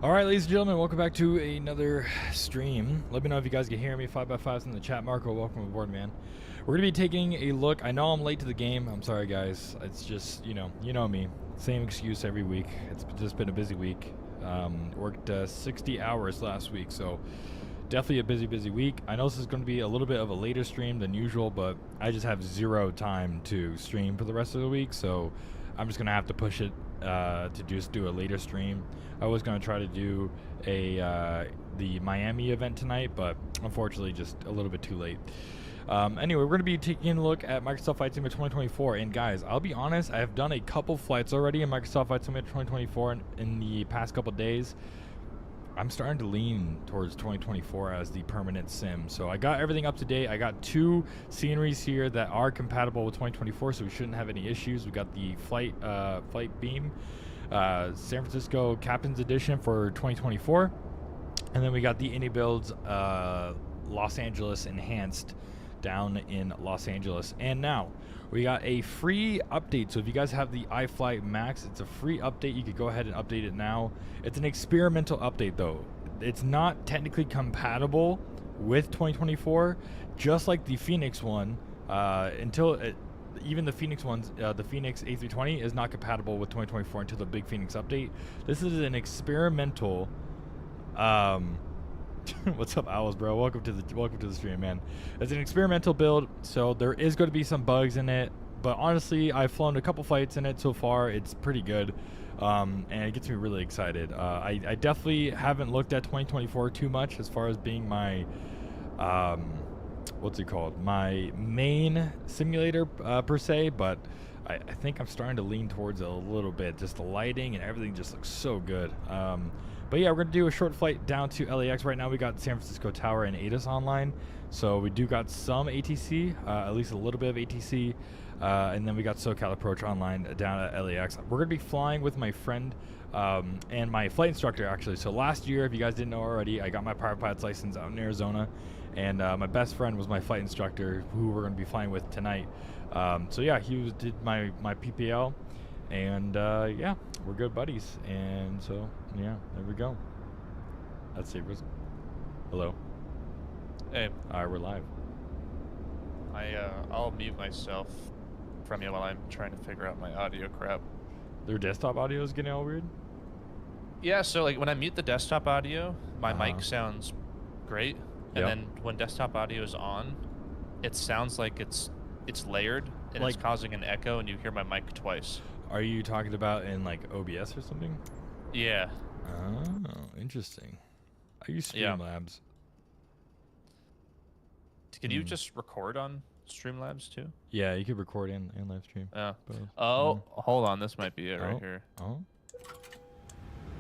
Alright, ladies and gentlemen, welcome back to another stream. Let me know if you guys can hear me. 5x5s in the chat. Marco, welcome aboard, man. We're going to be taking a look. I know I'm late to the game. I'm sorry, guys. It's just, you know me. Same excuse every week. It's just been a busy week. Worked 60 hours last week, so definitely a busy week. I know this is going to be a little bit of a later stream than usual, but I just have zero time to stream for the rest of the week, so I'm just going to have to push it to just do a later stream. I was going to try to do the Miami event tonight, but unfortunately just a little bit too late. Anyway, we're going to be taking a look at Microsoft Flight Simulator 2024, and guys, I'll be honest, I have done a couple flights already in Microsoft Flight Simulator 2024 in the past couple days. I'm starting to lean towards 2024 as the permanent sim. So I got everything up to date. I got 2 sceneries here that are compatible with 2024, so we shouldn't have any issues. We got the flight beam, San Francisco Captain's Edition for 2024, and then we got the inibuilds Los Angeles Enhanced down in Los Angeles. And now we got a free update. So if you guys have the Ifly Max, it's a free update. You could go ahead and update it now. It's an experimental update though. It's not technically compatible with 2024, just like the Phoenix one. Even the Phoenix ones, the Phoenix A320 is not compatible with 2024 until the big Phoenix update. This is an experimental. What's up, Owls, bro? Welcome to the stream, man. It's an experimental build, so there is going to be some bugs in it. But honestly, I've flown a couple flights in it so far. It's pretty good, and it gets me really excited. I definitely haven't looked at 2024 too much as far as being my what's it called? My main simulator per se, but I think I'm starting to lean towards it a little bit. Just the lighting and everything just looks so good. But yeah, we're going to do a short flight down to LAX. Right now we got San Francisco Tower and Addons online. So we do got some ATC, at least a little bit of ATC. And then we got SoCal Approach online down at LAX. We're going to be flying with my friend and my flight instructor, actually. So last year, if you guys didn't know already, I got my private pilot's license out in Arizona. And my best friend was my flight instructor, who we're going to be flying with tonight. So yeah, he did my PPL. And yeah, we're good buddies. And so yeah, there we go. That's it. Hello. Hey. All right, we're live. I'll mute myself from you while I'm trying to figure out my audio crap. Their desktop audio is getting all weird? Yeah, so like when I mute the desktop audio, my mic sounds great. And then when desktop audio is on, it sounds like it's layered and it's causing an echo and you hear my mic twice. Are you talking about in like OBS or something? Yeah. Oh, interesting. I use Streamlabs. Can you just record on Streamlabs too? Yeah, you could record and live stream. Oh, hold on. This might be it right here. Oh.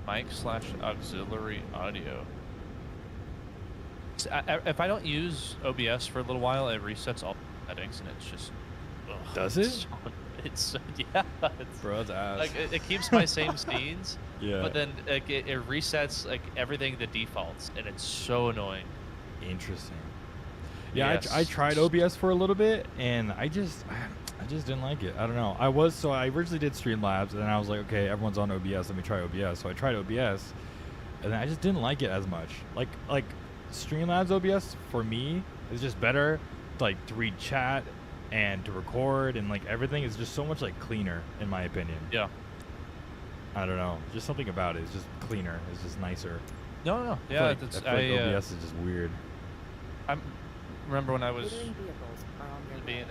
Mic/auxiliary audio. If I don't use OBS for a little while, it resets all settings and it's just... Does it? It's yeah. Bro, that's ass. Like it keeps my same scenes, yeah. But then like, it resets like everything to defaults, and it's so annoying. Interesting. Yeah, yes. I tried OBS for a little bit, and I just didn't like it. I don't know. I originally did Streamlabs, and then I was like, okay, everyone's on OBS. Let me try OBS. So I tried OBS, and then I just didn't like it as much. Like Streamlabs OBS for me is just better, like to read chat and to record, and like everything is just so much like cleaner in my opinion. Yeah. I don't know. Just something about it is just cleaner. It's just nicer. No. Yeah, I feel like OBS is just weird. I remember when I was being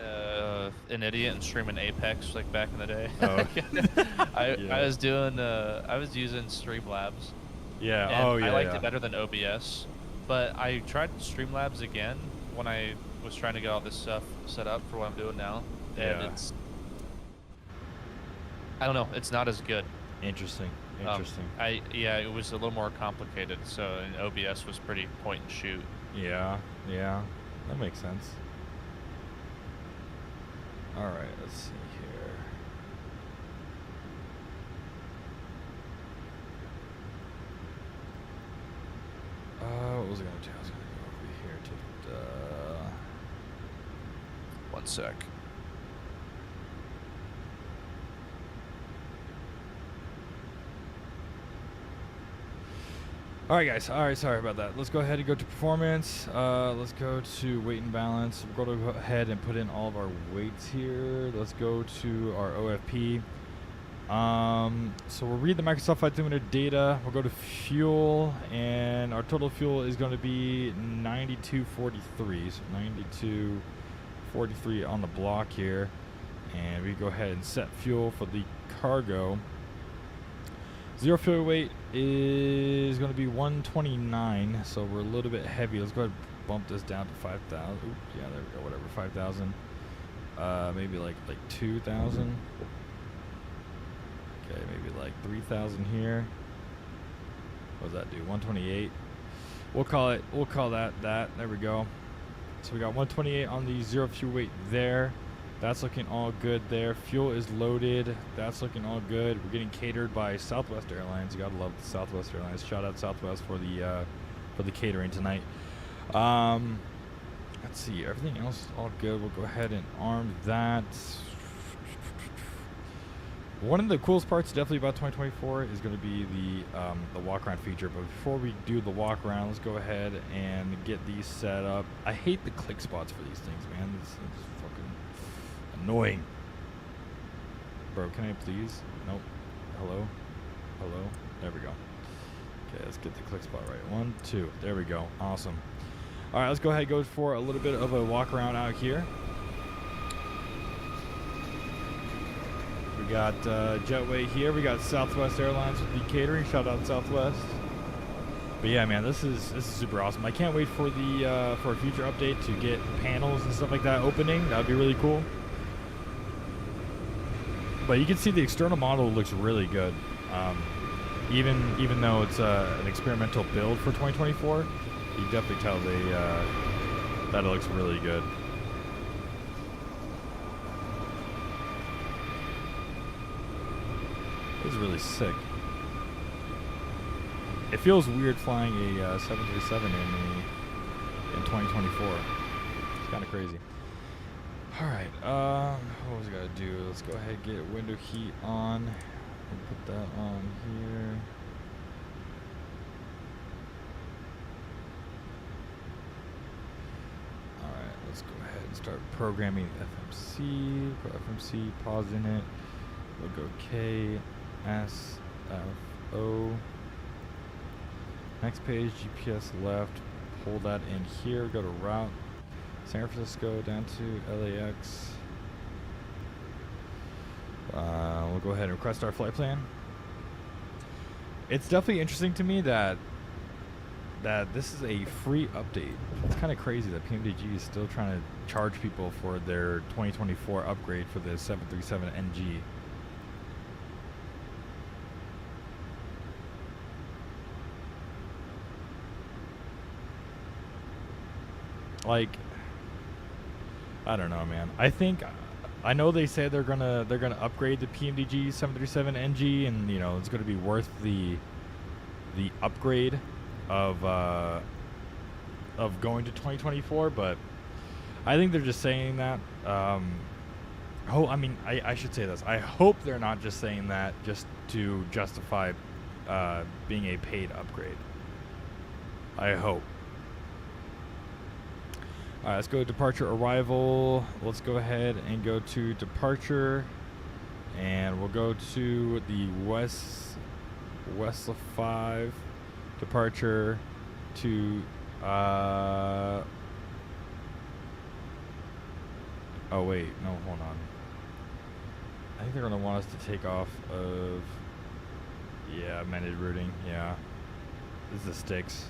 an idiot and streaming Apex like back in the day. Oh. I was using Streamlabs. Yeah. And I liked it better than OBS, but I tried Streamlabs again when I was trying to get all this stuff set up for what I'm doing now, and it's, I don't know, it's not as good. Interesting. It was a little more complicated, so and OBS was pretty point and shoot. Yeah, that makes sense. All right, let's see here. What was I gonna do? I was gonna go over here to one sec. All right, guys. All right, sorry about that. Let's go ahead and go to performance. Let's go to weight and balance. We're going to go ahead and put in all of our weights here. Let's go to our OFP. So we'll read the Microsoft Flight Simulator data. We'll go to fuel, and our total fuel is going to be 92.43. So 92.43 on the block here. And we go ahead and set fuel for the cargo. Zero fuel weight is going to be 129, so we're a little bit heavy. Let's go ahead and bump this down to 5,000. Yeah, there we go. Whatever, 5,000. Maybe like 2,000. Okay, maybe like 3,000 here. What does that do? 128. We'll call that. There we go. So we got 128 on the zero fuel weight there. That's looking all good there. Fuel is loaded. That's looking all good. We're getting catered by Southwest Airlines. You gotta love the Southwest Airlines. Shout out Southwest for the catering tonight. Let's see. Everything else is all good. We'll go ahead and arm that. One of the coolest parts definitely about 2024 is going to be the walk around feature. But before we do the walk around, let's go ahead and get these set up. I hate the click spots for these things, man. It's fucking annoying. Bro, can I please? Nope. Hello? Hello? There we go. Okay, let's get the click spot right. 1, 2. There we go. Awesome. All right, let's go ahead and go for a little bit of a walk around out here. We got Jetway here. We got Southwest Airlines with the catering. Shout out Southwest. But yeah, man, this is super awesome. I can't wait for the for a future update to get panels and stuff like that opening. That would be really cool. But you can see the external model looks really good. Even though it's an experimental build for 2024, you can definitely tell that it looks really good. This is really sick. It feels weird flying a 737 in 2024. It's kind of crazy. All right, what was I gotta do? Let's go ahead and get window heat on. And put that on here. All right, let's go ahead and start programming FMC. Put FMC, pausing it. We'll go K, S, F, O. Next page, GPS left. Pull that in here. Go to route. San Francisco down to LAX. We'll go ahead and request our flight plan. It's definitely interesting to me that this is a free update. It's kind of crazy that PMDG is still trying to charge people for their 2024 upgrade for the 737NG. Like, I don't know, man. I know they say they're gonna upgrade the PMDG 737NG, and you know it's gonna be worth the upgrade of going to 2024. But I think they're just saying that. I should say this. I hope they're not just saying that just to justify being a paid upgrade. I hope. All right, let's go to departure arrival. Let's go ahead and go to departure, and we'll go to the Westla 5 departure to oh wait, no, hold on. I think they're gonna want us to take off of amended routing. Yeah, this is the sticks.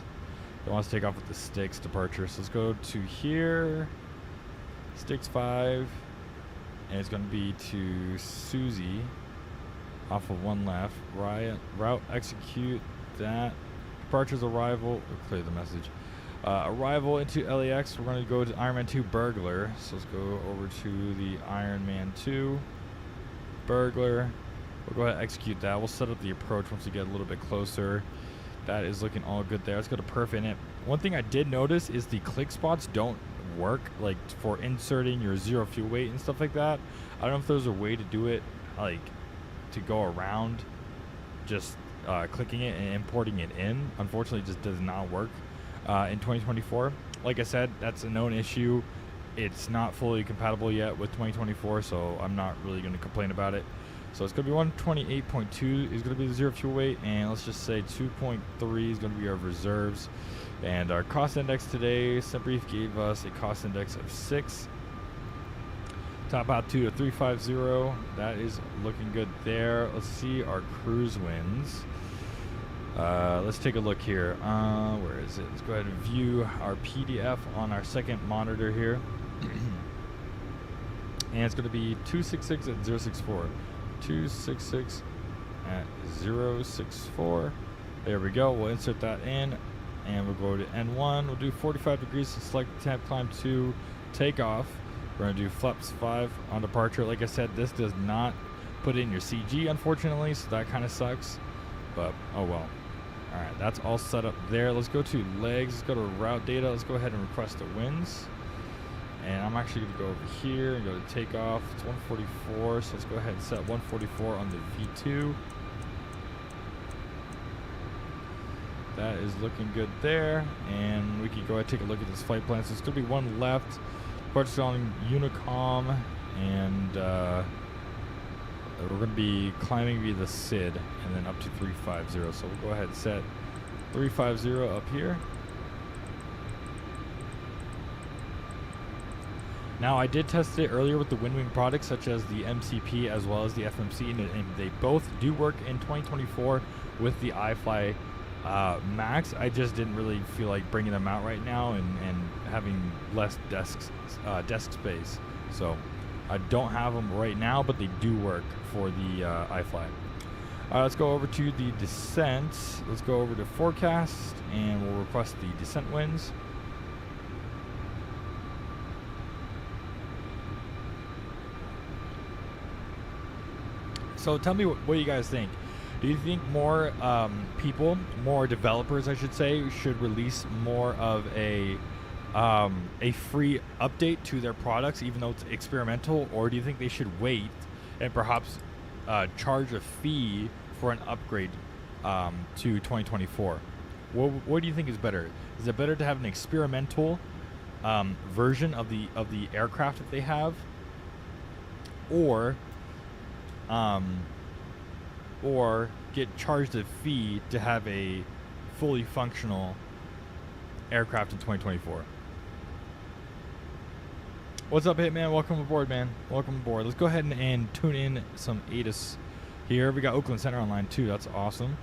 They want us to take off with the sticks departure. So let's go to here, sticks 5, and it's going to be to Susie off of 1 left. Route execute that. Departure's arrival. We'll clear the message. Arrival into LAX. We're going to go to Ironman 2 Burglar. So let's go over to the Ironman 2 Burglar. We'll go ahead and execute that. We'll set up the approach once we get a little bit closer. That is looking all good there. Let's go to perf in it. One thing I did notice is the click spots don't work, like for inserting your zero fuel weight and stuff like that. I don't know if there's a way to do it, like to go around just clicking it and importing it in. Unfortunately, it just does not work in 2024. Like I said, that's a known issue. It's not fully compatible yet with 2024, so I'm not really going to complain about it. So it's going to be 128.2 is going to be the zero fuel weight, and let's just say 2.3 is going to be our reserves. And our cost index today, SimBrief gave us a cost index of 6. Top out to a 350. That is looking good there. Let's see our cruise winds. Let's take a look here. Where is it? Let's go ahead and view our PDF on our second monitor here. And it's going to be 266 at 064. 266 at 064. There we go. We'll insert that in, and we'll go to N1. We'll do 45 degrees to select temp climb to takeoff. We're going to do flaps 5 on departure. Like I said, this does not put in your CG, unfortunately, so that kind of sucks. But, oh well. Alright, that's all set up there. Let's go to legs. Let's go to route data. Let's go ahead and request the winds. And I'm actually going to go over here and go to takeoff. It's 144, so let's go ahead and set 144 on the V2. That is looking good there. And we can go ahead and take a look at this flight plan. So there's going to be one left. Departure on Unicom. And we're going to be climbing via the SID and then up to 350. So we'll go ahead and set 350 up here. Now, I did test it earlier with the WinWing products such as the MCP as well as the FMC, and they both do work in 2024 with the Ifly Max. I just didn't really feel like bringing them out right now and having less desk space. So I don't have them right now, but they do work for the Ifly. Let's go over to the descent. Let's go over to forecast, and we'll request the descent winds. So tell me what you guys think. Do you think more people, more developers, I should say, should release more of a free update to their products, even though it's experimental, or do you think they should wait and perhaps charge a fee for an upgrade to 2024? What do you think is better? Is it better to have an experimental version of the aircraft that they have, or get charged a fee to have a fully functional aircraft in 2024? What's up, Hitman? Welcome aboard, man. Welcome aboard. Let's go ahead and tune in some Addons here. We got Oakland Center online too. That's awesome.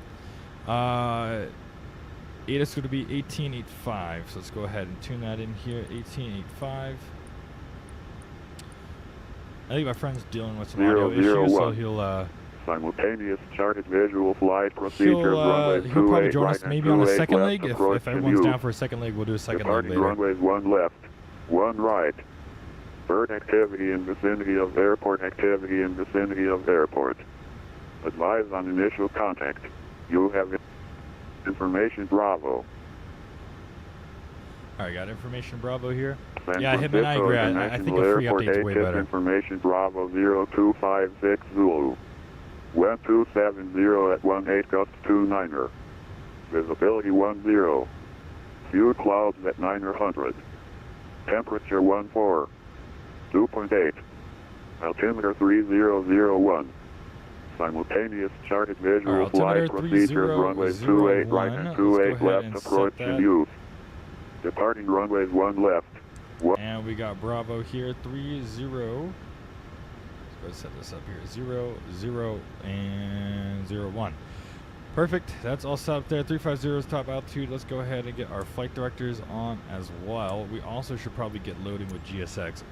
Addons is going to be 1885. So let's go ahead and tune that in here. 1885. I think my friend's dealing with some audio issues, so he'll simultaneous charted visual flight procedure. Runway he'll probably 28 join right us maybe on a second leg. If everyone's use. down for a second leg, we'll do a second leg later. Runways 1 left, 1 right. Bird activity in vicinity of airport. Activity in vicinity of airport. Advise on initial contact. You have information Bravo. Alright, got information Bravo here. San Yeah, Hitman, I agree. I think a free update's way better. Information Bravo 0256 Zulu. 1270 at 18 gust 29er. Visibility 10. Few clouds at 900. Temperature 14. 2.8. Altimeter 3001. Simultaneous charted visual flight procedure. Runways 28 right and 28 left approach in use. Departing runways 1 left. And we got Bravo here, 30. Let's go set this up here. 0, and 01. Perfect. That's all set up there. 350 is top altitude. Let's go ahead and get our flight directors on as well. We also should probably get loading with GSX.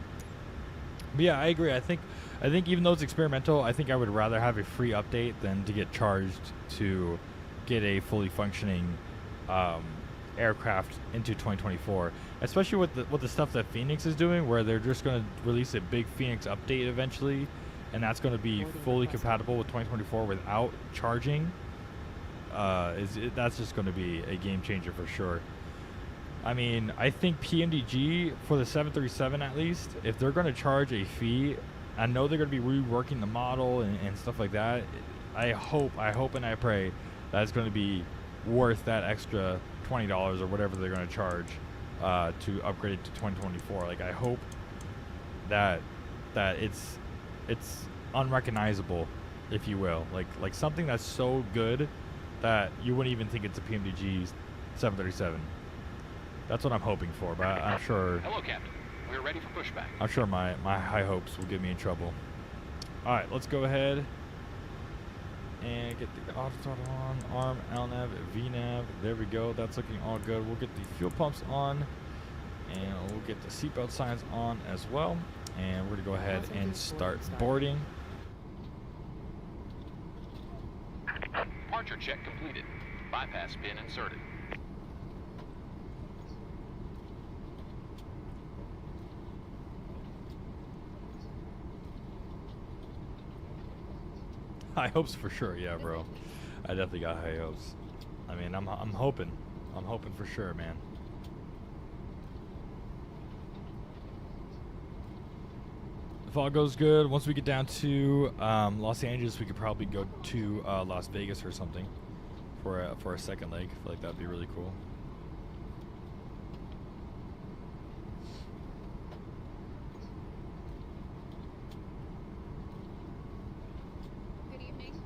But yeah, I agree. I think even though it's experimental, I think I would rather have a free update than to get charged to get a fully functioning aircraft into 2024, especially with the stuff that Phoenix is doing, where they're just going to release a big Phoenix update eventually, and that's going to be fully compatible with 2024 without charging. That's just going to be a game changer for sure. I mean, I think PMDG for the 737 at least, if they're going to charge a fee, I know they're going to be reworking the model and stuff like that. I hope and I pray that it's going to be worth that extra $20 or whatever they're going to charge to upgrade it to 2024. Like, I hope that it's unrecognizable, if you will. Like something that's so good that you wouldn't even think it's a PMDG 737. That's what I'm hoping for, but I'm sure. Hello, Captain. We're ready for pushback. I'm sure my high hopes will get me in trouble. All right, let's go ahead and get the auto throttle on, arm, LNAV, VNAV. There we go. That's looking all good. We'll get the fuel pumps on, and we'll get the seatbelt signs on as well. And we're gonna go ahead and start boarding. Departure check completed. bypass pin inserted. High hopes for sure, yeah, bro. I definitely got high hopes. I mean, I'm hoping. I'm hoping for sure, man. If all goes good, once we get down to Los Angeles, we could probably go to Las Vegas or something for a second leg. I feel like that'd be really cool. Good evening.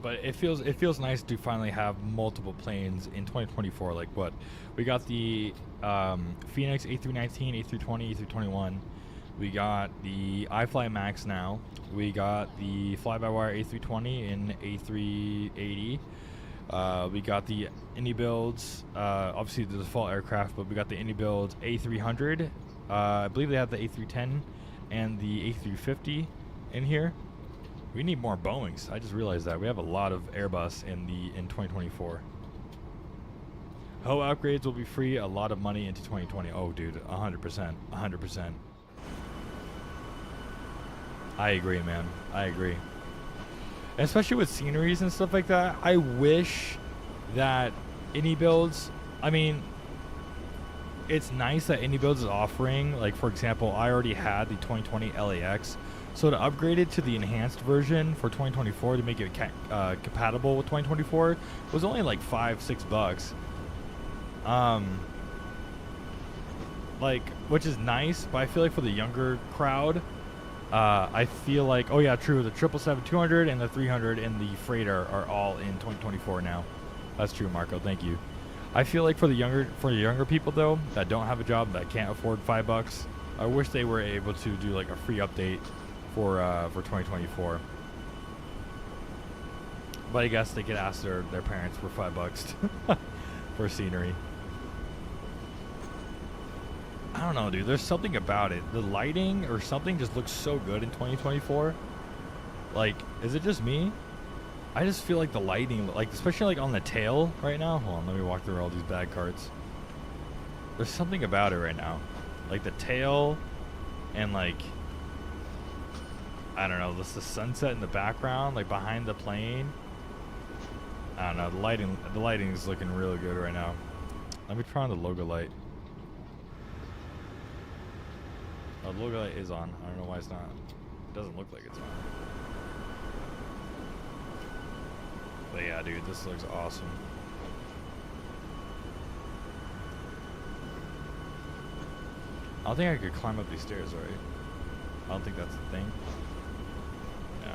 But it feels nice to finally have multiple planes in 2024. Like what we got the Phoenix A319, A320, A321. We got the Ifly Max now. We got the fly-by-wire A320 and A380. We got the inibuilds, obviously the default aircraft, but we got the inibuilds A300. I believe they have the A310 and the A350 in here. We need more Boeings. I just realized that we have a lot of Airbus in 2024. HO upgrades will be free. A lot of money into 2020. Oh, dude, 100%, 100%. I agree, man. I agree. Especially with sceneries and stuff like that. I wish that inibuilds. I mean, it's nice that inibuilds is offering. Like, for example, I already had the 2020 LAX. So to upgrade it to the enhanced version for 2024 to make it compatible with 2024 was only like $5-6. Like, which is nice, but I feel like for the younger crowd, I feel like, oh yeah, true, the 777-200 and the 300 and the freighter are all in 2024 now. That's true, Marco. Thank you. I feel like for the younger people though that don't have a job that can't afford $5, I wish they were able to do like a free update for 2024. But I guess they could ask their parents for $5 for scenery. I don't know, dude. There's something about it. The lighting or something just looks so good in 2024. Like, is it just me? I just feel like the lighting, like especially like on the tail right now. Hold on, let me walk through all these bad carts. There's something about it right now, like the tail, and like, I don't know, the sunset in the background, like behind the plane. I don't know, the lighting is looking really good right now. Let me try on the logo light. Oh, the logo light is on. I don't know why it's not. It doesn't look like it's on. But yeah, dude, this looks awesome. I don't think I could climb up these stairs, right? I don't think that's the thing. No.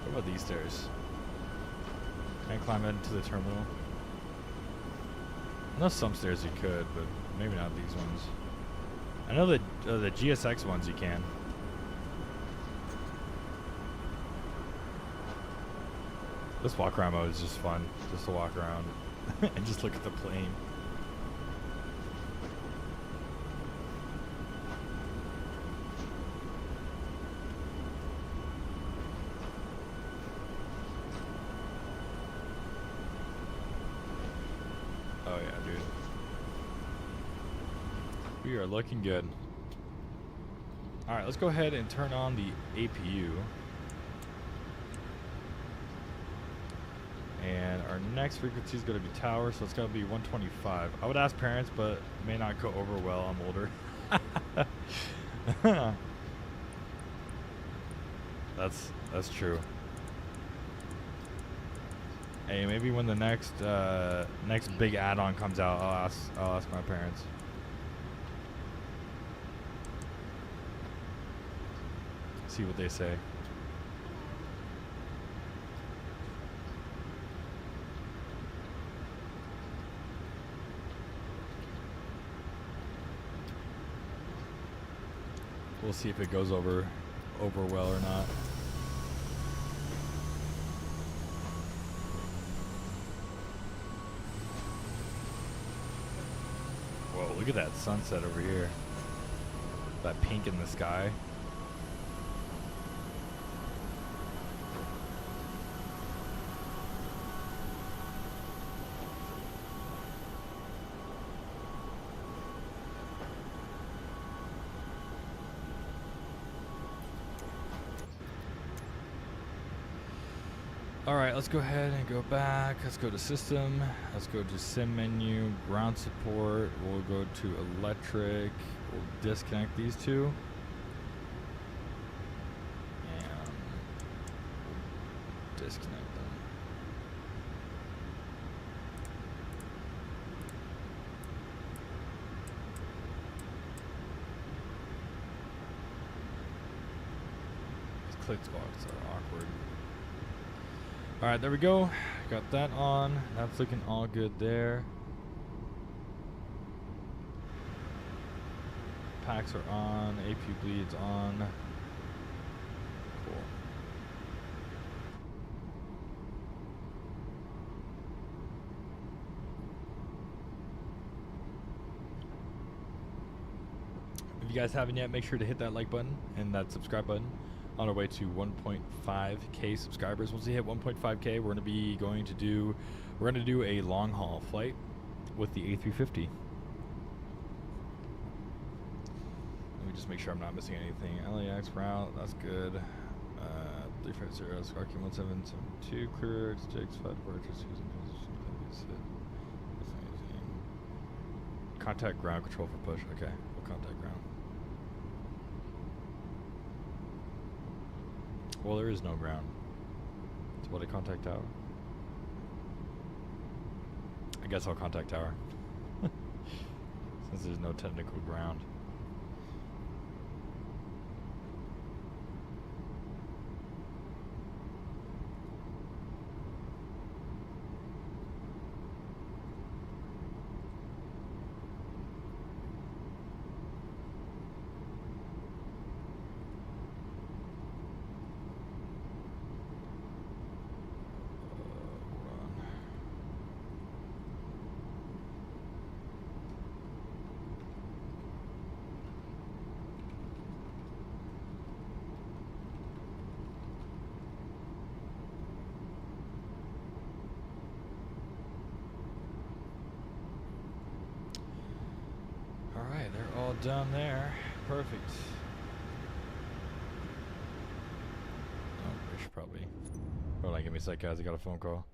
What about these stairs? Can I climb into the terminal? I know some stairs you could, but maybe not these ones. I know the GSX ones you can. This walk around mode is just fun, just to walk around and just look at the plane. Oh yeah, dude. We are looking good. Alright, let's go ahead and turn on the APU. And our next frequency is going to be tower, so it's going to be 125. I would ask parents, but it may not go over well. I'm older. That's true. Hey, maybe when the next big add-on comes out, I'll ask my parents. See what they say. We'll see if it goes over well or not. Whoa, look Look at that sunset over here. That pink in the sky. Alright, let's go ahead and go back. Let's go to system. Let's go to sim menu, ground support. We'll go to electric. We'll disconnect these two. And we'll disconnect them. These click boxes are awkward. Alright, there we go. Got that on. That's looking all good there. Packs are on. AP bleeds on. Cool. If you guys haven't yet, make sure to hit that like button and that subscribe button. On our way to 1.5k subscribers. Once we hit 1.5k, we're going to do a long haul flight with the A350. Let me just make sure I'm not missing anything. LAX route, that's good. 350 RQ1772 clear X6 5 departures using position. Contact ground control for push. Okay, we'll contact ground. Well, there is no ground. So what, a contact tower? I guess I'll contact tower. Since there's no technical ground. Alright, they're all done there. Perfect. Oh, we should probably... Hold on, give me a sec, guys. I got a phone call.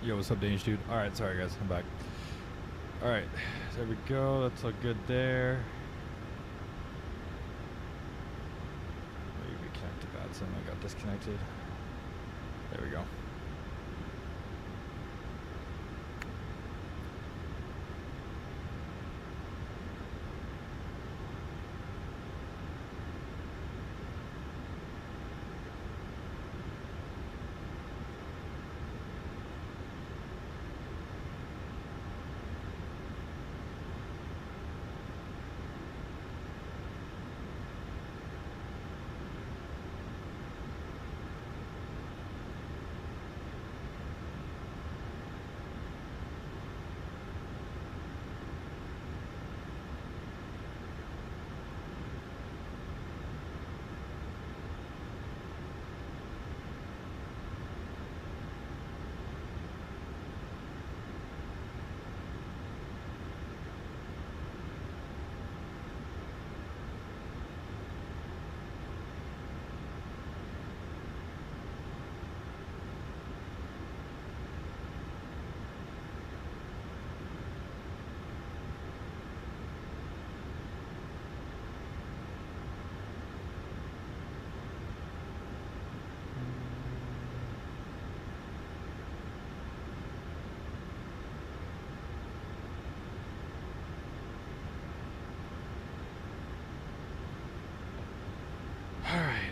Yo, what's up, Danish dude? Alright, sorry guys, I'm back. Alright, there we go. That's all good there. Maybe reconnect to bad sim. I got disconnected. There we go.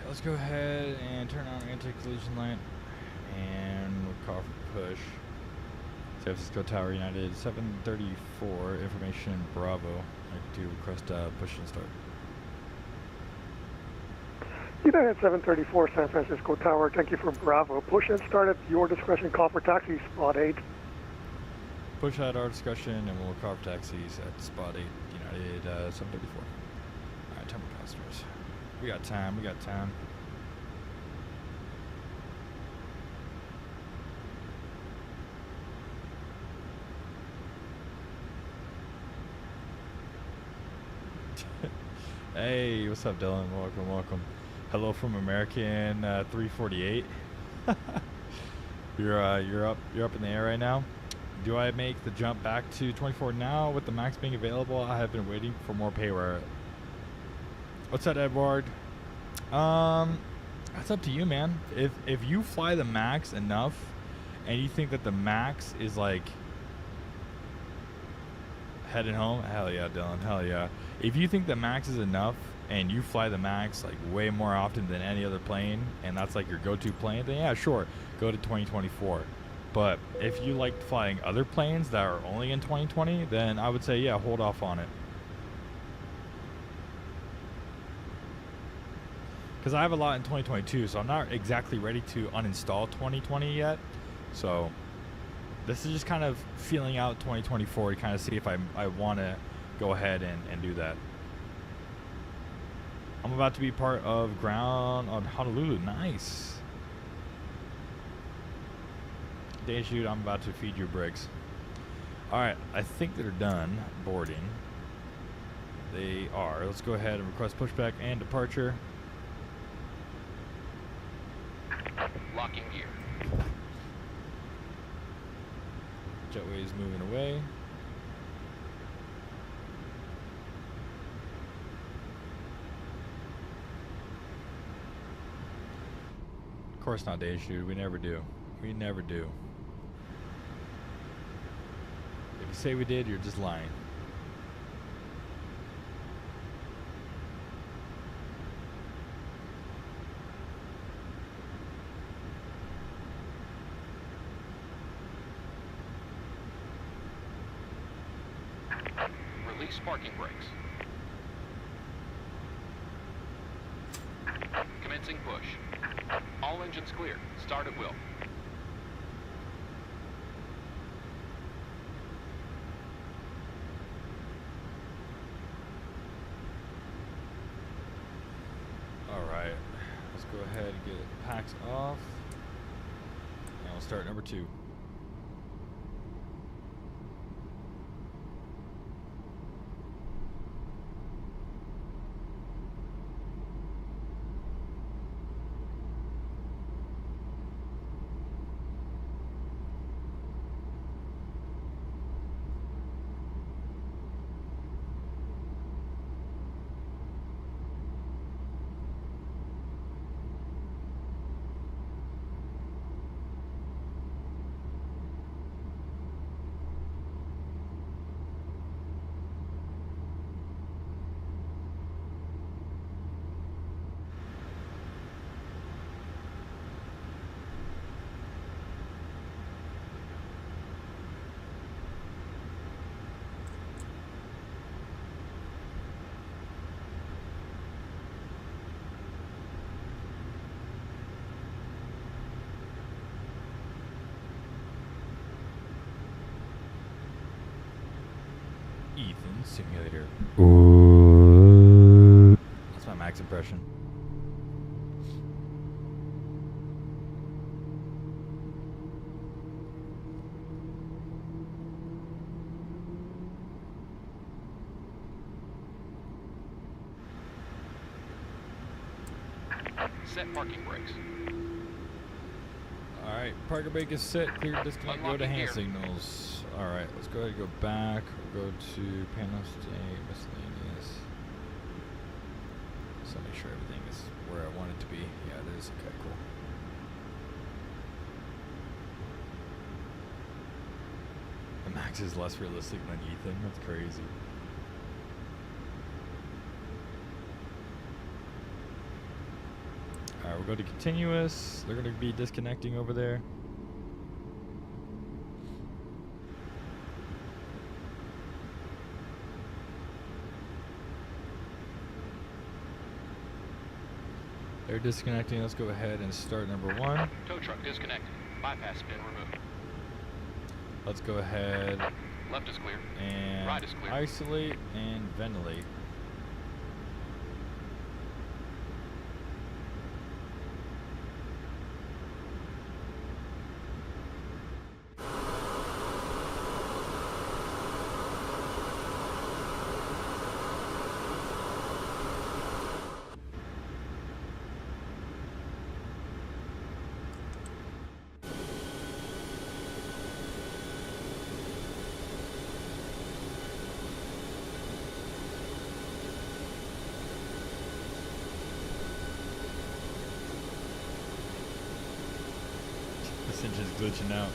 let's go ahead and turn on anti-collision light, and we'll call for push. San Francisco Tower United 734, information Bravo. I do request push and start. United 734, San Francisco Tower, thank you for Bravo. Push and start at your discretion, call for taxi, spot 8. Push at our discussion, and we'll call for taxis at spot 8, United 734. Alright, temper passengers. We got time, we got time. Hey, what's up, Dylan? Welcome, welcome. Hello from American 348. You're up in the air right now. Do I make the jump back to 24 now with the max being available? I have been waiting for more pay where. What's that, Edward? That's up to you, man. If you fly the max enough, and you think that the max is like heading home, hell yeah, Dylan, hell yeah. If you think the max is enough, and you fly the max like way more often than any other plane, and that's like your go-to plane, then yeah, sure, go to 2024. But if you like flying other planes that are only in 2020, then I would say yeah, hold off on it. Because I have a lot in 2022, so I'm not exactly ready to uninstall 2020 yet. So this is just kind of feeling out 2024 to kind of see if I want to go ahead and do that. I'm about to be part of ground on Honolulu. Nice. Day shoot, I'm about to feed you bricks. Alright, I think they're done boarding. They are. Let's go ahead and request pushback and departure. Locking gear. Jetway is moving away. Of course not day shoot. We never do. We never do. If you say we did, you're just lying. Release parking brakes. Commencing push. All engines clear. Start at will. Alright. Let's go ahead and get packs off. And we'll start number 2. Ethan Simulator. That's my max impression. Set parking brakes. Alright, parker brake is set. Clear disconnect. Go to Unlocking hand gear. signals. Alright, let's go ahead and go back. We'll go to panel state, miscellaneous. So make sure everything is where I want it to be. Yeah, it is. Okay, cool. The max is less realistic than Ethan. That's crazy. go to continuous. They're going to be disconnecting over there. They're disconnecting. Let's go ahead and start number 1. Tow truck disconnected. Bypass pin removed. Let's go ahead Left is clear. and Right is clear. isolate and ventilate. This engine's glitching out.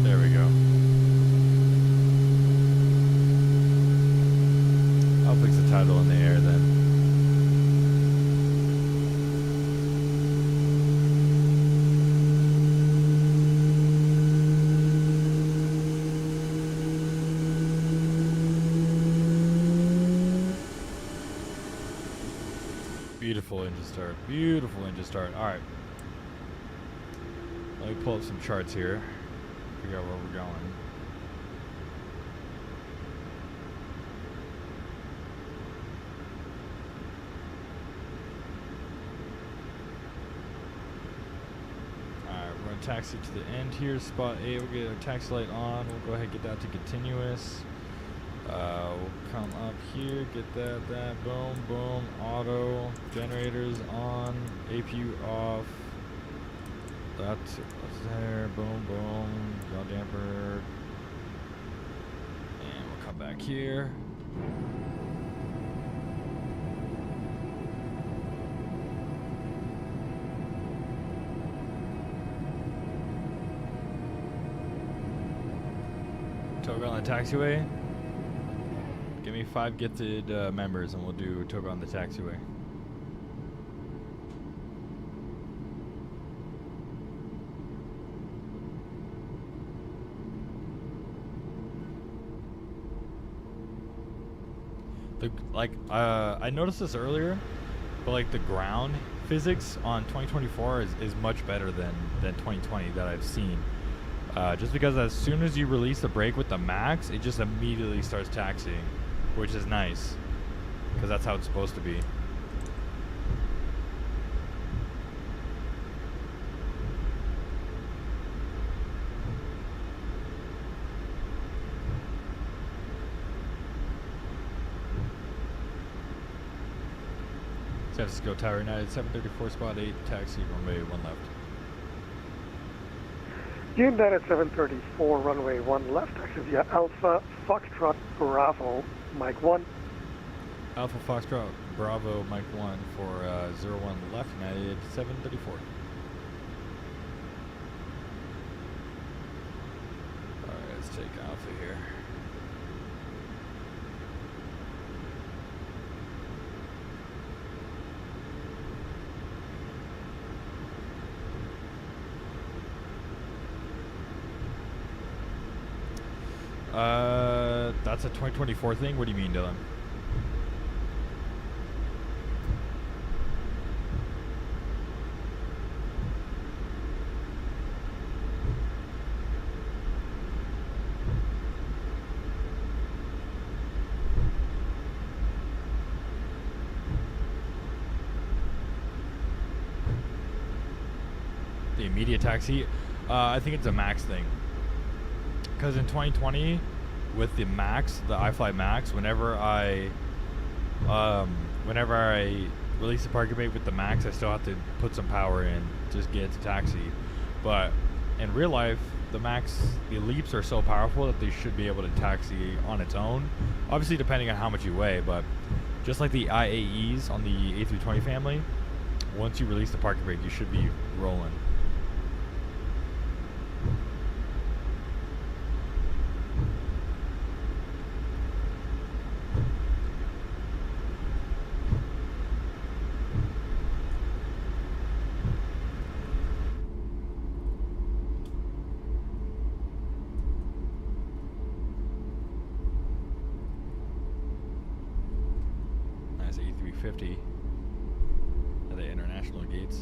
There we go. I'll fix the title in the air then. Beautiful engine start. Beautiful engine start. All right. Let me pull up some charts here. Figure out where we're going. Alright, we're going to taxi to the end here. Spot A, we'll get our taxi light on. We'll go ahead and get that to continuous. We'll come up here, get that, boom, boom, auto, generators on, APU off. That's there, boom, boom, yaw damper. And we'll come back here. Toga on the taxiway. Give me 5 gifted members and we'll do Toga on the taxiway. I noticed this earlier, but like the ground physics on 2024 is much better than 2020 that I've seen. Just because as soon as you release the brake with the max, it just immediately starts taxiing, which is nice, because that's how it's supposed to be. San Francisco Tower United 734 spot 8 taxi runway 1 left. United 734 runway 1 left, taxi via Alpha Foxtrot Bravo Mike 1. Alpha Foxtrot Bravo Mike 1 for 01 left, United 734. Alright, let's take Alpha here. That's a 2024 thing? What do you mean, Dylan? The immediate taxi? I think it's a max thing. Because in 2020, with the max, the Ifly max, whenever I release the parking brake with the max, I still have to put some power in, just get it to taxi. But in real life, the max, the leaps are so powerful that they should be able to taxi on its own. Obviously, depending on how much you weigh, but just like the IAEs on the A320 family, once you release the parking brake, you should be rolling. Nice A350 at the international gates.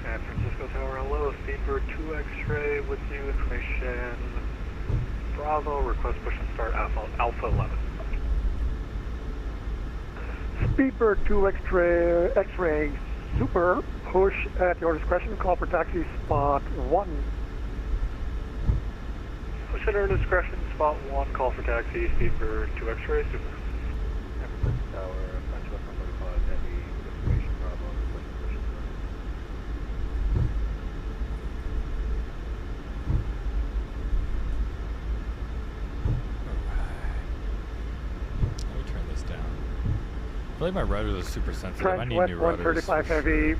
San Francisco Tower on low, Speedbird 2 X-ray with you, information Bravo, request push and start Alpha 11. Speedbird 2 X-ray Super, push at your discretion, call for taxi spot 1. Push at our discretion, spot 1, call for taxi, Speedbird 2 X-ray Super. San Francisco Tower, French West 135, heavy, information Bravo, request push and start. Let me turn this down. I feel like my rudders are super sensitive. I French need West new rudders. 135 for heavy, sure.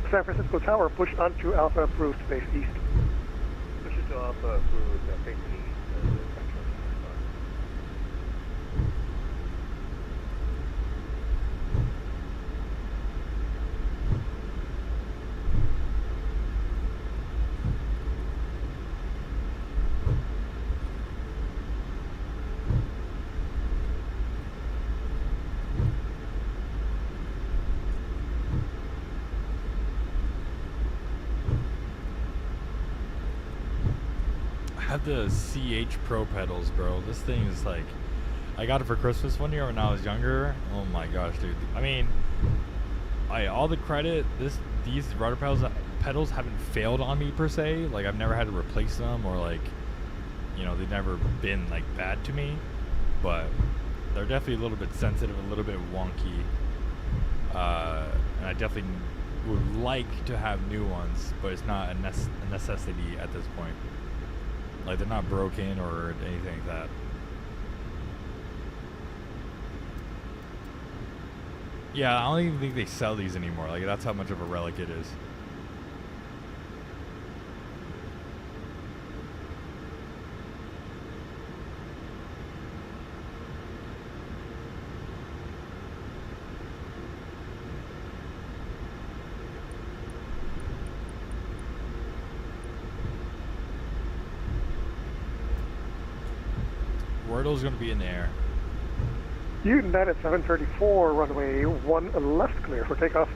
San Francisco Tower, push onto Alpha approved space east. Push it to Alpha, approved, face east, French West 135. I have the CH Pro pedals, bro. This thing is like, I got it for Christmas one year when I was younger. Oh my gosh, dude. I mean, all the credit. These rudder pedals haven't failed on me per se. Like I've never had to replace them or like, you know, they've never been like bad to me. But they're definitely a little bit sensitive, a little bit wonky. And I definitely would like to have new ones, but it's not a necessity at this point. Like they're not broken or anything like that. Yeah, I don't even think they sell these anymore. Like that's how much of a relic it is. Wordle's gonna be in the air. United 734, runway 1 left clear for takeoff.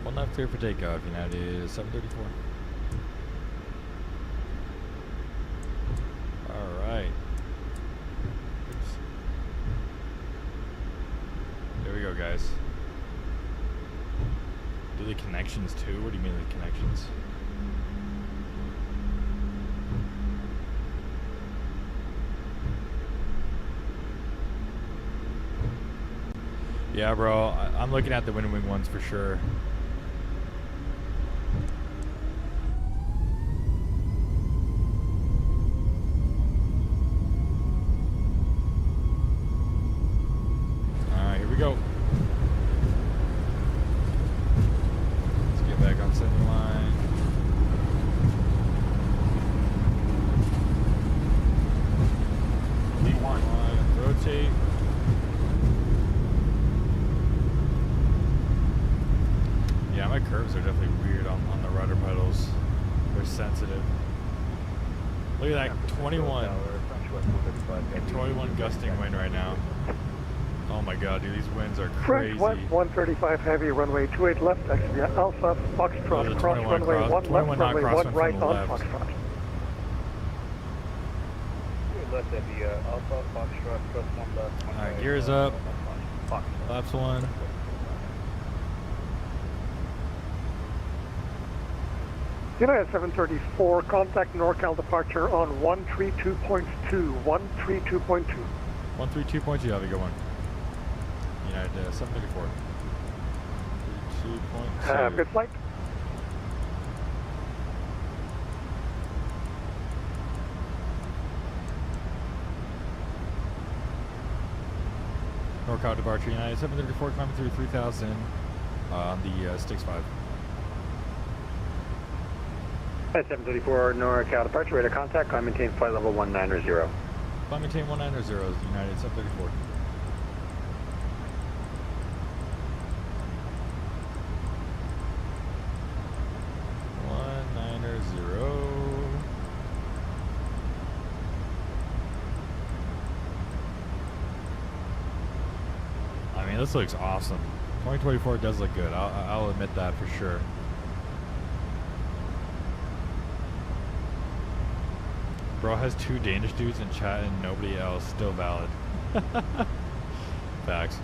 One left clear for takeoff. United 734. All right. Oops. There we go, guys. Do the connections too? What do you mean the connections? Yeah, bro. I'm looking at the Wind Wing ones for sure. Alright, here we go. Let's get back on center line. V1. Rotate. curves are definitely weird on the rudder pedals. They're sensitive. Look at that 21 gusting wind right now. Oh my god, dude, these winds are crazy. French 135 heavy, runway 28 left, taxi via Alpha, Foxtrot, cross runway 1 left, runway 1 right on Foxtrot. Left heavy, Alpha, Foxtrot, cross 1 left. Alright, gears up. Laps 1. United 734, contact NorCal departure on 132.2, 132.2. 132.2, have a good one. United 734. 32.2. Good flight. NorCal departure, United 734, climbing through 3,000 on the Sticks 5. At 734 NorCal departure, radar contact, climb maintain flight level 190. Climb maintain 190, United 734. I mean, this looks awesome. 2024 does look good. I'll admit that for sure. Bro has 2 Danish dudes in chat and nobody else. Still valid. Facts.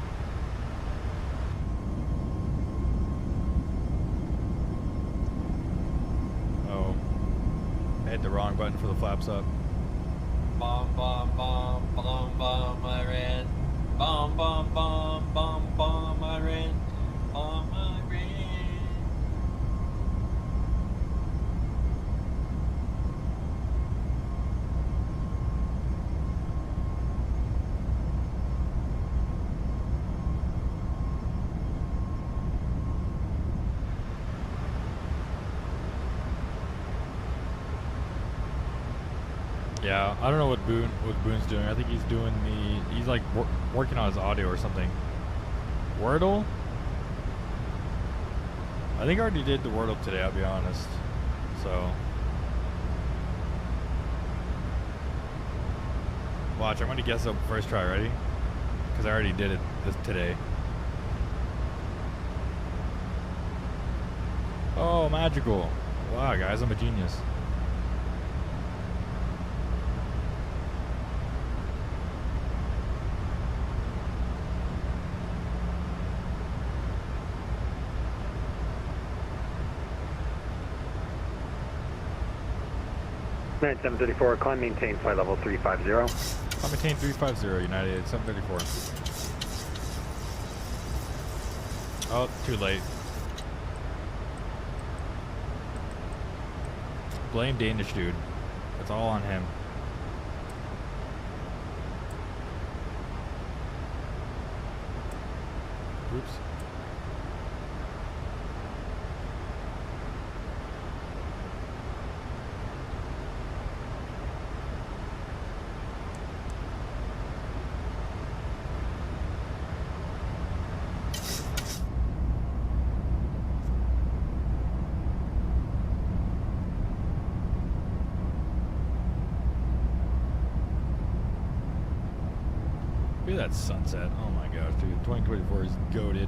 Oh. I hit the wrong button for the flaps up. Bomb, bomb, bomb, bomb, bomb, I ran. Bomb, bomb, bomb, bomb, bomb, I ran. Bomb, I ran. Yeah, I don't know what Boone's doing. I think he's doing he's like working on his audio or something. Wordle? I think I already did the Wordle today, I'll be honest. So. Watch, I'm going to guess up first try, ready? Because I already did it today. Oh, magical. Wow, guys, I'm a genius. United 734, climb maintain flight level 350. Climb maintain 350, United 734. Oh, too late. Blame Danish dude. It's all on him. Oops. Look at that sunset. Oh my gosh, dude. 2024 is goated.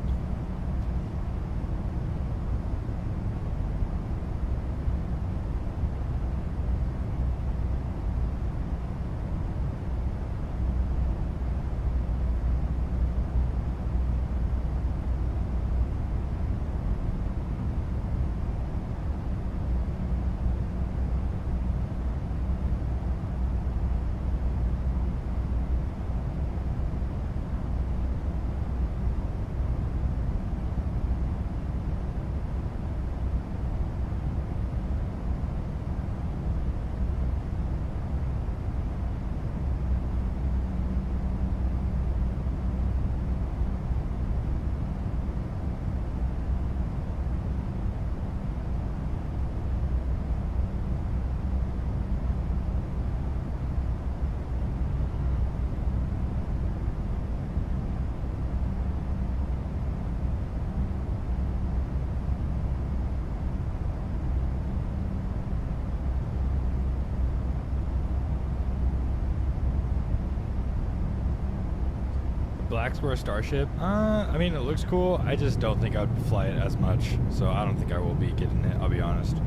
SFO-LAX for a Starship? I mean, it looks cool. I just don't think I'd fly it as much, so I don't think I will be getting it. I'll be honest.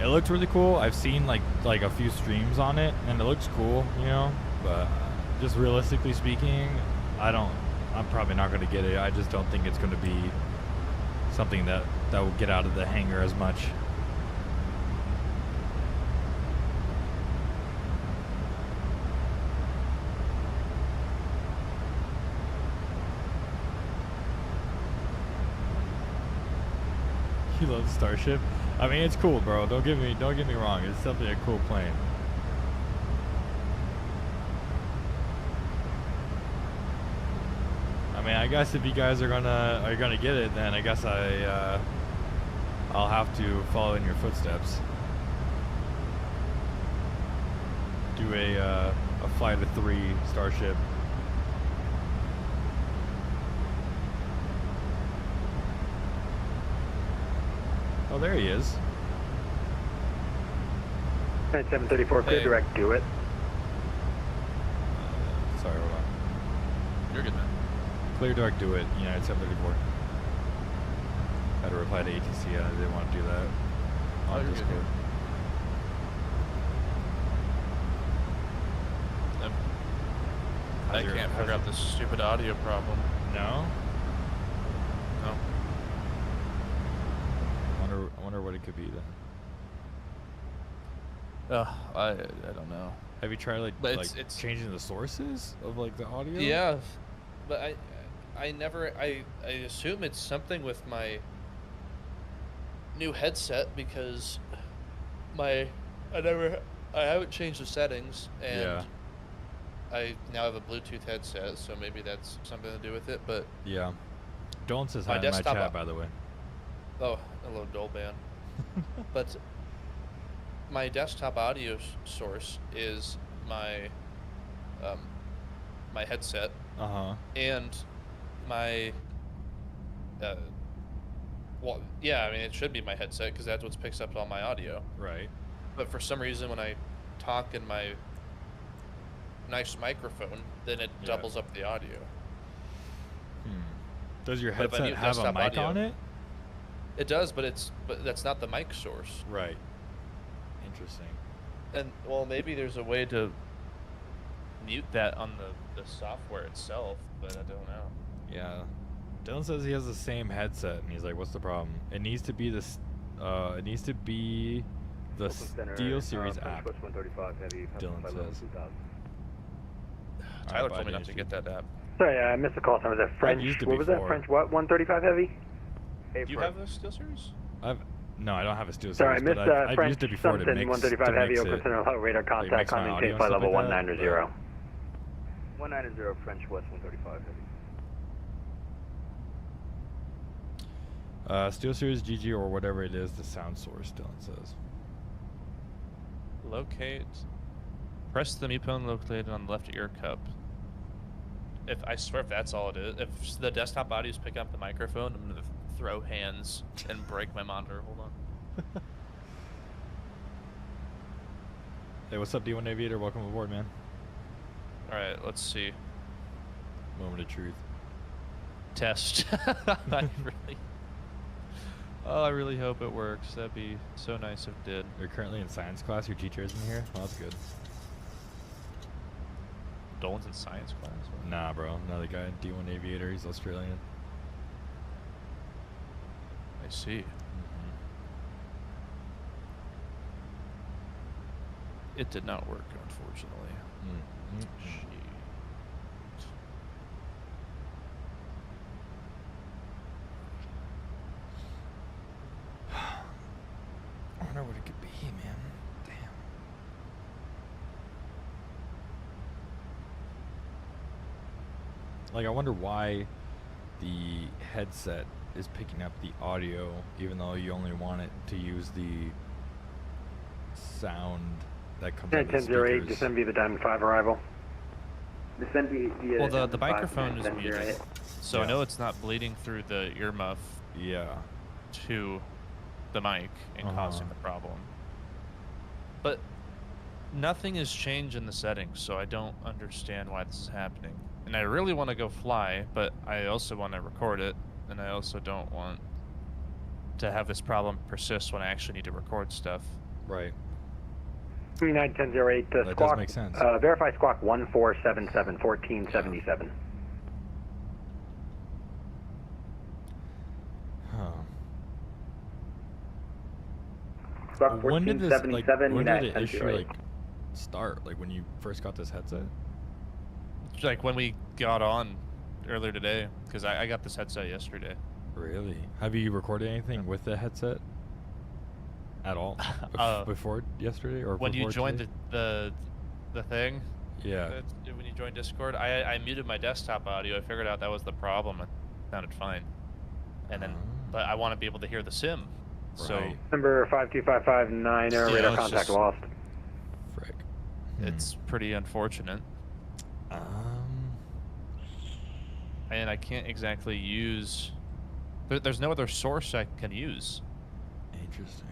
It looks really cool. I've seen like a few streams on it, and it looks cool, you know. But just realistically speaking, I'm probably not going to get it. I just don't think it's going to be something that will get out of the hangar as much. You love Starship? I mean, it's cool, bro. Don't get me wrong. It's definitely a cool plane. I mean, I guess if you guys are gonna get it, then I guess I'll have to follow in your footsteps. Do a flight of 3 Starship. Oh, there he is. 734, clear direct, do it. Sorry, hold on. You're good, man. Clear direct, do it. United 734. I had to reply to ATC. I didn't want to do that on you're Discord. Good. I can't figure out this stupid audio problem. No? No. I wonder what it could be then. I don't know. Have you tried like It's changing the sources of like the audio? Yeah, but I assume it's something with my new headset because I haven't changed the settings, and Yeah. I now have a Bluetooth headset, so maybe that's something to do with it. But Yeah. Dolan says My hi in my desktop chat, by the way. oh, hello, Dolban. But my desktop audio source is my my headset. And my well, yeah, I mean, it should be my headset because that's what picks up all my audio. Right. But for some reason, when I talk in my nice microphone, then it doubles up the audio. Does your But if I headset mute have a desktop mic audio- on it? It does, but that's not the mic source. Right. Interesting. And well, maybe there's a way to mute that on the software itself, but I don't know. Yeah. Dylan says he has the same headset, and he's like, "What's the problem? It needs to be this. It needs to be the Steel Series app." Dylan says. Tyler told me not to get that app. Sorry, I missed the call. Some of that French. used it What was that? before. French what? 135 heavy? You have the SteelSeries? No, I don't have a Steel Sorry, I Series, missed but I've French used it before to something. mix 135 heavy, it. open center radar contact, mix my climbing audio tape and flight stuff level like that, 190. 190 French West 135 heavy. Steel Series GG or whatever it is, the sound source, Dylan says. Locate. Press the mute button located on the left ear cup. I swear if that's all it is. If the desktop audio is picking up the microphone, I'm gonna throw hands and break my monitor. Hold on. Hey, what's up, D1 Aviator? Welcome aboard, man. All right, let's see. Moment of truth. Test. I really hope it works. That'd be so nice if it did. You're currently in science class. Your teacher's in here. Well, that's good. Dolan's in science class? What? Nah, bro. Another guy, D1 Aviator. He's Australian. I see. It did not work, unfortunately. Shit. I wonder what it could be, man. Damn. Like, I wonder why the headset is picking up the audio, even though you only want it to use the sound that comes out of the 1008, speakers. descend via the Diamond 5 arrival. Descend via Well, the microphone is muted, so Yeah. I know it's not bleeding through the earmuff Yeah. to the mic and causing the problem. But nothing has changed in the settings, so I don't understand why this is happening. and I really want to go fly, but I also want to record it, and I also don't want to have this problem persist when I actually need to record stuff. Right. 391008 That squawk. does make sense. Verify squawk 1477 1477. Huh. Squawk When did this, like, 1477. when did the United issue, 1008. like, start? Like, when you first got this headset? It's like when we got on earlier today, because I got this headset yesterday. Really? Have you recorded anything with the headset? At all? Before yesterday or when you before joined today? the thing, Yeah. when you joined Discord, I muted my desktop audio. I figured out that was the problem. It sounded fine, and then but I want to be able to hear the sim. So Right. Number 52559 Yeah, radar it's contact just- lost. Frick. it's pretty unfortunate, and I can't exactly use. There's no other source I can use. Interesting.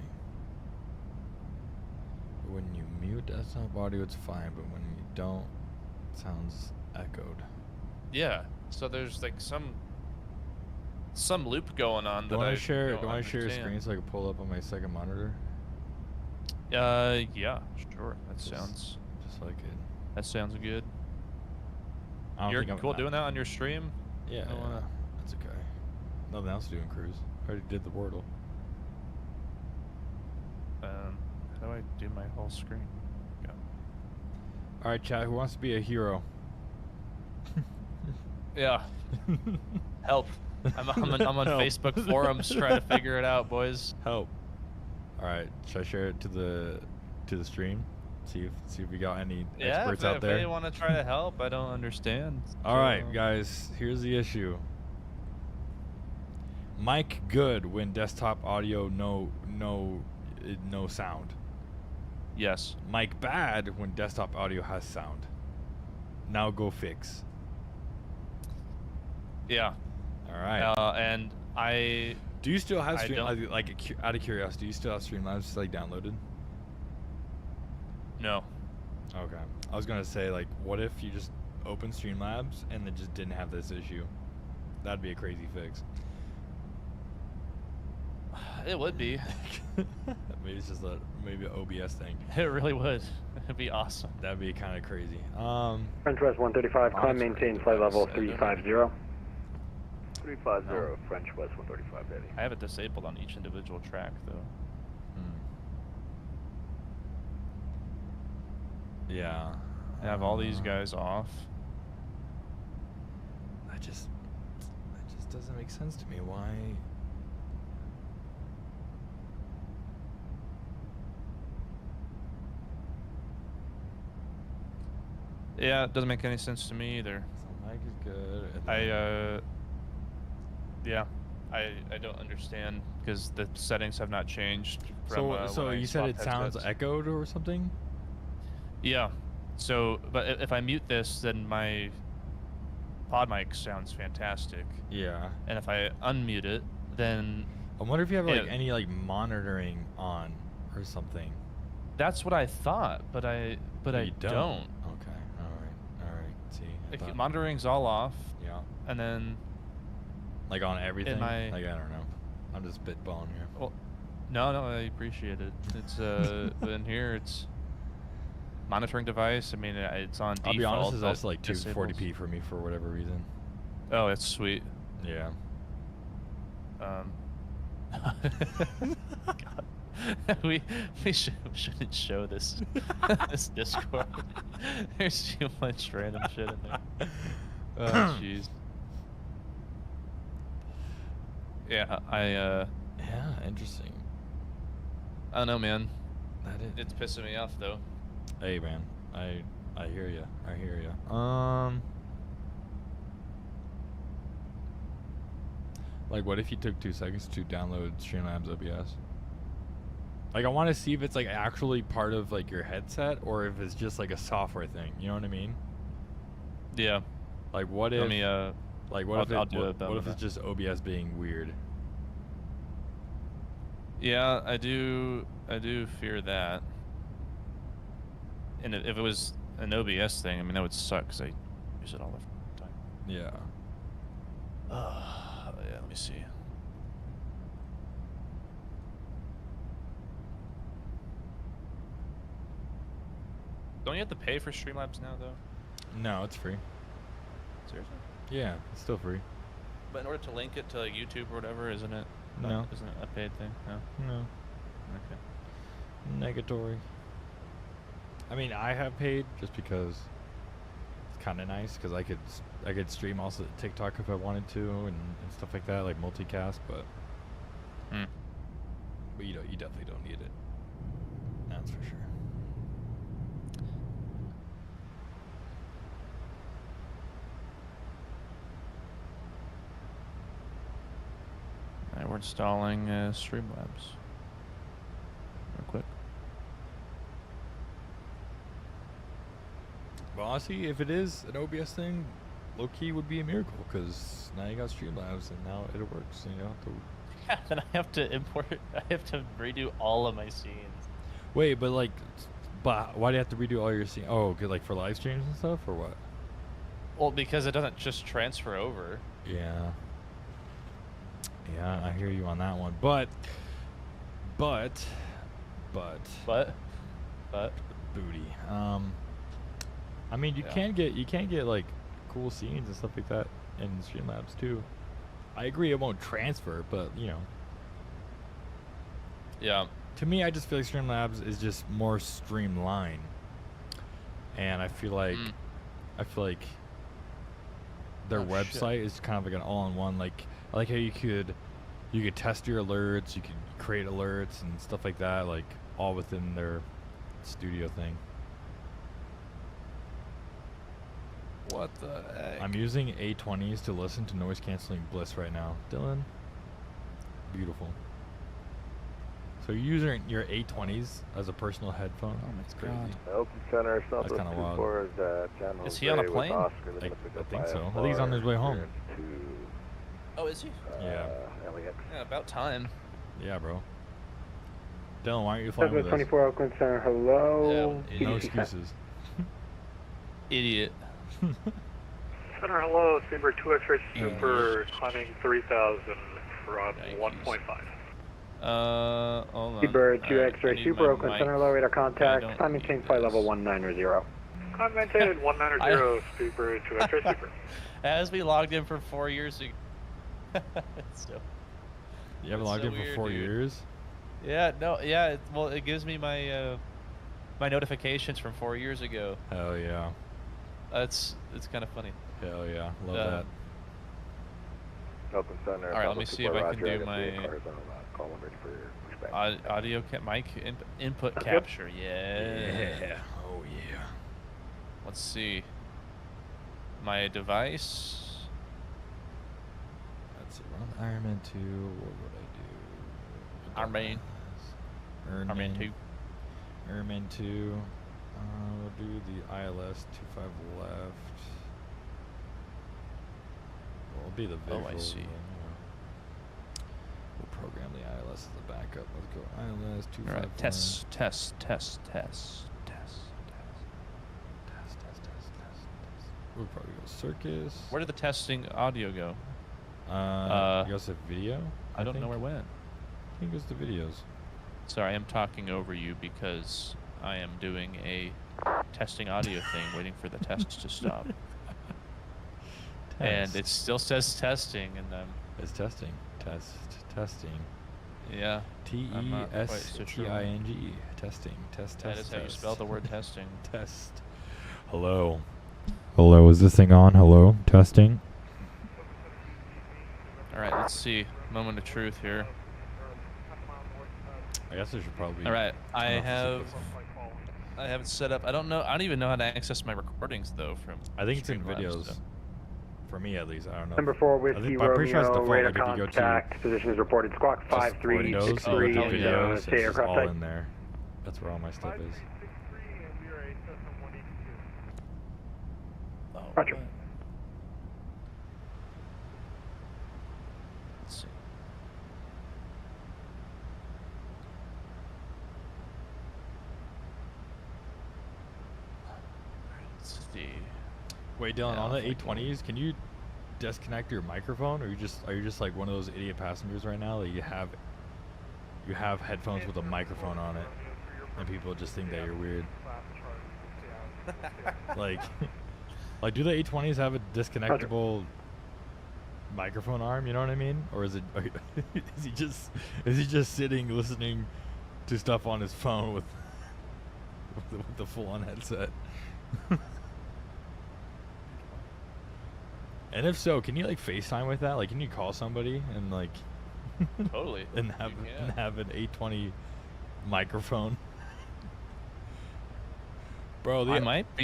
When you mute desktop audio, it's fine, but when you don't, it sounds echoed. Yeah. So there's like some loop going on Do that I I share? don't Do I share a understand. screen so I can pull up on my second monitor? Yeah, sure. That Just so I could. That sounds good. I don't You're think I'm cool doing that on your stream? Yeah, I wanna- that's okay. Nothing else to do in cruise. I already did the Wordle. How do I do my whole screen? Go. All right, chat. Who wants to be a hero? Yeah. Help. I'm on Help. Facebook forums trying to figure it out, boys. Help. All right. Should I share it to the stream? See if we got any experts out if there. they want to try to help, I don't understand. All right, guys. Here's the issue. Mic good when desktop audio no sound. Yes. Mic bad when desktop audio has sound. Now go fix. Yeah. All right. And I. Do you still have I Stream don't- like out of curiosity? Do you still have Streamlabs like downloaded? No. Okay. I was gonna say, like, what if you just open Streamlabs and then just didn't have this issue? That'd be a crazy fix. It would be. Maybe it's just maybe an OBS thing. It really would. It'd be awesome. That'd be kind of crazy. French West 135, climb, Honestly, maintain flight level device, I don't know. 350. 350, French West 135, Eddie. I have it disabled on each individual track, though. Yeah. I have all these guys off. That just doesn't make sense to me. Why? Yeah, it doesn't make any sense to me either. So mic is good. and I then- yeah, I don't understand because the settings have not changed. From, So when I you said swapped it sounds headsets. echoed or something? Yeah. So, but if I mute this, then my pod mic sounds fantastic. Yeah. And if I unmute it, then I wonder if you have like Yeah. any like monitoring on or something. that's what I thought, but I you don't. Okay. All right. See. I Like, thought- monitoring's all off, yeah. and then Like on everything. my- Like I don't know. I'm just spitballing here. well, no, I appreciate it. It's in here it's monitoring device. I mean, it's on default. I'll be honest, it's but also like disables- 240p for me for whatever reason. Oh, it's sweet. Yeah. God. we shouldn't show this this Discord. There's too much random shit in there. Oh jeez. Yeah, Yeah, interesting. I don't know, man. That is. It's pissing me off though. Hey, man. I hear you. I hear you. Like, what if you took 2 seconds to download Streamlabs OBS? Like, I want to see if it's like actually part of like your headset or if it's just like a software thing. You know what I mean? Yeah. Like, what if? Let me like, what if? I'll do it what if then. it's just OBS being weird? Yeah, I do fear that. And if it was an OBS thing, I mean, that would suck because I use it all the time. Yeah. Yeah, let me see. Don't you have to pay for Streamlabs now, though? No, it's free. Seriously? Yeah, it's still free. But in order to link it to like, YouTube or whatever, isn't it? No. Isn't it a paid thing? No. No. Okay. Negatory. I mean, I have paid just because it's kind of nice because I could stream also TikTok if I wanted to and stuff like that, like multicast. But you definitely don't need it. That's for sure. Alright, we're installing Streamlabs. Real quick. Well, honestly, if it is an OBS thing, low key would be a miracle because now you got Streamlabs and now it works. And you don't have to. Yeah, then I have to import. I have to redo all of my scenes. Wait, but like, but why do you have to redo all your scenes? Oh, good, like for live streams and stuff, or what? Well, because it doesn't just transfer over. Yeah. Yeah, I hear you on that one, but booty. I mean, you can get like cool scenes and stuff like that in Streamlabs too. I agree it won't transfer, but you know. Yeah. To me, I just feel like Streamlabs is just more streamlined, and I feel like their website is kind of like an all-in-one. Like I like how you could test your alerts, you could create alerts and stuff like that, like all within their studio thing. What the heck? I'm using A20s to listen to noise canceling bliss right now. Dylan, beautiful. So you're using your A20s as a personal headphone? Oh my god. Open Center, That's kind of wild. Is he on a plane? I think so. I think he's on his way home. Oh, is he? Yeah. Yeah, about time. Yeah, bro. Dylan, why aren't you flying with us? 24 Oakland Center, hello. Yeah, no excuses. Idiot. Center, hello. Speedbird 2 X-ray Super climbing 3,000 from 1.5. Hold on. Speedbird 2 Alright, X-ray Super Oakland Center, low radar contact. Time maintain flight level 190. Climb maintained 190, Speedbird 2 X-ray Super. As we logged in for 4 years ago. You haven't logged in for 4 years? Yeah, no, yeah. Well, it gives me my my notifications from 4 years ago. Hell yeah. It's kind of funny. Hell yeah, love that. Open Center. All right, let me see if I can do my audio mic input capture. Yeah. Oh yeah. Let's see. My device. Let's see. Run Ironman 2. What would I do? Ironman 2. Ironman 2. We'll do the ILS 25 left. Will be the visual. Oh, I see. We'll program the ILS as the backup. Let's go ILS 25. All right, test. We'll probably go circus. Where did the testing audio go? It goes to video. I don't know where it went. I think it goes to videos. Sorry, I'm talking over you because I am doing a testing audio thing, waiting for the test to stop. And it still says testing, and it's testing. Testing. Yeah. Testing. Testing. Test. That is how you spell the word testing. Test. Hello. Hello. Is this thing on? Hello. Testing. All right. Let's see. Moment of truth here. I guess I should probably. All right. I have it set up. I don't even know how to access my recordings though. From I think it's in videos. Stuff. For me, at least, I don't know. Number 4 Whiskey Romeo, radar contact. Position is reported. Squawk 5363. Videos, State aircraft all type. in there. That's where all my stuff is. Roger. Let's see. Let's see. Wait, Dylan, on the A20s, can you disconnect your microphone, or are you just like one of those idiot passengers right now that you have headphones with a microphone on it, and people just think that you're weird? like do the A20s have a disconnectable microphone arm? You know what I mean? Or is it? Is he just sitting listening to stuff on his phone with the full-on headset? And if so, can you like FaceTime with that? Like, can you call somebody and like Totally. and have an 820 microphone? Bro, I might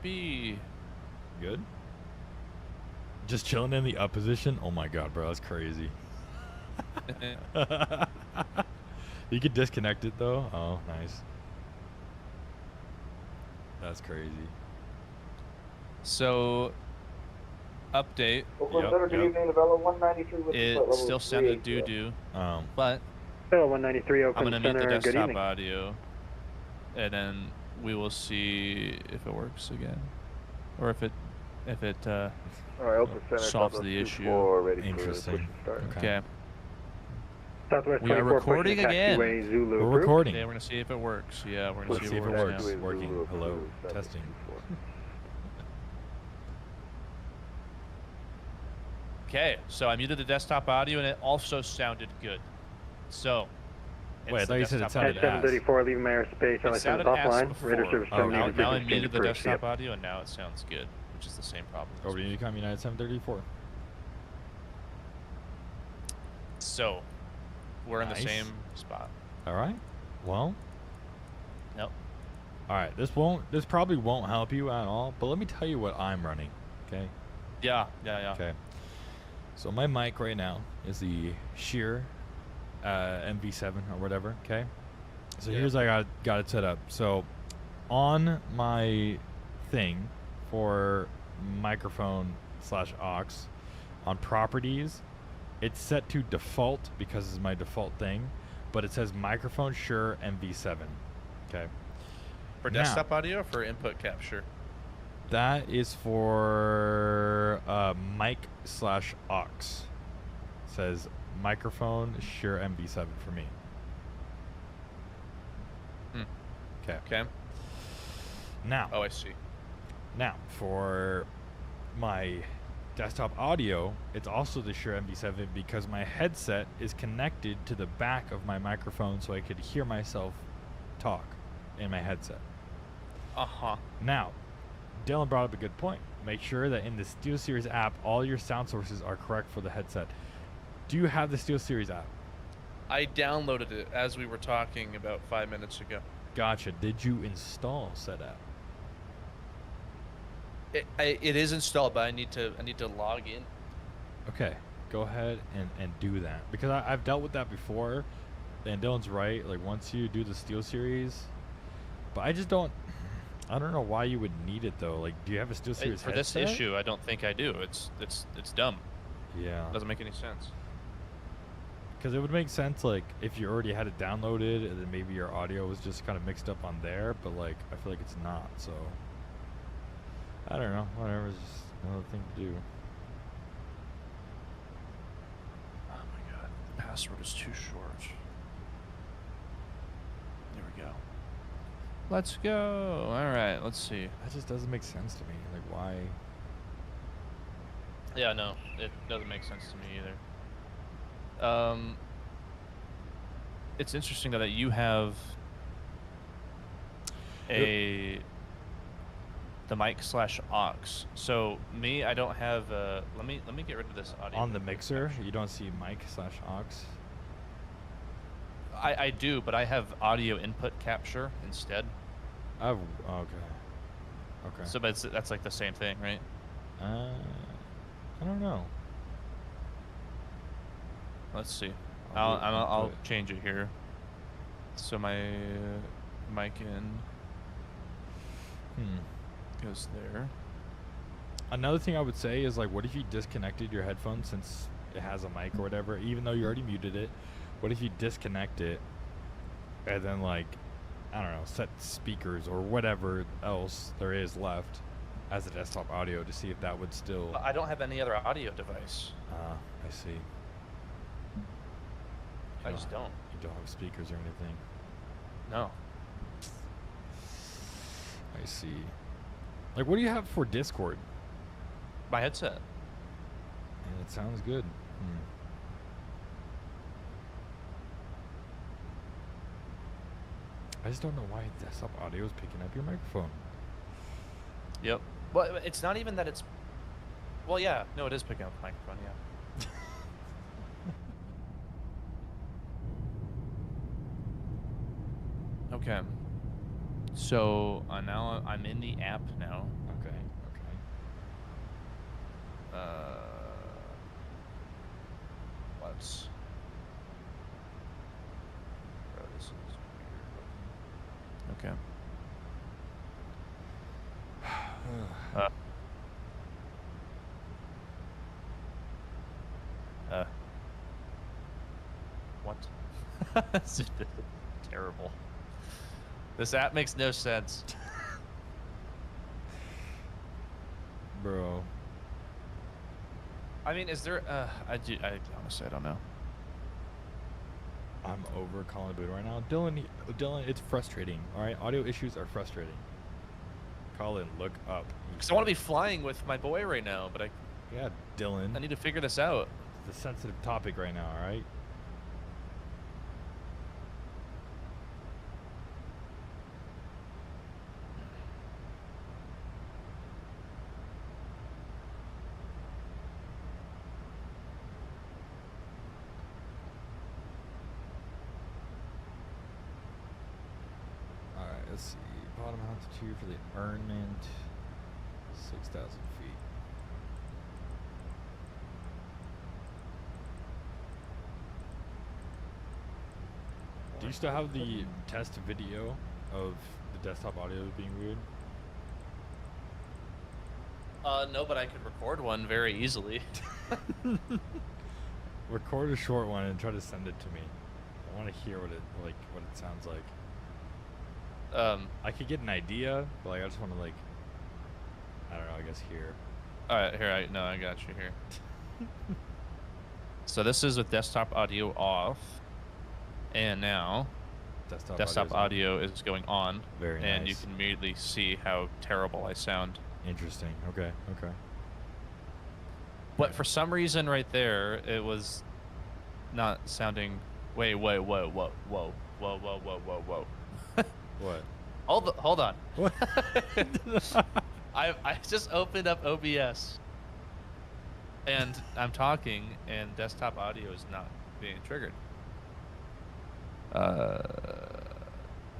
be good. Just chilling in the up position. Oh my god, bro, that's crazy. You could disconnect it though. Oh, nice. That's crazy. So, update. It still sounded doo-doo, but Hello, 193 I'm Oakland gonna mute the Center. Good desktop evening. audio, and then we will see if it works again, or if it All right, Oakland Center. solves the issue. Ready Interesting. For push and start. Okay. Southwest We are 24 recording pushing again. taxiway, Zulu We're approved. recording. Okay, we're gonna see if it works. Yeah, we're gonna Let's see see if if it it works. works. now. Working. Hello. Testing. Okay, so I muted the desktop audio, and it also sounded good. So. Wait, I it's thought the you said it desktop sounded audio. At 734, leaving my airspace. It License sounded ass offline. before. Radar service Oh, terminated. Now I Exchange muted the approved. desktop audio, and now it sounds good, which is the same problem. Over to Unicom United 734. So, we're in the Nice. same spot. All right. Well. Nope. All right. This probably won't help you at all. But let me tell you what I'm running. Okay. Yeah. Okay. So my mic right now is the Sheer MV7 or whatever. Okay. So Yeah. here's how I got it set up. So on my thing for microphone/aux on properties, it's set to default because it's my default thing, but it says microphone Shure MV7. Okay. For Now- desktop audio or for input capture? That is for mic/aux. It says microphone Shure MV7 for me. Okay. Okay. Now, Oh, I see. Now for my desktop audio, it's also the Shure MV7 because my headset is connected to the back of my microphone, so I could hear myself talk in my headset. Uh-huh. Now, Dylan brought up a good point. Make sure that in the SteelSeries app, all your sound sources are correct for the headset. Do you have the SteelSeries app? I downloaded it as we were talking about 5 minutes ago. Gotcha. Did you install said app? It is installed, but I need to log in. Okay, go ahead and do that, because I've dealt with that before, and Dylan's right. Like, once you do the SteelSeries, but I don't know why you would need it though. Like, do you have a SteelSeries For this headset? issue, I don't think I do. It's dumb. Yeah. It doesn't make any sense. Because it would make sense, like, if you already had it downloaded, and then maybe your audio was just kind of mixed up on there, but, like, I feel like it's not, so. I don't know. Whatever, it's just another thing to do. Oh my god, the password is too short. There we go. Let's go. All right, let's see. That just doesn't make sense to me. Like, why? Yeah, no, it doesn't make sense to me either. It's interesting though that you have the mic/aux. So me, I don't have. Let me get rid of this audio. On the mixer, you don't see mic/aux? I do, but I have audio input capture instead. Oh, okay. Okay. So that's like the same thing, right? I don't know. Let's see. I'll I'll put it. change it here. So my mic in goes there. Another thing I would say is, like, what if you disconnected your headphones since it has a mic or whatever, even though you already muted it? What if you disconnect it and then, like, I don't know, set speakers or whatever else there is left as a desktop audio to see if that would still. I don't have any other audio device. I see. I just don't. You don't have speakers or anything. No. I see. Like, what do you have for Discord? My headset. And it sounds good. I just don't know why desktop audio is picking up your microphone. Yep. Well, it's not even that it's. Well, yeah. No, it is picking up the microphone. Yeah. Okay. So now I'm in the app now. Okay. Let's. Bro, this is weird. Okay. What? This is terrible. This app makes no sense. Bro. I mean, is there I honestly I don't know. I'm over calling boot right now. Dylan, it's frustrating. All right, audio issues are frustrating. Colin, look up. Because I want to be flying with my boy right now, but Yeah, Dylan. I need to figure this out. It's a sensitive topic right now, all right? Let's see, bottom altitude for the Ernment, 6,000 feet. Do you still have the test video of the desktop audio being weird? No, but I could record one very easily. Record a short one and try to send it to me. I want to hear what it sounds like. I could get an idea, but like I just want to I don't know, I guess here. All right, here I got you here. So this is with desktop audio off, and now desktop audio is going on. Very nice. And you can immediately see how terrible I sound. Interesting. Okay. But for some reason, right there, it was not sounding. Wait, whoa. What? Hold on. What? I just opened up OBS, and I'm talking, and desktop audio is not being triggered.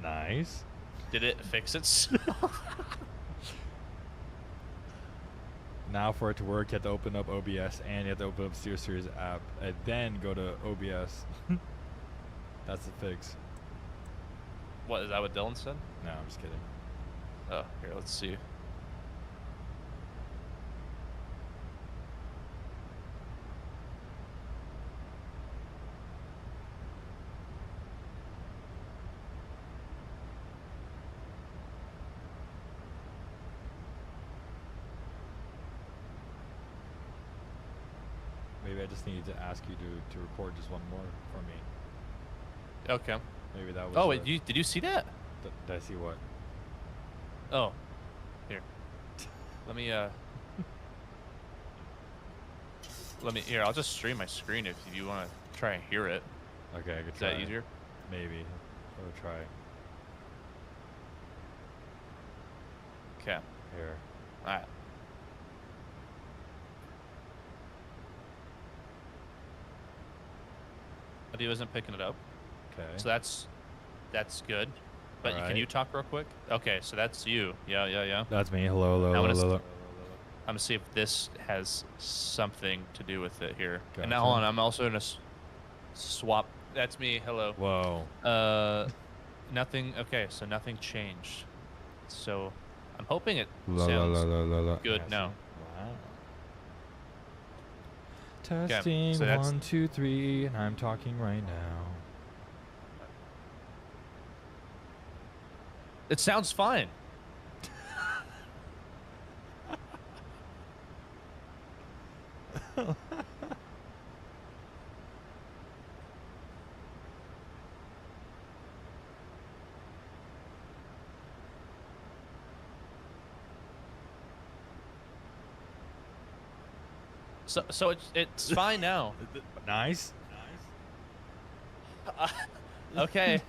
Nice. Did it fix itself? Now for it to work, you have to open up OBS and you have to open up SteerSeries app and then go to OBS. That's the fix. What, is that what Dylan said? No, I'm just kidding. Oh, here, let's see. Maybe I just need to ask you to record just one more for me. Okay. Maybe that was. Oh wait, did you see that? Did I see what? Oh, here. Let me here. I'll just stream my screen if you want to try and hear it. Okay, I could Is try. that easier? Maybe. I'll try. Okay. Here. All right. Audio isn't picking it up. Okay. So that's good. But All right. can you talk real quick? Okay, so that's you. Yeah. That's me. Hello. I'm gonna see if this has something to do with it here. Gotcha. And now hold on, I'm also gonna swap. That's me. Hello. Whoa. Nothing. Okay, so nothing changed. So I'm hoping it sounds good now. Wow. Testing so 1, 2, 3, and I'm talking right now. It sounds fine. So it's fine now. Nice. Okay.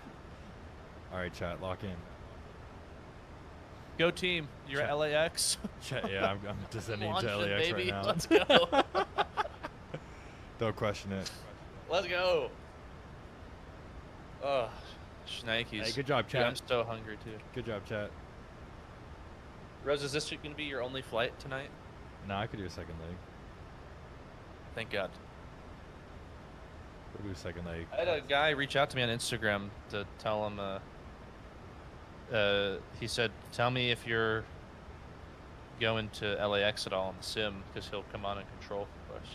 All right, chat, lock in. Go team. You're at LAX. Chat, yeah, I'm descending to Launch it, LAX baby. right now. Let's go. Don't question it. Let's go. Oh, shnikes. Hey, good job, Dude, chat. I'm so hungry too. Good job, chat. Rose, is this going to be your only flight tonight? No, I could do a second leg. Thank God. We'll do a second leg. I had a guy reach out to me on Instagram to tell him, he said, tell me if you're going to LAX at all on the sim, because he'll come on and control for us.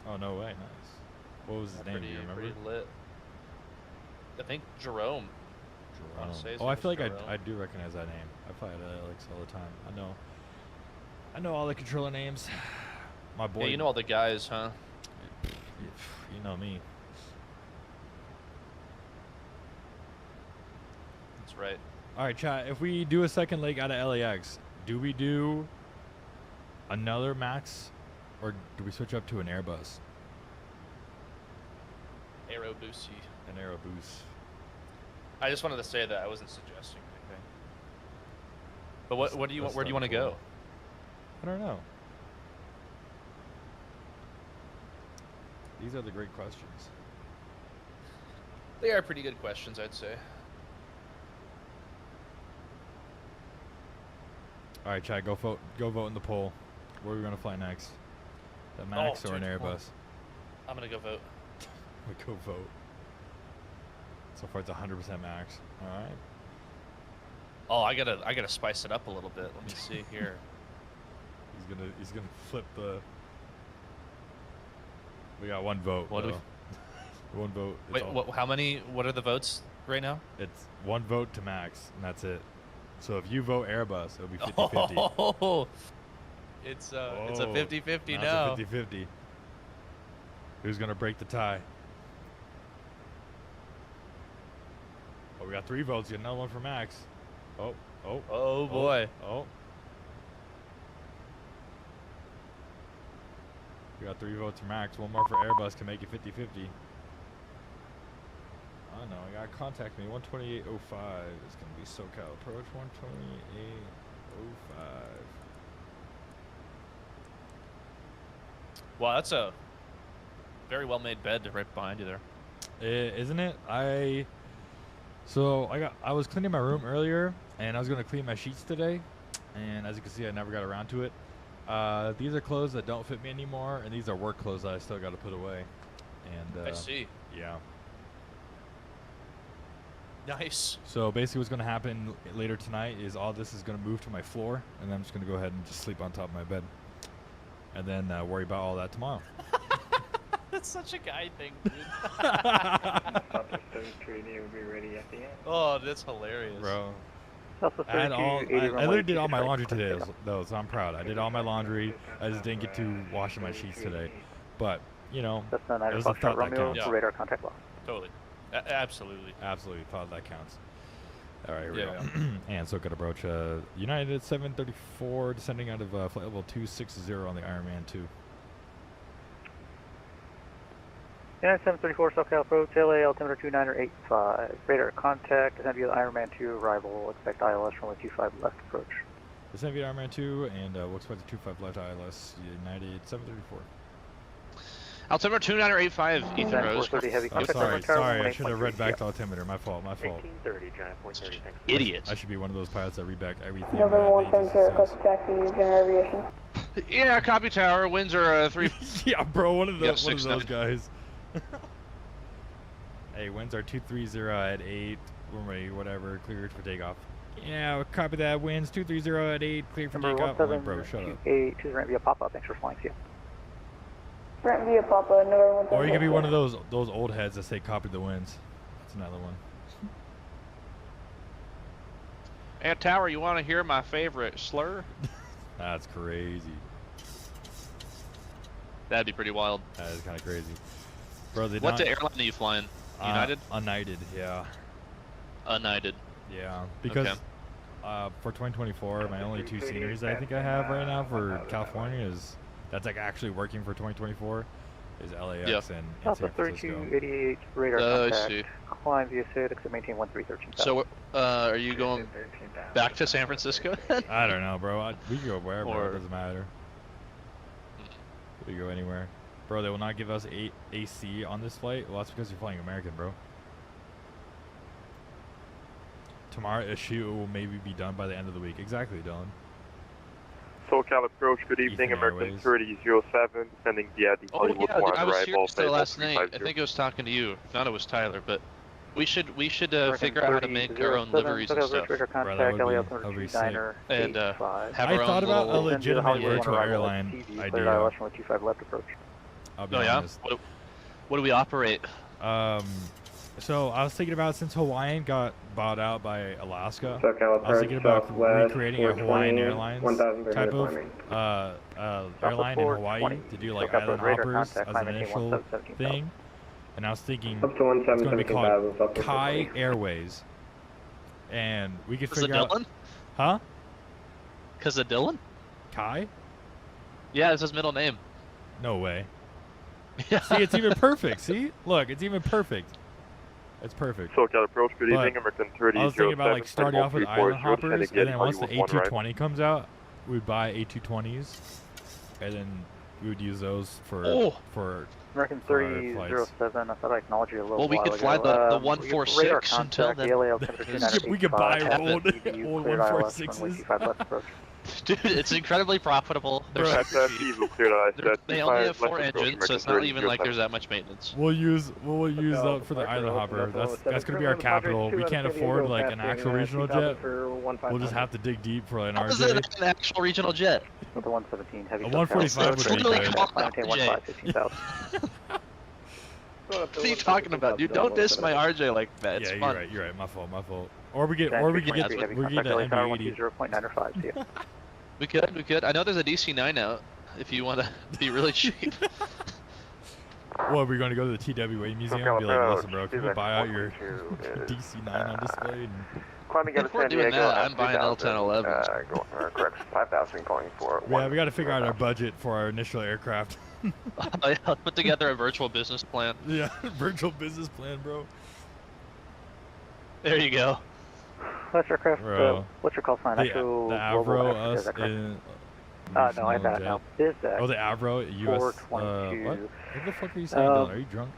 Oh, no way. Nice. What was his name? Do you remember? Pretty lit. I think Jerome. I wanna say his Oh, name I was feel like Jerome. I do recognize that name. I play at LAX all the time. I know all the controller names. My boy. Yeah, you know all the guys, huh? You know me. That's right. All right, chat. If we do a second leg out of LAX, do we do another Max, or do we switch up to an Airbus? Aero Boosie. An Aero Boost. I just wanted to say that I wasn't suggesting anything. But what do you want? That's Where do you want to cool. go? I don't know. These are the great questions. They are pretty good questions, I'd say. All right, chat. Go vote. Go vote in the poll. Where are we gonna fly next? The Max or an dude, Airbus? I'm gonna go vote. We go vote. So far, it's 100% Max. All right. Oh, I gotta spice it up a little bit. Let me see here. He's gonna flip the. We got one vote. What do we? One vote. Wait, how many? What are the votes right now? It's one vote to Max, and that's it. So if you vote Airbus, it'll be 50-50. Oh, it's a 50-50 now. It's a 50-50. Who's gonna break the tie? Oh, we got 3 votes. Get another one for Max. Oh boy. Oh. We got 3 votes for Max. One more for Airbus can make it 50-50. I don't know. You gotta contact me. 128.05 is gonna be SoCal approach. 128.05. Wow, that's a very well made bed right behind you there. Isn't it? I was cleaning my room earlier, and I was gonna clean my sheets today, and as you can see, I never got around to it. These are clothes that don't fit me anymore, and these are work clothes that I still got to put away. And I see. Yeah. Nice. So basically, what's gonna happen later tonight is all this is gonna move to my floor, and then I'm just gonna go ahead and just sleep on top of my bed, and then worry about all that tomorrow. That's such a guy thing, dude. Oh, that's hilarious. Bro. I literally did all my laundry today, though, so I'm proud. I did all my laundry. I just didn't get to washing my sheets today. But, you know, it was the thought that counts. Yeah. Radar contact lost. Totally. Absolutely. Absolutely, thought that counts. All right, here we Yeah. go. And so good approach. United 734 descending out of flight level 260 on the Ironman 2. United 734 SoCal approach, LA altimeter 2985. Radar contact, descend via Ironman 2, arrival, expect ILS runway 25 left approach. Descend via Ironman 2, and we'll expect the 25 left ILS, United 734. Altimeter 2985, Ethan Rose. 430 heavy Oh, contact. sorry, I should have read back the altimeter. My fault. 1830, giant point 30, thanks. Idiot. I should be one of those pilots that read back everything. November 170, Coast Taxi, general aviation. Yeah, copy tower. Winds are 3. Yeah, bro, one of Yep, those 6-9. guys. Hey, winds are 230 at 8. Runway, whatever, cleared for takeoff. Yeah, copy that. Winds 230 at 8, cleared for takeoff. I'm like, bro, shut up. 8, choose ramp via pop-up, thanks for flying, see you. Ramp via Papa, November 170. Or you could be one of those old heads that say copy the winds. That's another one. Hey, tower, you want to hear my favorite slur? That's crazy. That'd be pretty wild. That is kind of crazy. Bro, What airline are you flying? United? United, yeah. United. Yeah, because Okay. for 2024, my only 2 sceneries I think I have right now for California is that's like actually working for 2024 is LAX Yeah. and Alpha San Francisco. 3288 radar I contact. see. Climb via SID, exit maintain 1313. So, are you going back to San Francisco? I don't know, bro. We can go wherever. Or- It doesn't matter. We can go anywhere. Bro, they will not give us AC on this flight. Well, that's because you're flying American, bro. Tomorrow, a shoot will maybe be done by the end of the week. Exactly, Dylan. SoCal approach, good evening, Ethan American Airways. 3007, sending the Oh Hollywood yeah, 1 I was arrival, here still last night. I 350. think I was talking to you. Thought it was Tyler, but we should American figure out how to make our own 3007, liveries and SoCal stuff, radar Bro, that contact, would LA be- that would be 229er and have I our thought own about a little. legitimate virtual arrival airline TV, idea. cleared ILS runway 25 left approach. I'll be Oh yeah. honest. What do we operate? So I was thinking about, since Hawaiian got bought out by Alaska, SoCal I was thinking about Southwest, recreating a 420, Hawaiian Airlines 1,300 type of climbing. airline in Hawaii to do like SoCal island radar hoppers contact, as climb an maintain initial 17,000. thing. And I was thinking Up to it's going to be 17,000 called Southwest Kai 420. Airways, and we could Is it figure out, Dylan? huh? Cause of Dylan? Kai? Yeah, it's his middle name. No way. Yeah. See, it's even perfect. See, look, it's even perfect. It's perfect. SoCal approach, good But evening, American 3007. I was thinking about like starting off with island hoppers, and then once the Hollywood 1 arrival. A220 comes out, we'd buy A220s, and then we would use those for American for our 3007, I thought I acknowledged you a little Well, we while could fly ago. the Radar 146 until contact, then. the LA 229er We could buy 85, old EDU, cleared ILS, 146s. runway 25 left approach. Dude, it's incredibly profitable. They're Bro. super cheap. Diesel cleared ILS, They only have 4 left approach, engines, so it's American not even like 3007. there's that much maintenance. We'll use that for the island hopper. That's gonna be our capital. We can't afford like an actual regional jet. We'll just have to dig deep for an How is it RJ. an actual regional jet? With the 117 heavy. A 145 would be Literally good. called Maintain RJ. 15,000. What are you talking about, dude? Don't diss my RJ like that. It's Yeah, fun. you're right. My fault. Or we get an Heavy MB80. contact, LA 0.905, see ya. We could. I know there's a DC-9 out. If you want to be really cheap. Well, we're going to go to the TWA museum and be like, listen, bro, can you buy out your DC-9 on display? And Climbing out of If we're San doing Diego, that, I'm buying L1011s. Correct, 5,000 going for yeah, we got to figure out our budget for our initial aircraft. I'll put together a virtual business plan. Yeah, virtual business plan, bro. There you go. Last aircraft, Bro. what's your call sign? The Actual Avro, global X, us, is that correct? and... No, I have that now. BizDeck. Oh, the Avro, US, 422. what? What the fuck are you saying, Dylan? Are you drunk?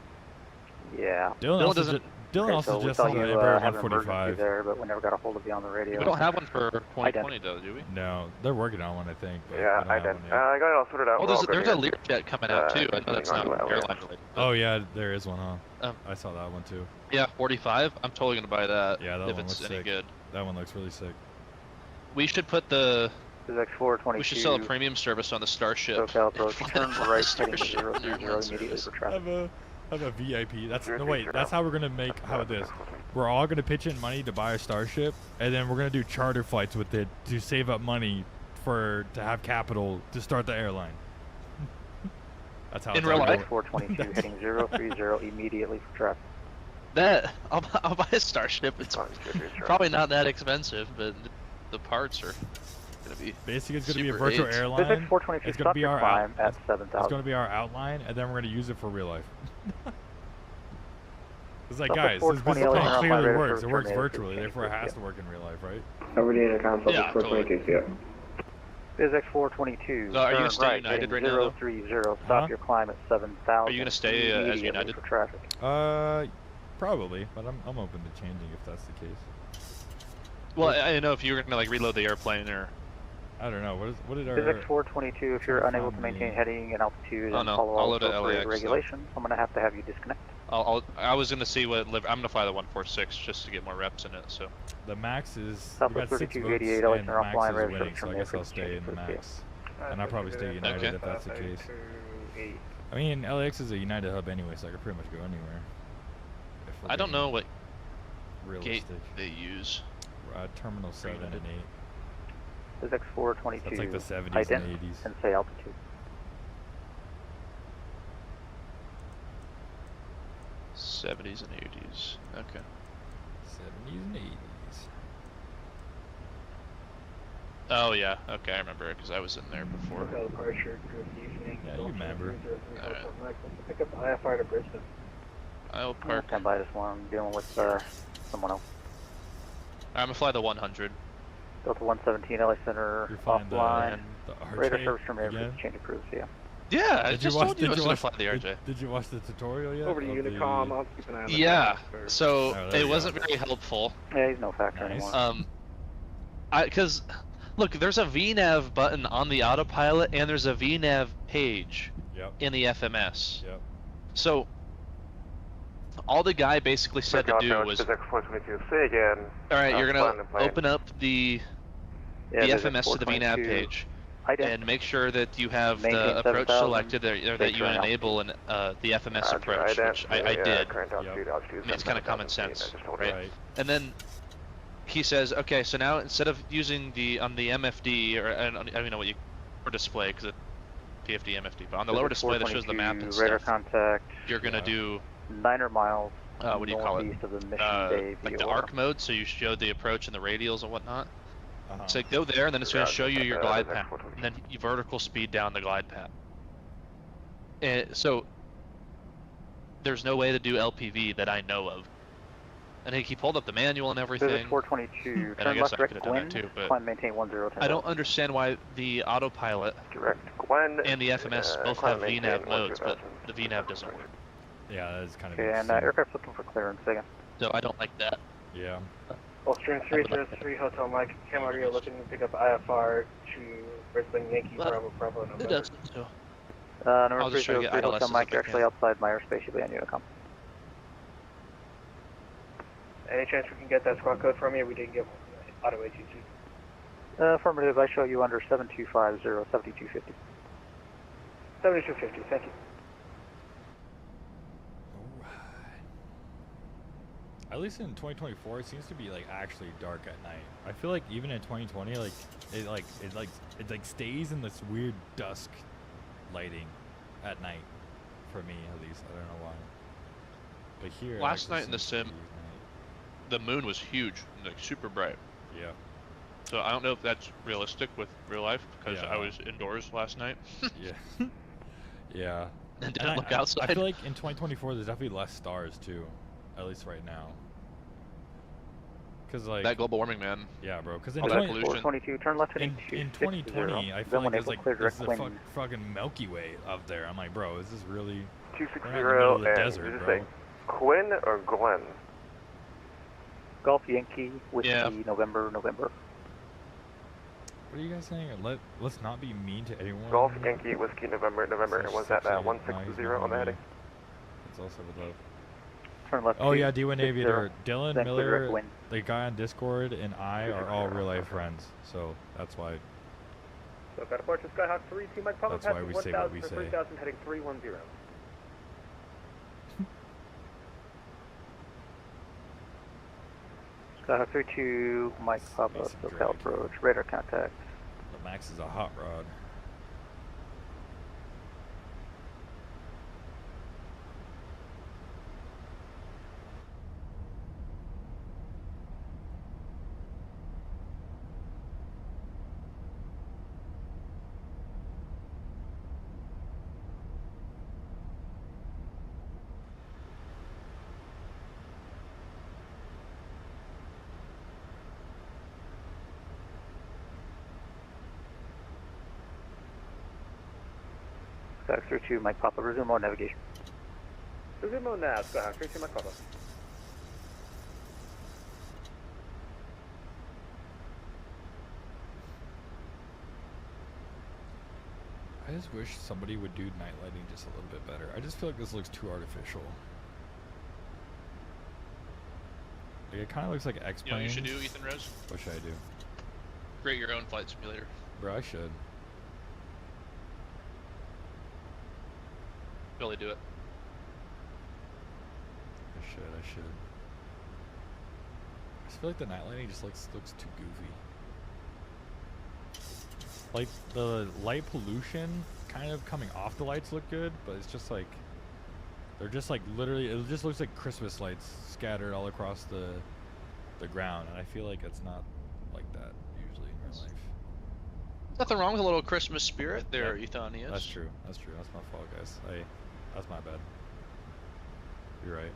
Yeah. Dylan doesn't- also we just thought has you an Embraer have an emergency 145. there, but we never got a hold of you on the radio. We don't have one for 2020 though, do we? No, they're working on one, I think. But Yeah, I I don't did. have one yet. I got it all sorted out. Oh, We're all there's good a here. Learjet coming out too. I know that's not depending on airline related. Oh yeah, there is one, huh? I saw that one too. Yeah, 45. I'm totally gonna buy that. Yeah, that if one it's looks any sick. good. That one looks really sick. We should put the. X422. We should sell a premium service on the Starship. SoCal approach, turn right, heading to Starship. 030 immediately for traffic. Have a VIP. That's no wait. That's how we're gonna make. How about this? We're all gonna pitch in money to buy a Starship, and then we're gonna do charter flights with it to save up money to have capital to start the airline. That's how. In real life. X422 heading 030 immediately for traffic. That I'll buy a Starship. It's probably not that expensive, but the parts are gonna be. Basically, it's gonna be a Super virtual AIDS. airline. X422 It's gonna be our climb at It's 7,000. gonna be our outline, and then we're gonna use it for real life. It's like, Up to guys, this 420 business plan LA clearly radar works. It service works terminated virtually, 15, therefore it has yeah. to work in real life, right? Over the intercom, Yeah, Southwest 422, yeah. X422. So are you gonna turn stay right, United heading right now, though? 030. Stop your climb at 7,000. Are you gonna stay as immediately United? for traffic. Probably, but I'm open to changing if that's the case. Well, I don't know if you were gonna like reload the airplane or. I don't know. What did our X422, if you're unable to maintain heading and altitude Oh, and no, follow I'll all load it appropriate LAX, though. regulations, I'm gonna have you disconnect. I was gonna see what I'm gonna fly the 146 just to get more reps in it. So. the max is we Southwest got 6 votes 3288, I'll and turn max offline, is radar winning, service so I terminated guess I'll for stay in the change max. And I'll probably stay United Okay. if that's the case. I mean, LAX is a United hub anyway, so I could pretty much go anywhere. If we're I don't being know what realistic. gate they use. Terminal 7 and 8. This is X422. That's like the 70s and ident 80s. and say altitude. 70s and 80s. Okay. 70s and 80s. Oh yeah, okay, I remember it because I was in there before. Hotel departure, good evening. Yeah, you remember. Alright. Pick up IFR to Brisbane. I'll park. Stand by this one. I'm dealing with someone else. I'm gonna fly the 100. Delta 117 LA Center You're flying offline. the Radar RJ service terminated again? for change of crews, yeah. Yeah, I Did just you watch, told you I did was you gonna watch, fly the RJ. Did you watch the tutorial yet? Over to of Unicom, the- I'll keep an eye on the Yeah, traffic. so Oh, there it you wasn't go. very helpful. Yeah, he's no factor Nice. anymore. Because, look, there's a VNav button on the autopilot, and there's a VNav page in the FMS. Yep. So, all the guy basically said to do was, Physics 422, say again. alright, you're Plan gonna and plan. open up the FMS to the VNav page, and make sure that you have the approach selected, or that you enable the FMS approach, which I did. Current altitude, I mean, it's kind of common sense, right? And then he says, okay, so now instead of using on the MFD, or I don't even know what or display, because it's PFD, MFD, but on the lower display that shows the map and radar stuff, contact. you're gonna do 900 miles. what do you call it? Northeast of the mission bay like the VOR. arc mode, so you show the approach and the radials and whatnot. So go there, and then it's going to show you your glide path, and then you vertical speed down the glide path. And so there's no way to do LPV that I know of. And he pulled up the manual and everything. Visit 422. And I Turn guess left I could have done Gwen. that too, but Climb maintain 1010. I don't understand why the autopilot and the FMS both have VNav modes, but the VNav doesn't work. Yeah, that is kind of Okay, and interesting. aircraft's looking for clearance again. So I don't like that. Yeah. Austrian 303 Hotel Mike, Camarillo looking to pick up IFR to Brisbane Yankee Bravo Bravo It November. doesn't, so. Number I'll just try to 303 get Hotel ILSs Mike, if I you're actually can. outside my airspace, you'll be on Unicom. Any chance we can get that squad code from you? We didn't get auto ATC. Affirmative, I show you under 7250, 7250. 7250, thank you. At least in 2024, it seems to be like actually dark at night. I feel like even in 2020, it stays in this weird dusk lighting at night. For me, at least, I don't know why. But here, Last night in the sim, the moon was huge, like super bright. Yeah. So I don't know if that's realistic with real life, because Yeah. I was indoors last night. Yeah. Yeah. And didn't look outside. I feel like in 2024, there's definitely less stars too, at least right now. Cause like that global warming, man. Yeah, bro. Cause in, All that pollution. 422, turn left in 2020, I feel like there's like there's the fucking Milky Way up there. I'm like, bro, is this really? 260 we're not in the middle of the and desert, did you bro. say Quinn or Glenn? Golf Yankee, Whiskey, Yeah. November. What are you guys saying? Let's not be mean to anyone. Golf Yankee Whiskey November. And was that 160 on the heading? It's also with love. Turn left. Oh yeah, D1 Aviator, Dylan then clear Miller, Gwen. the guy on Discord, and I are all real life friends, so that's why. So got a Porsche Skyhawk 3 Mike Papa That's why passing we say what we 1000 for say. 3000 heading 310. Skyhawk 32, Mike Papa, Mason SoCal Drake. approach, radar contact. The Max is a hot rod. Skyhawk 32, Mike Papa, resume mode navigation. Resume mode now, Skyhawk 3 Mike Papa. I just wish somebody would do night lighting just a little bit better. I just feel like this looks too artificial. Like it kind of looks like You know X-Plane. what you should do, Ethan Rose? What should I do? Create your own flight simulator. Bro, I should. Really do it. I should. I just feel like the night lighting just looks too goofy. Like the light pollution kind of coming off the lights look good, but it's just like they're just like literally it just looks like Christmas lights scattered all across the ground, and I feel like it's not like that usually in real life. Nothing wrong with a little Christmas spirit there, Euthonius. That's true. That's true. That's my fault, guys. That's my bad. You're right.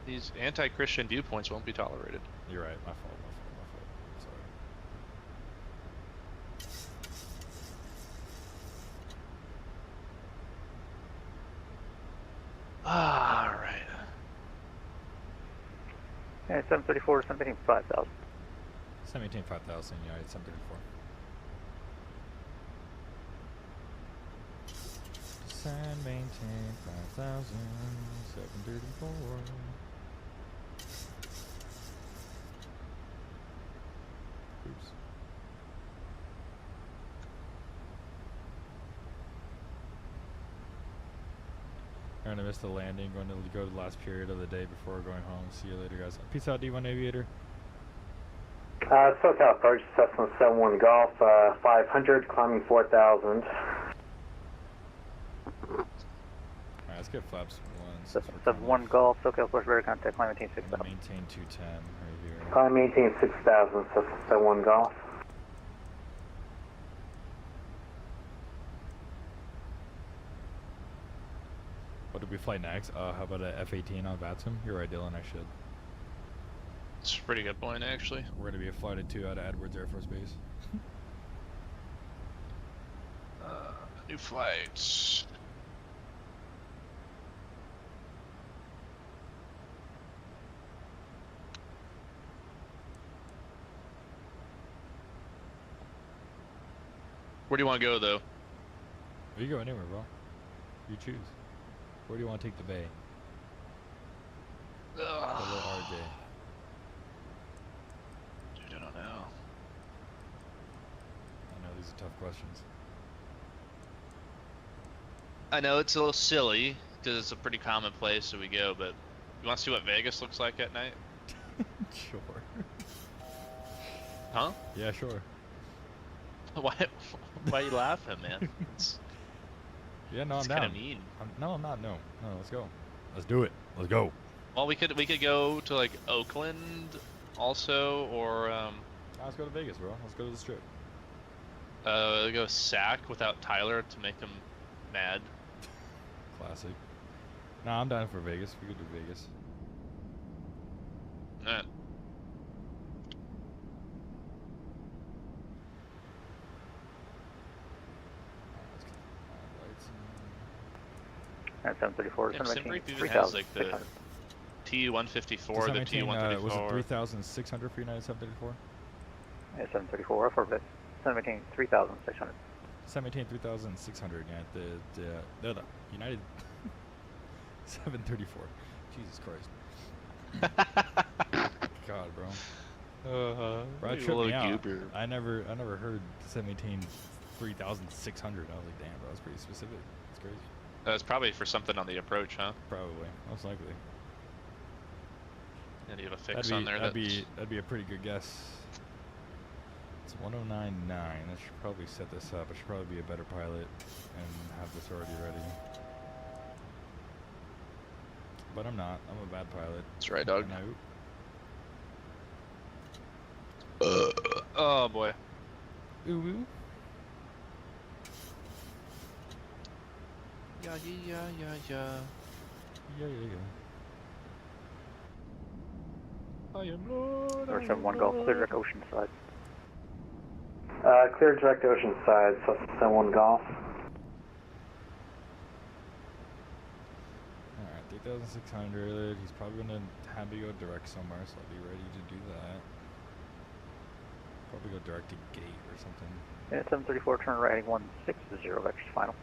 These anti-Christian viewpoints won't be tolerated. You're right. My fault. My fault. My fault. Sorry. All right. Yeah, 734, 17, 5,000. 17, 5,000, United 734. Descend, maintain 5,000, 734. Oops. I'm gonna miss the landing, going to go to the last period of the day before going home. See you later, guys. Peace out, D1 Aviator. SoCal approach, Cessna 71 Golf, 500, climbing 4,000. Alright, let's get flaps 71 Golf, SoCal approach, radar contact, climb maintain 6,000. Maintain 210 right here. Climb maintain 6,000, Cessna 71 Golf. What did we fly next? How about a F-18 on Vatsum? You're right, Dylan, I should. It's a pretty good point, actually. We're gonna be a flight of 2 out of Edwards Air Force Base. New flights. Where do you want to go, though? You go anywhere, bro. You choose. Where do you want to take the bay? The little RJ. Dude, I don't know. I know these are tough questions. I know it's a little silly because it's a pretty common place that we go, but you want to see what Vegas looks like at night? Sure. Huh? Yeah, sure. Why are you laughing, man? Yeah, no, I'm it's down. kind of mean. No, I'm not. No, let's go. Let's do it. Let's go. Well, we could go to like Oakland, also, or let's go to Vegas, bro. Let's go to the Strip. Go SAC without Tyler to make him mad. Classic. Nah, I'm down for Vegas. We could do Vegas. Alright. At 734, Yeah, Simbrief even 3,000. has like the TU-154, the TU-134. Was it 3,600 for United 734? Yeah, 734, for bit. 718, 3,600. 718, 3,600. Yeah, the United 734. Jesus Christ. God, bro. Bro, it tripped me out. Goober. I never heard 718, 3,600. I was like, damn, bro, that's pretty specific. It's crazy. That's probably for something on the approach, huh? Probably, most likely. And you have a fix on there. That'd be a pretty good guess. It's 109.9. I should probably set this up. I should probably be a better pilot and have this already ready. But I'm not. I'm a bad pilot. That's right, dog. Oh boy. Ooh woo. Yeah. I am Lord. 71 Golf, clear direct ocean side. Clear direct ocean side, Cessna 71 Golf. Alright, 3,600. He's probably going to have me go direct somewhere, so I'll be ready to do that. Probably go direct to gate or something. Yeah, 734, turn right heading 160, vectors final.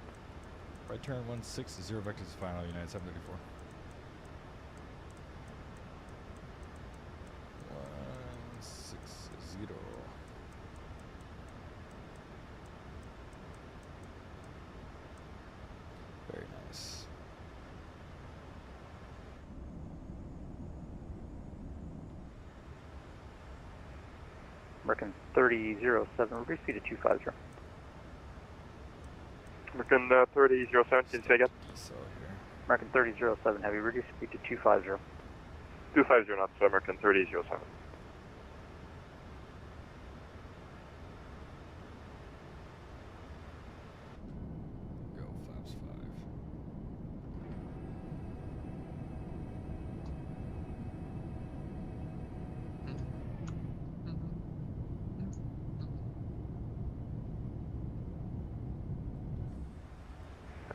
Right turn 160, vectors final, United 734. 160. Very nice. American 3007, reduce speed to 250. American 3007, say again? So here. American 3007, heavy, reduce speed to 250. 250 knots, American 3007.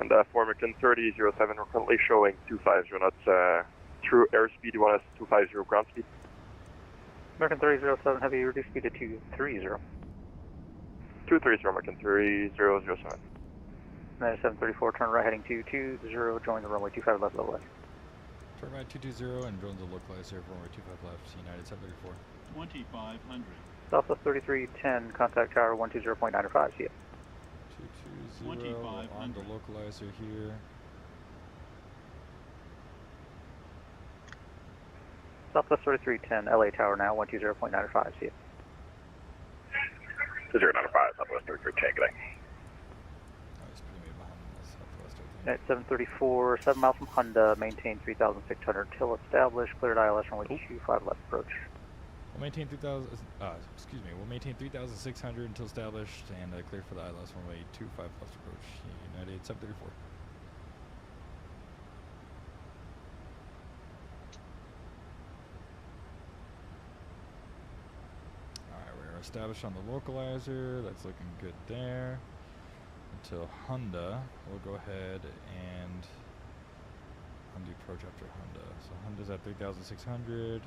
And for American 3007, we're currently showing 250 knots. True airspeed, you want us 250 ground speed? American 3007 Heavy, reduce speed to 230. 230, American 3007. United 734, turn right heading 220, join the runway 25 left level. Turn right 220 and join the localizer for runway 25 left, United 734. 2500. Southwest 3310, contact tower 120.95, see ya. 220 on the localizer here. Southwest 3310, LA tower now 120.95, see ya. 2095, Southwest 3310, good day. United 734, 7 miles from Honda, maintain 3,600 till established, cleared ILS runway 25 left approach. We'll maintain 3,000, we'll maintain 3,600 until established and clear for the ILS runway 25 left approach, United 734. Alright, we're established on the localizer, that's looking good there. Until Honda, we'll go ahead and undo approach after Honda. So Honda's at 3,600.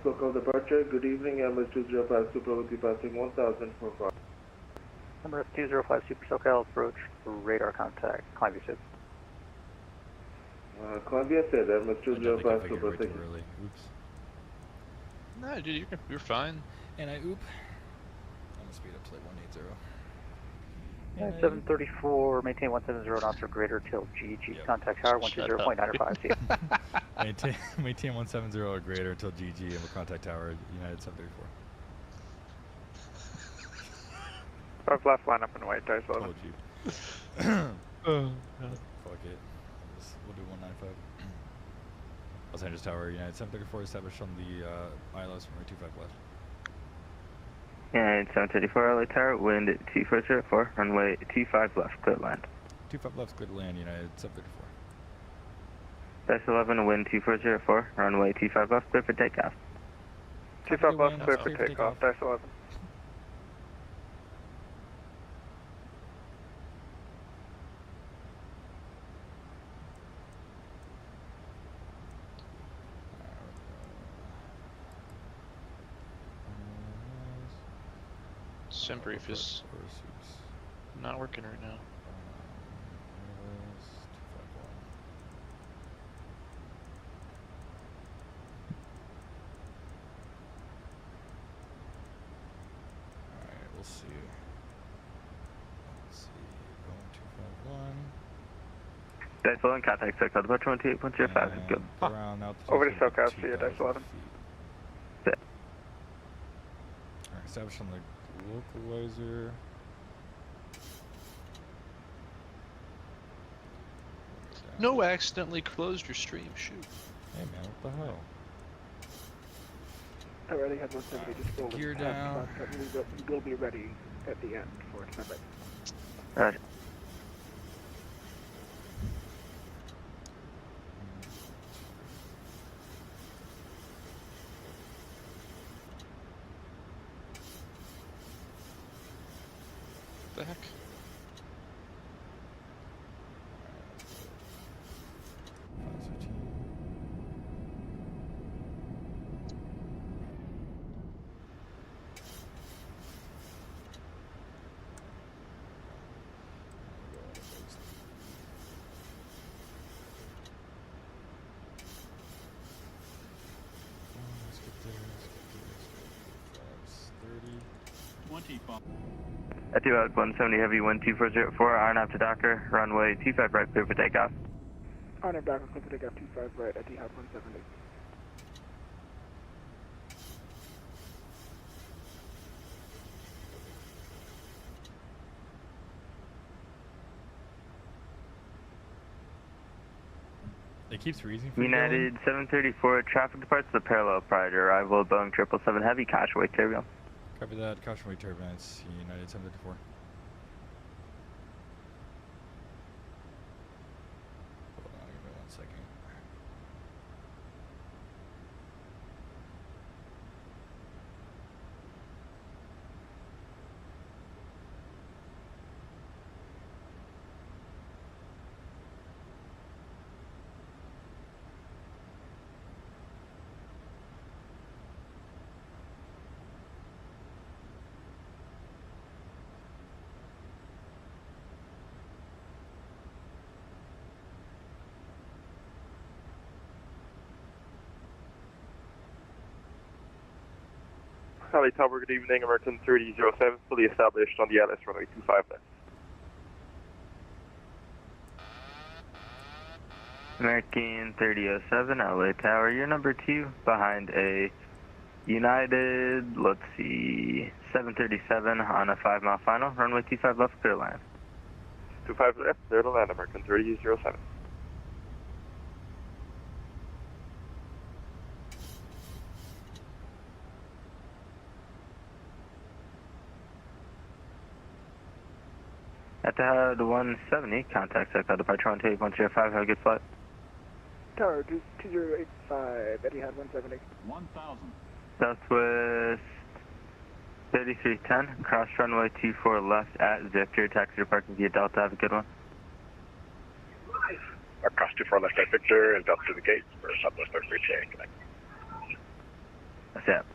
SoCal departure, good evening, MS205 Super will be passing 1,000 for far. Number S205 Super SoCal approach, radar contact, climb view 6. Columbia said MS205 Super, thank you. Early. Oops. No, dude, you're fine. And I oop. I'm gonna speed up to like 180. 734, maintain 170 knots or greater till GG. Yep. Contact tower 120.95, see ya. maintain 170 or greater until GG and we'll contact tower United 734. 5 left, line up and wait, dice 11. Told you. Fuck it. We'll do 195. Los Angeles Tower United 734 established on the ILS runway 25 left. And 734 LA Tower, wind 2404, runway 25 left, clear to land. 25 left, clear to land, United 734. Dash 11, wind 2404, runway 25 left, clear for takeoff. 25 left, clear for takeoff, Dash 11. Simbrief is not working right now. Alright, we'll see. Let's see. Going 251. Dash 11, contact SoCal departure 18.05, good. Over to SoCal, see ya, Dash 11. Alright, established on the localizer. No, accidentally closed your stream. Shoot. Hey man, what the hell? I already had 170 just rolled. Gear down. We will be ready at the end for standby. Roger. The heck? Let's get there. 25. At 170 heavy, wind 2404, iron up to Docker, runway 25 right, clear for takeoff. Honor back, clear for takeoff 25 right at Etihad 170. It keeps freezing for United 734, traffic departs the parallel prior to arrival, Boeing 777 heavy, caution wake turbulence. Copy that, caution wake turbulence, United 734. Hold on, give me 1 second. LA Tower, good evening. American 3007, fully established on the LS runway 25 left. American 3007, LA Tower, you're number 2 behind a United, let's see, 737 on a 5-mile final, runway 25 left, clear land. 25 left, clear to land, American 3007. Etihad 170, contact SoCal departure 128.05, have a good flight. Tower 2085, Etihad 170. 1,000. Southwest 3310, cross runway 24 left at Victor, taxi to parking via Delta, have a good one. Cross 24 left at Victor and Delta to the gate for Southwest 3310, connect. That's it.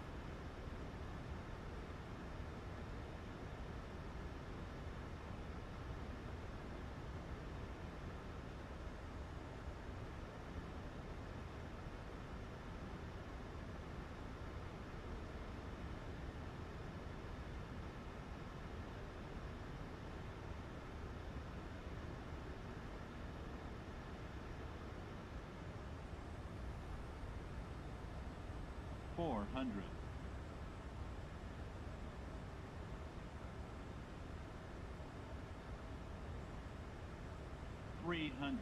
$400. 300.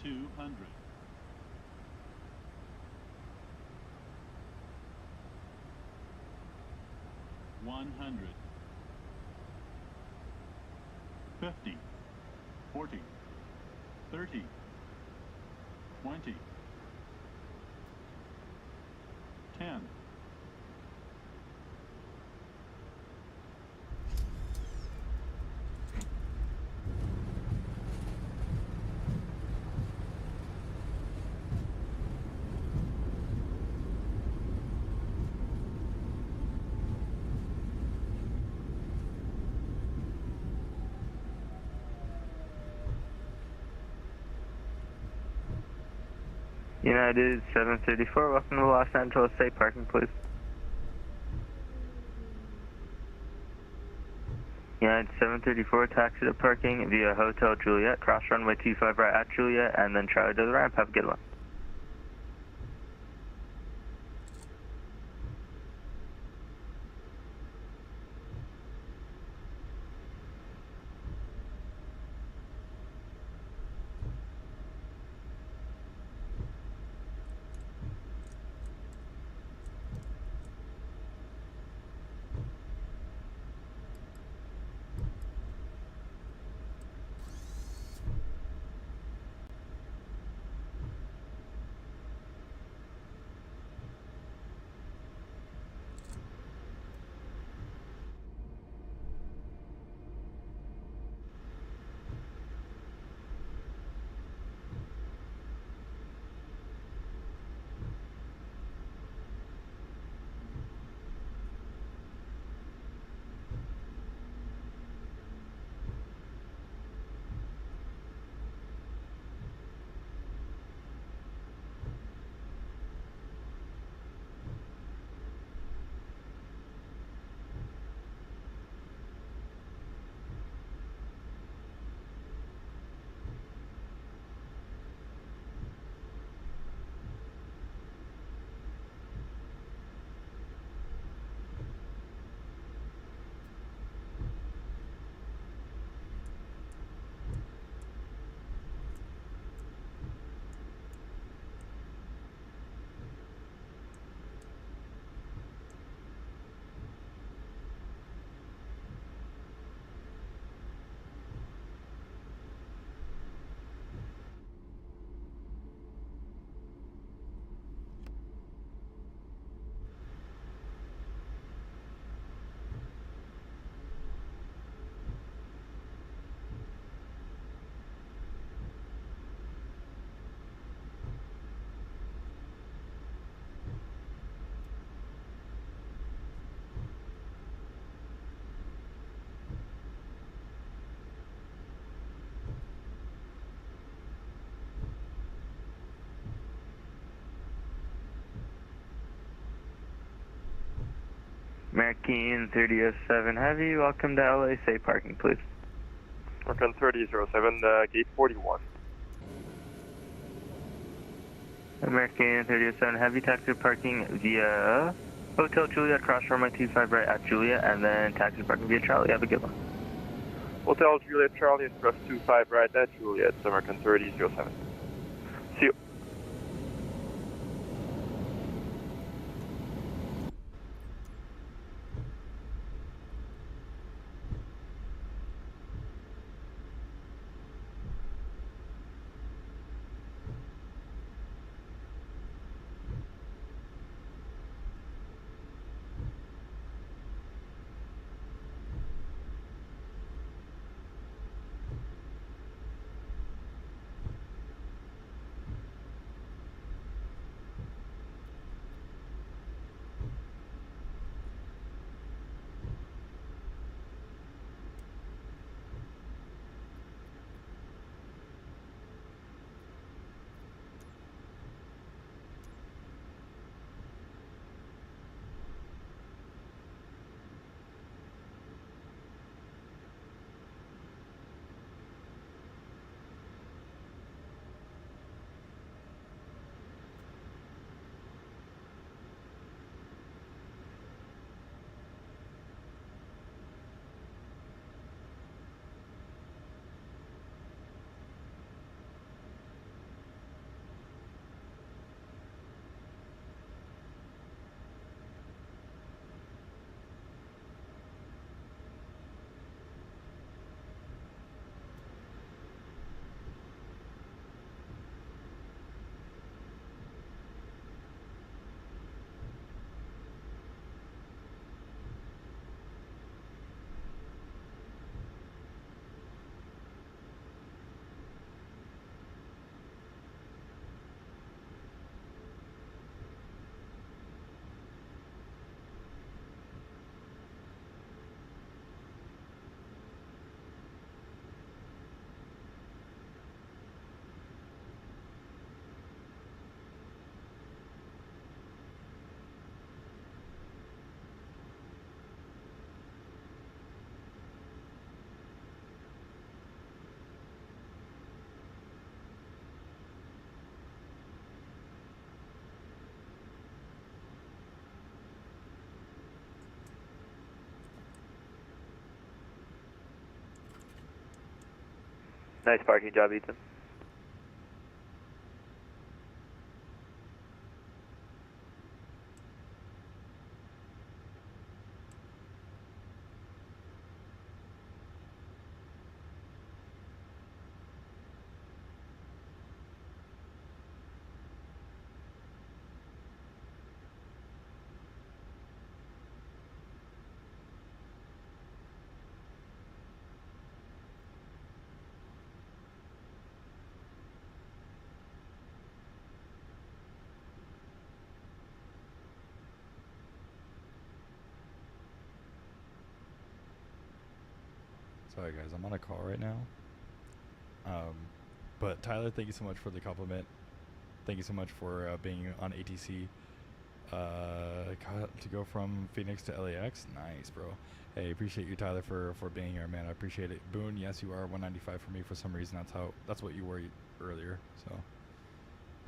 200. 100. 50, 40, 30, 20, 10. United 734, welcome to Los Angeles, State parking, please. United 734, taxi to parking via Hotel Juliet, cross runway 25 right at Juliet, and then Charlie to the ramp. Have a good one. American 3007 Heavy, welcome to LA. Safe parking, please. American 3007, gate 41. American 3007 Heavy, taxi parking via Hotel Juliet, cross runway 25 right at Juliet, and then taxi parking via Charlie. Have a good one. Hotel Juliet Charlie, cross 25 right at Juliet, American 3007. See you. Nice parking job, Ethan. Sorry guys, I'm on a call right now. But Tyler, thank you so much for the compliment. Thank you so much for being on ATC. To go from Phoenix to LAX, nice, bro. Hey, appreciate you, Tyler, for being here, man. I appreciate it. Boone, yes, you are 195 for me for some reason. That's what you were earlier. So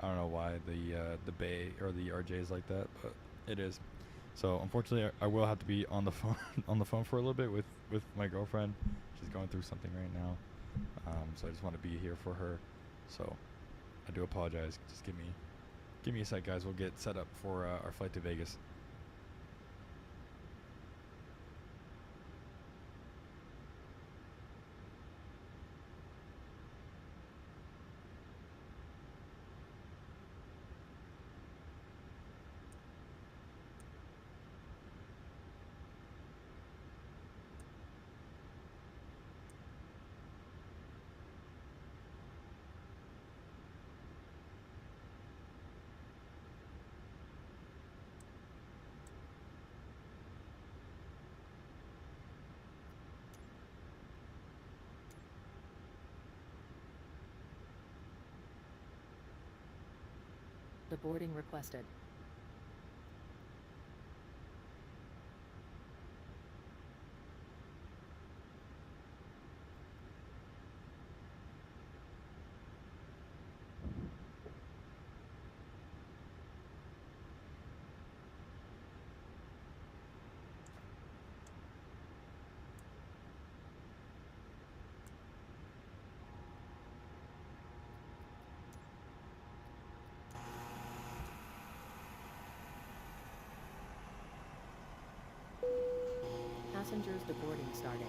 I don't know why the Bay or the RJ is like that, but it is. So unfortunately, I will have to be on the phone for a little bit with my girlfriend. She's going through something right now, so I just want to be here for her. So I do apologize. Just give me a sec, guys. We'll get set up for our flight to Vegas. The boarding requested. passengers deporting starting.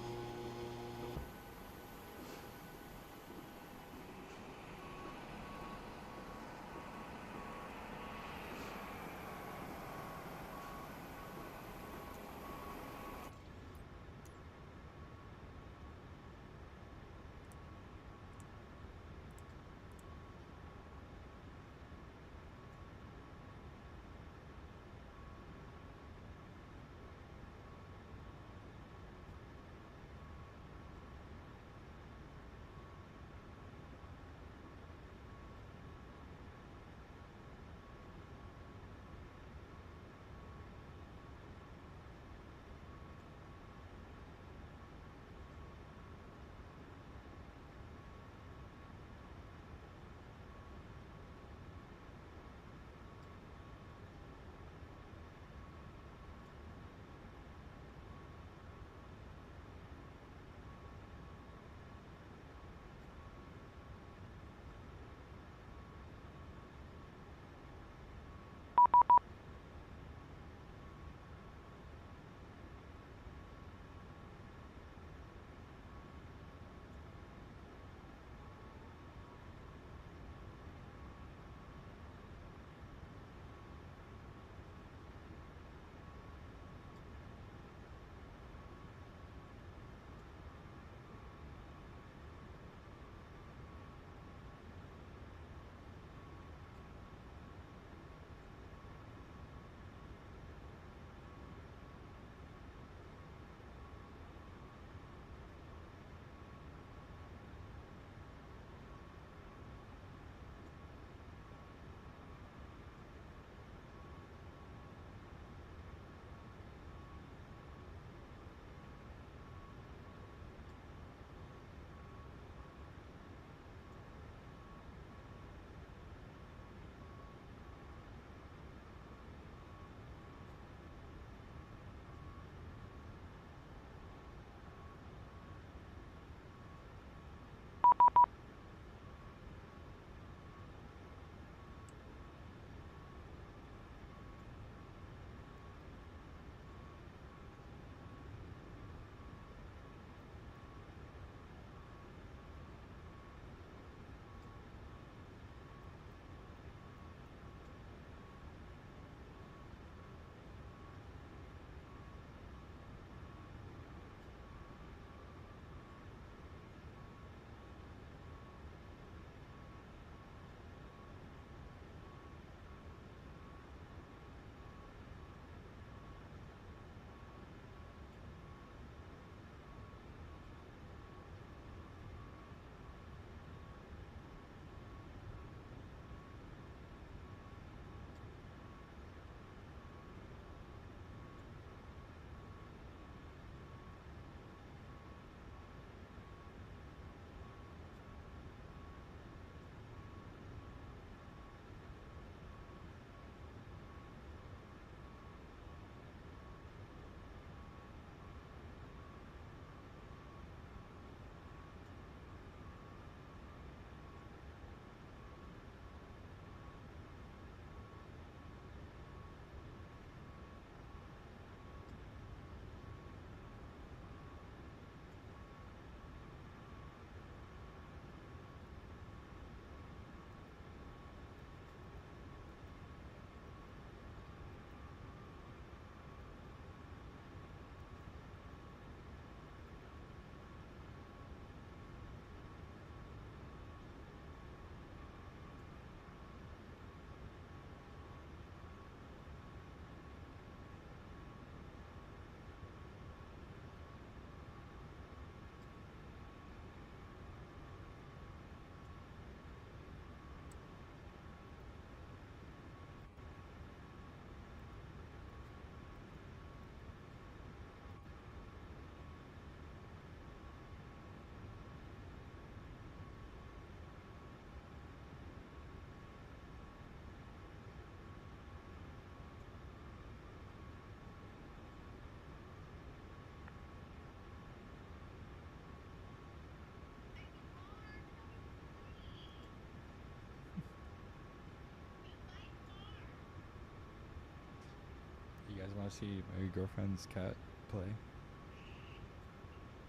You guys want to see my girlfriend's cat play?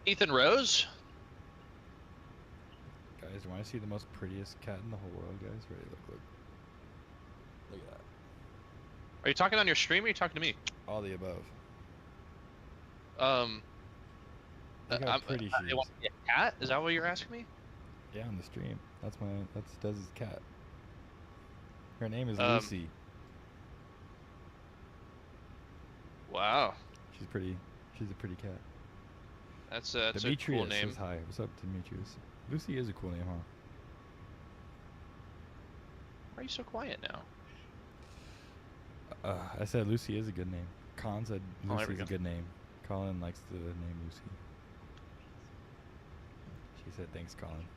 Ethan Rose? Guys, do you want to see the most prettiest cat in the whole world, guys? Ready? Look. Look at that. Are you talking on your stream or are you talking to me? All the above. Look how pretty she is. Want to be a cat? Is that what you're asking me? Yeah, on the stream. That's Dez's cat. Her name is Lucy. Wow. She's pretty. She's a pretty cat. That's a Demetrius cool name. Says hi. What's up, Demetrius? Lucy is a cool name, huh? Why are you so quiet now? I said Lucy is a good name. Colin said Lucy is go. a good name. Colin likes the name Lucy. She said thanks, Colin.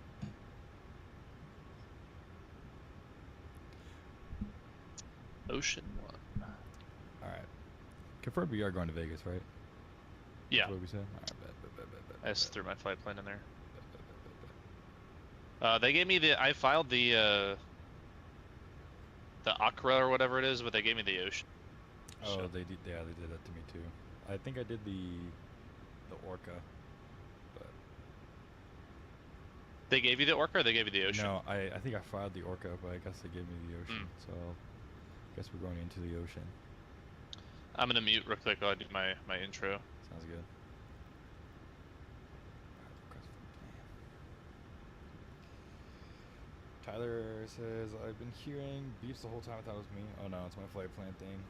Ocean One. Alright. Confirmed we are going to Vegas, right? Yeah. That's what we said? Alright, I just threw my flight plan in there. They gave me I filed the Accra or whatever it is, but they gave me the Ocean. Oh, So- they did that to me too. I think I did the Orca. But They gave you the Orca or they gave you the Ocean? no, I think I filed the Orca, but I guess they gave me the Ocean. So I guess we're going into the Ocean. I'm gonna mute real quick while I do my intro. Sounds good. Tyler says, I've been hearing beeps the whole time. I thought it was me. Oh no, it's my flight plan thing.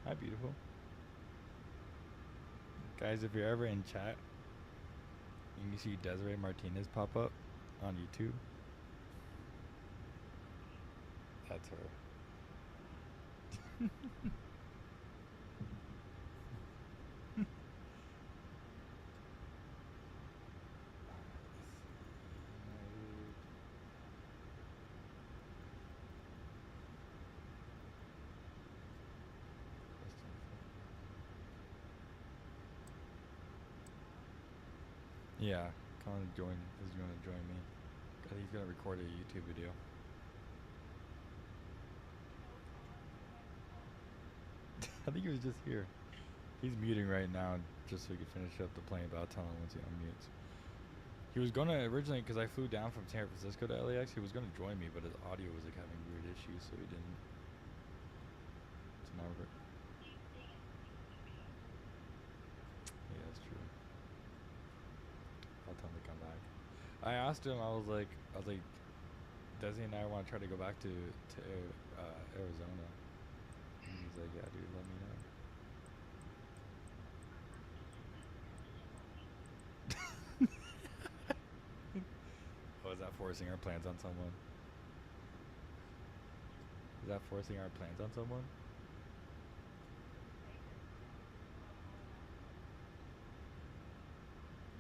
Hi, beautiful. Guys, if you're ever in chat and you see Desiree Martinez pop up on YouTube, that's her. Yeah, Colin is going to join me. I think he's going to record a YouTube video. I think he was just here. He's muting right now just so we can finish up the plane, but I'll tell him once he unmutes. He was going to originally, because I flew down from San Francisco to LAX, he was going to join me, but his audio was like having weird issues, so he didn't. So now we're... Yeah, that's true. I'll tell him to come back. I asked him, I was like, Desi and I want to try to go back to Arizona. And he's like, yeah, dude, let me know. Oh, is that forcing our plans on someone? Is that forcing our plans on someone?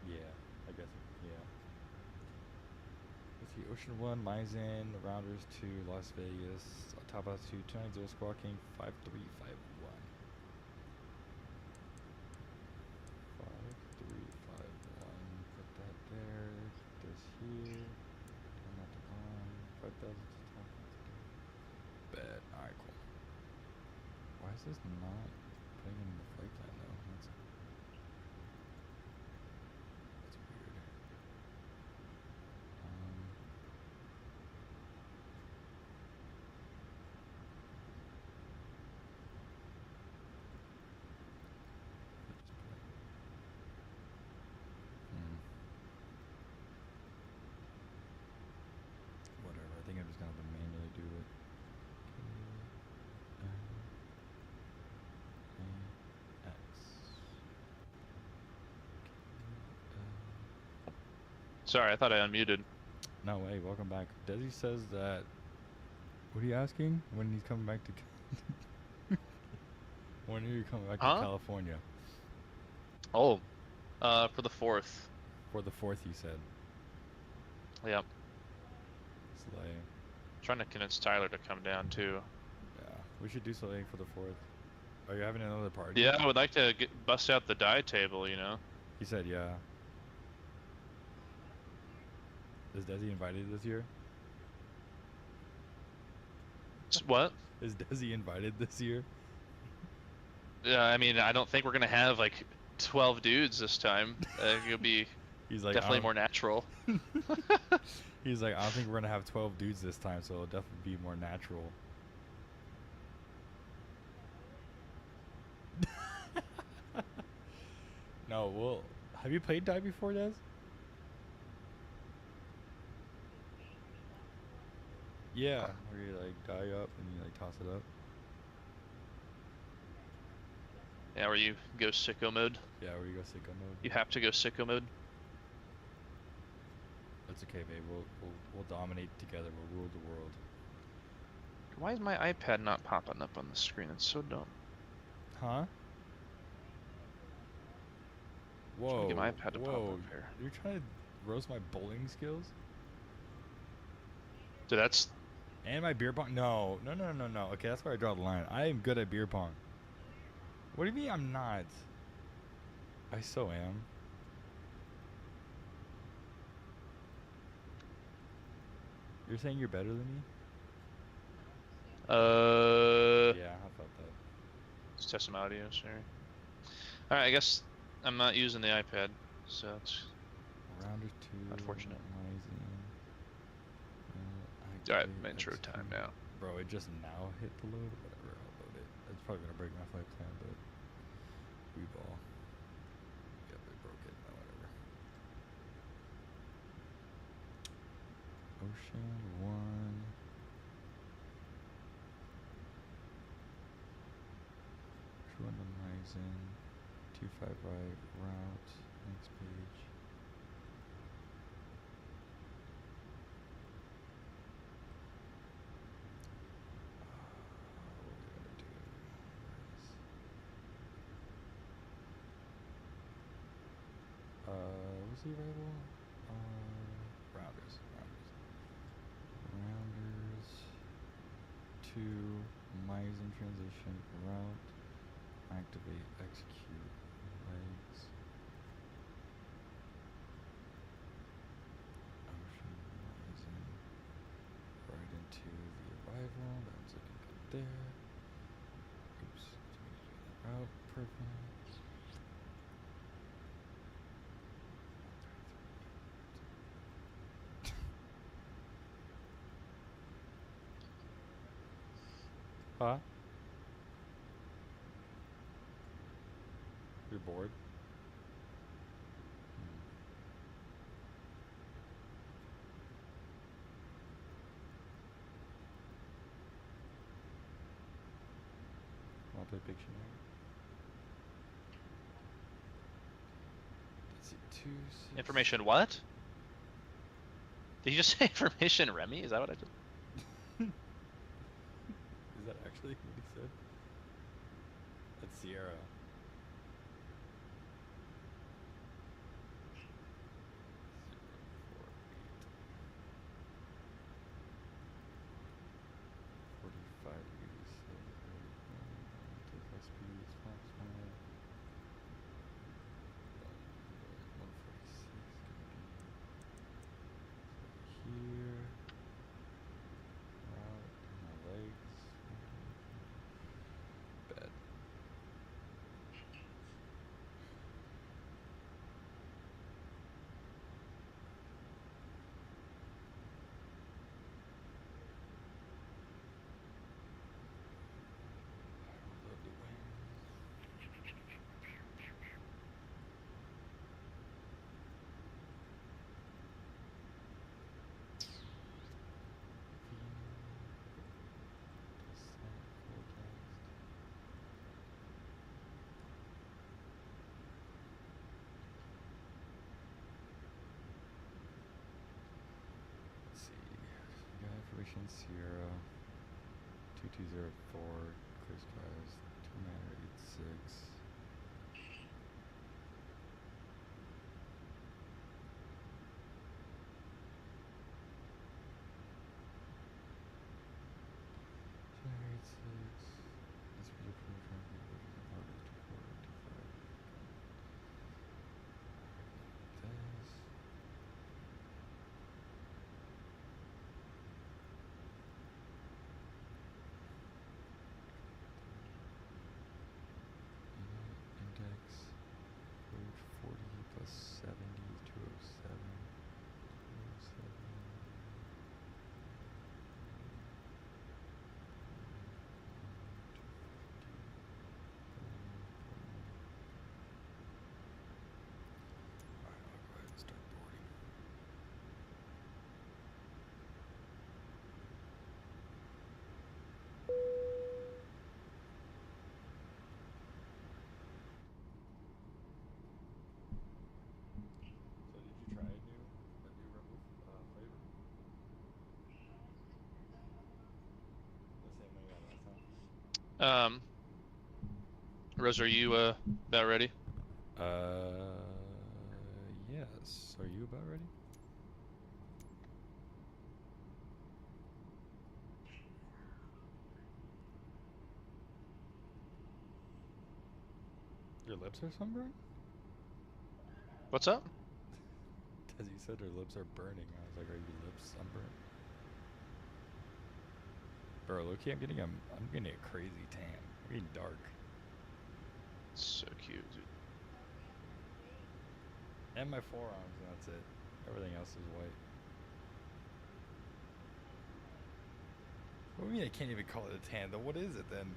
Yeah, I guess, yeah. Let's see, Ocean 1, Maizen, Rounders to Las Vegas, top out to 290 squawking 5351. 5351, put that there, put this here, turn that to on, 5,000 to top. Bet, alright, cool. Why is this not putting in the flight plan though? That's weird. Whatever, I think I'm just gonna have to manually do it. Sorry, I thought I unmuted. No way, welcome back. Desi says that... What are you asking? When he's coming back to... When are you coming back to California? Oh, for the 4th. For the 4th, you said. Yep. Slay. Trying to convince Tyler to come down too. Yeah, we should do something for the 4th. Are you having another party? Yeah, I would like to bust out the die table, you know? He said yeah. Is Desi invited this year? What? Is Desi invited this year? I mean, I don't think we're gonna have like 12 dudes this time. It'll be He's like, definitely more natural. He's like, I don't think we're gonna have 12 dudes this time, so it'll definitely be more natural. No, well, have you played die before, Des? Yeah, where you like die up and you like toss it up. Yeah, where you go sicko mode. Yeah, where you go sicko mode. You have to go sicko mode. That's okay, babe. We'll dominate together. We'll rule the world. Why is my iPad not popping up on the screen? It's so dumb. Huh? Whoa. I'm trying to get my iPad to pop whoa. up here. You're trying to roast my bowling skills? So that's... And my beer pong? No. No, no, no, no. Okay, that's where I draw the line. I am good at beer pong. What do you mean I'm not? I so am. You're saying you're better than me? Yeah, I felt that. Let's test some audio, sorry. Alright, I guess I'm not using the iPad, so it's... Round or two. Unfortunate. Alright, intro time now. Bro, it just now hit the load? Whatever, I'll load it. It's probably gonna break my flight plan, but... we ball. Yep, it broke it. No, whatever. Ocean 1. Randomizing. 25 right, route, next page. What's the arrival? Rounders. Rounders. 2, miles in transition, route, activate, execute, legs. Ocean, rising, right into the arrival, that's looking good there. Oops, route, perfect. Huh? You're bored? Wanna play Pictionary? Let's see, 2, 6. Information what? Did you just say information Remy? Is that what I did? Is that actually what he said? That's Sierra. Sierra 2204 clear skies 2986. Rose, are you about ready? Yes. Are you about ready? Your lips are sunburned? What's up? As you said, her lips are burning. I was like, are your lips sunburned? Bro, low-key, I'm getting a crazy tan. I'm getting dark. So cute, dude. And my forearms, and that's it. Everything else is white. What do you mean I can't even call it a tan? Then what is it then?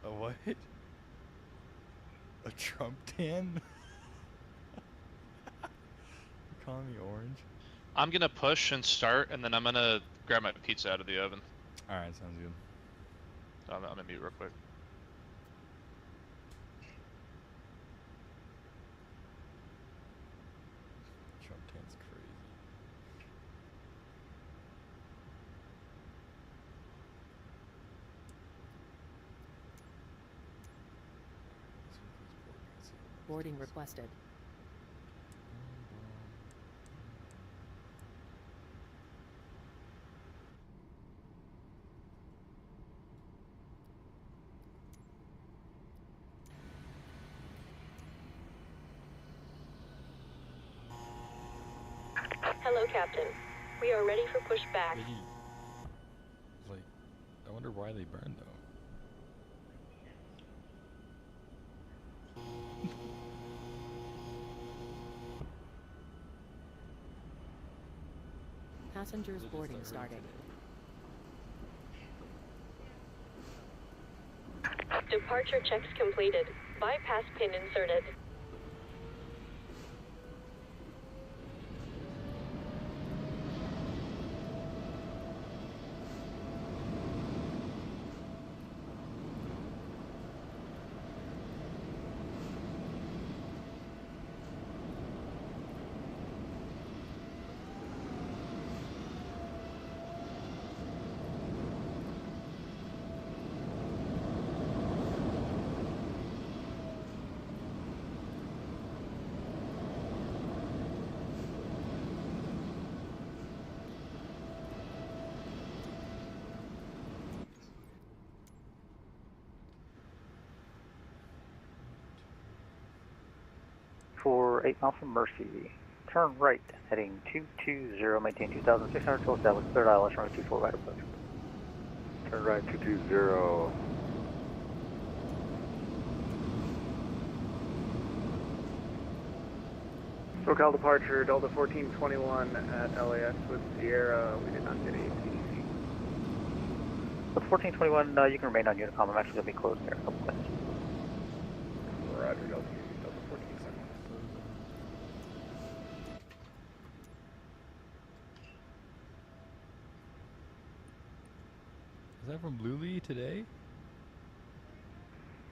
A what? A Trump tan? You're calling me orange? I'm gonna push and start, and then I'm gonna grab my pizza out of the oven. Alright, sounds good. I'm gonna mute real quick. Trump tan's crazy. Boarding requested. Hello, Captain. We are ready for pushback. Like, I wonder why they burned though. Passengers boarding starting. Departure checks completed. Bypass pin inserted. For 8 miles from Mercy, turn right, heading 220, maintain 2,600 till established, third ILS, runway 24 right approach. Turn right 220. SoCal departure, Delta 1421 at LAX with Sierra. We did not get a TDC. With 1421, you can remain on Unicom. I'm actually going to be closed here in a couple minutes. Roger, Delta 1421. Is that from Luli today?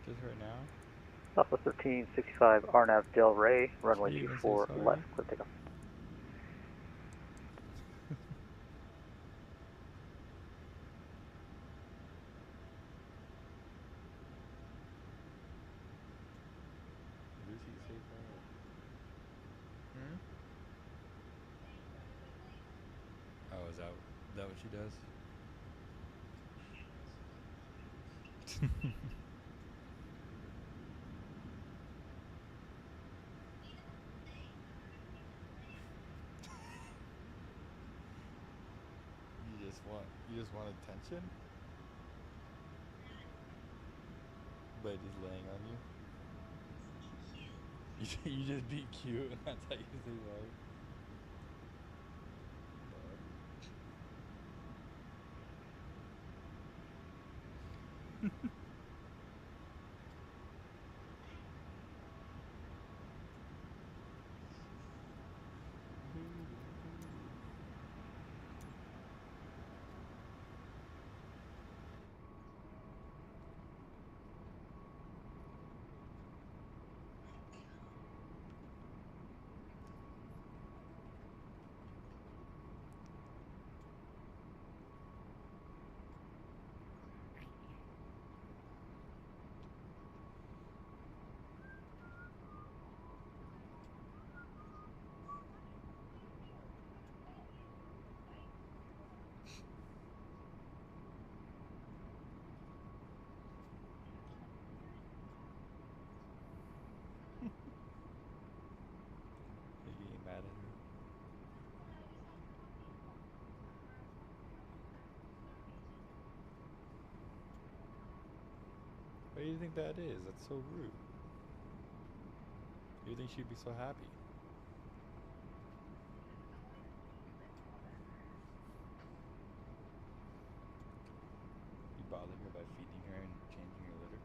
Just right now? Southwest 1365, RNAV Del Rey, runway 24 left, clear takeoff. Lucy say Hmm? Oh, is that what she does? You just want attention? By just laying on you? You just be cute and that's how you say love. do you think that is? That's so rude. You think she'd be so happy? You bother her by feeding her and changing her litter?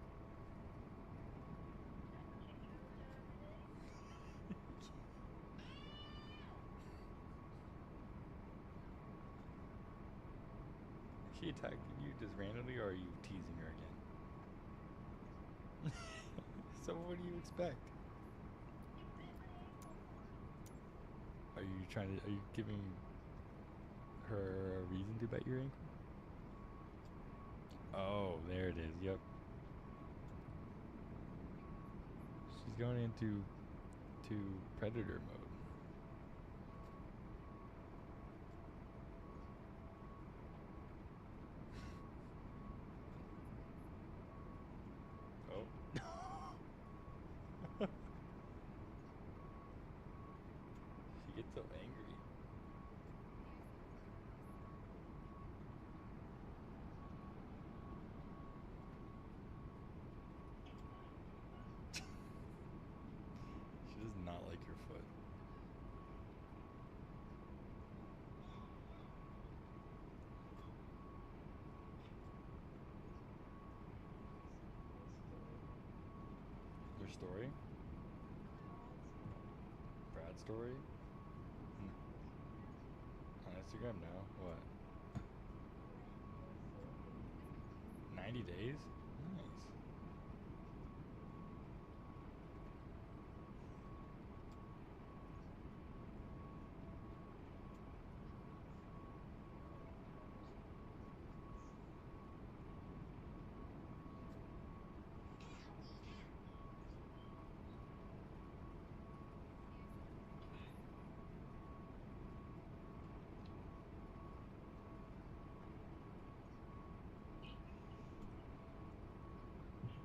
She attacking you just randomly, or are you teasing her again? So what do you expect? Are you giving her a reason to bite your ankle? Oh, there it is, yep. She's going into predator mode. Oh. She gets so angry. She does not like your foot. Their story? Brad's story? On Instagram now? What? 90 days? Nice.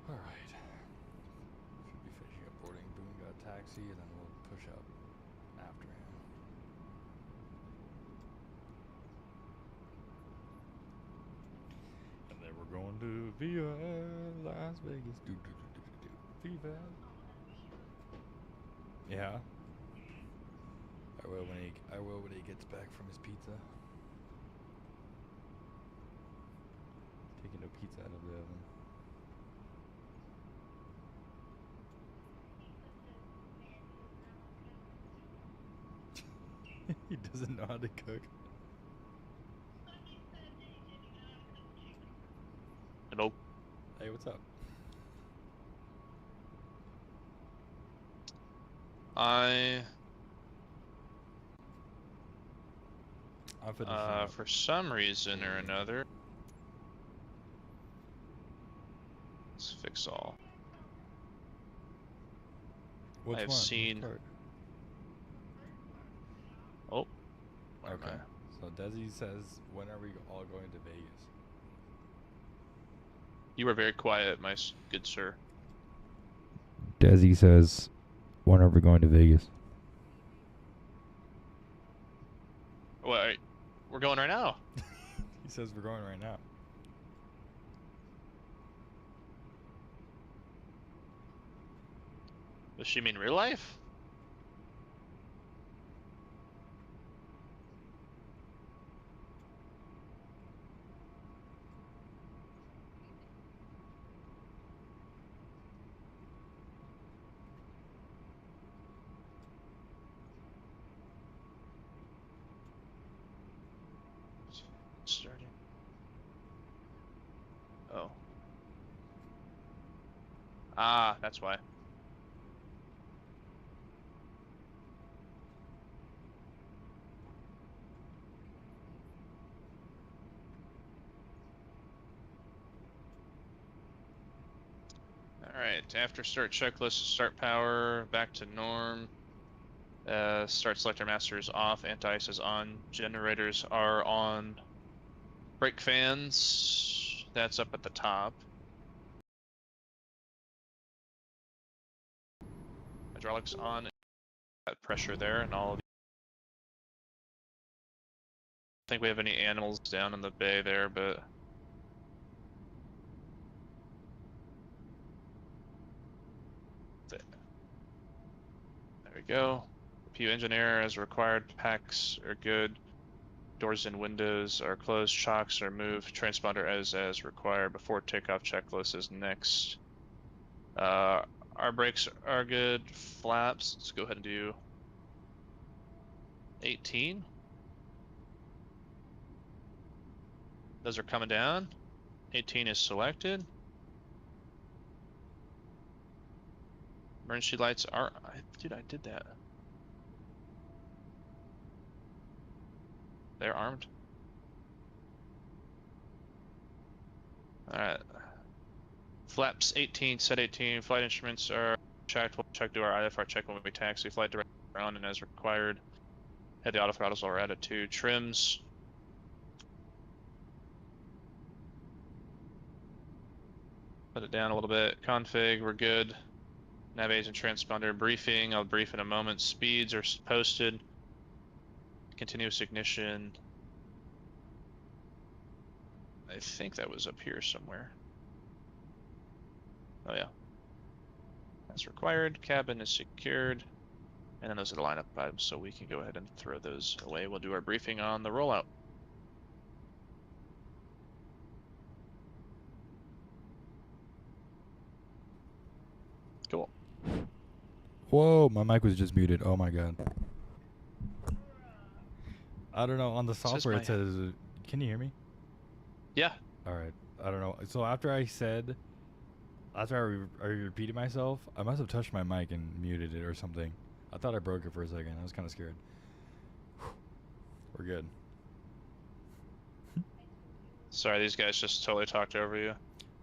Alright. Should be finishing up boarding. Boone got a taxi, and then we'll push up after him. And then we're going to Viva Las Vegas. Viva. Yeah. I will when he gets back from his pizza. Taking the pizza out of the oven. He doesn't know how to cook. Hello. Hey, what's up? For some reason or another, let's fix all. Which I've one? seen. Oh. Okay. So Desi says, when are we all going to Vegas? You were very quiet, my good sir. Desi says, when are we going to Vegas? Well, we're going right now. He says we're going right now. Does she mean real life? Starting. Oh. Ah, that's why. Alright, after start checklist, start power, back to norm. Start selector master is off, anti-ice is on, generators are on. Brake fans, that's up at the top. Hydraulics on, got pressure there, and all of I think we have any animals down in the bay there, but There we go. PU engineer as required. Packs are good. Doors and windows are closed. Chocks are moved. Transponder as required. Before takeoff checklist is next. Our brakes are good. Flaps. Let's go ahead and do 18. Those are coming down. 18 is selected. Emergency lights are. Dude, I did that. They're armed. Alright. Flaps 18, set 18. Flight instruments are checked. We'll check do our IFR check when we taxi. Flight direct ground and as required. Head the auto throttles are at 2. Trims. Put it down a little bit. Config, we're good. Navigation transponder briefing. I'll brief in a moment. Speeds are posted. Continuous ignition. I think that was up here somewhere. Oh yeah. That's required. Cabin is secured. And then those are the lineup items, so we can go ahead and throw those away. We'll do our briefing on the rollout. Cool. Whoa, my mic was just muted. Oh my god. I don't know. On the software it says, can you hear me? Yeah. Alright. I don't know. So after I repeated myself, I must have touched my mic and muted it or something. I thought I broke it for a second. I was kind of scared. We're good. Sorry, these guys just totally talked over you.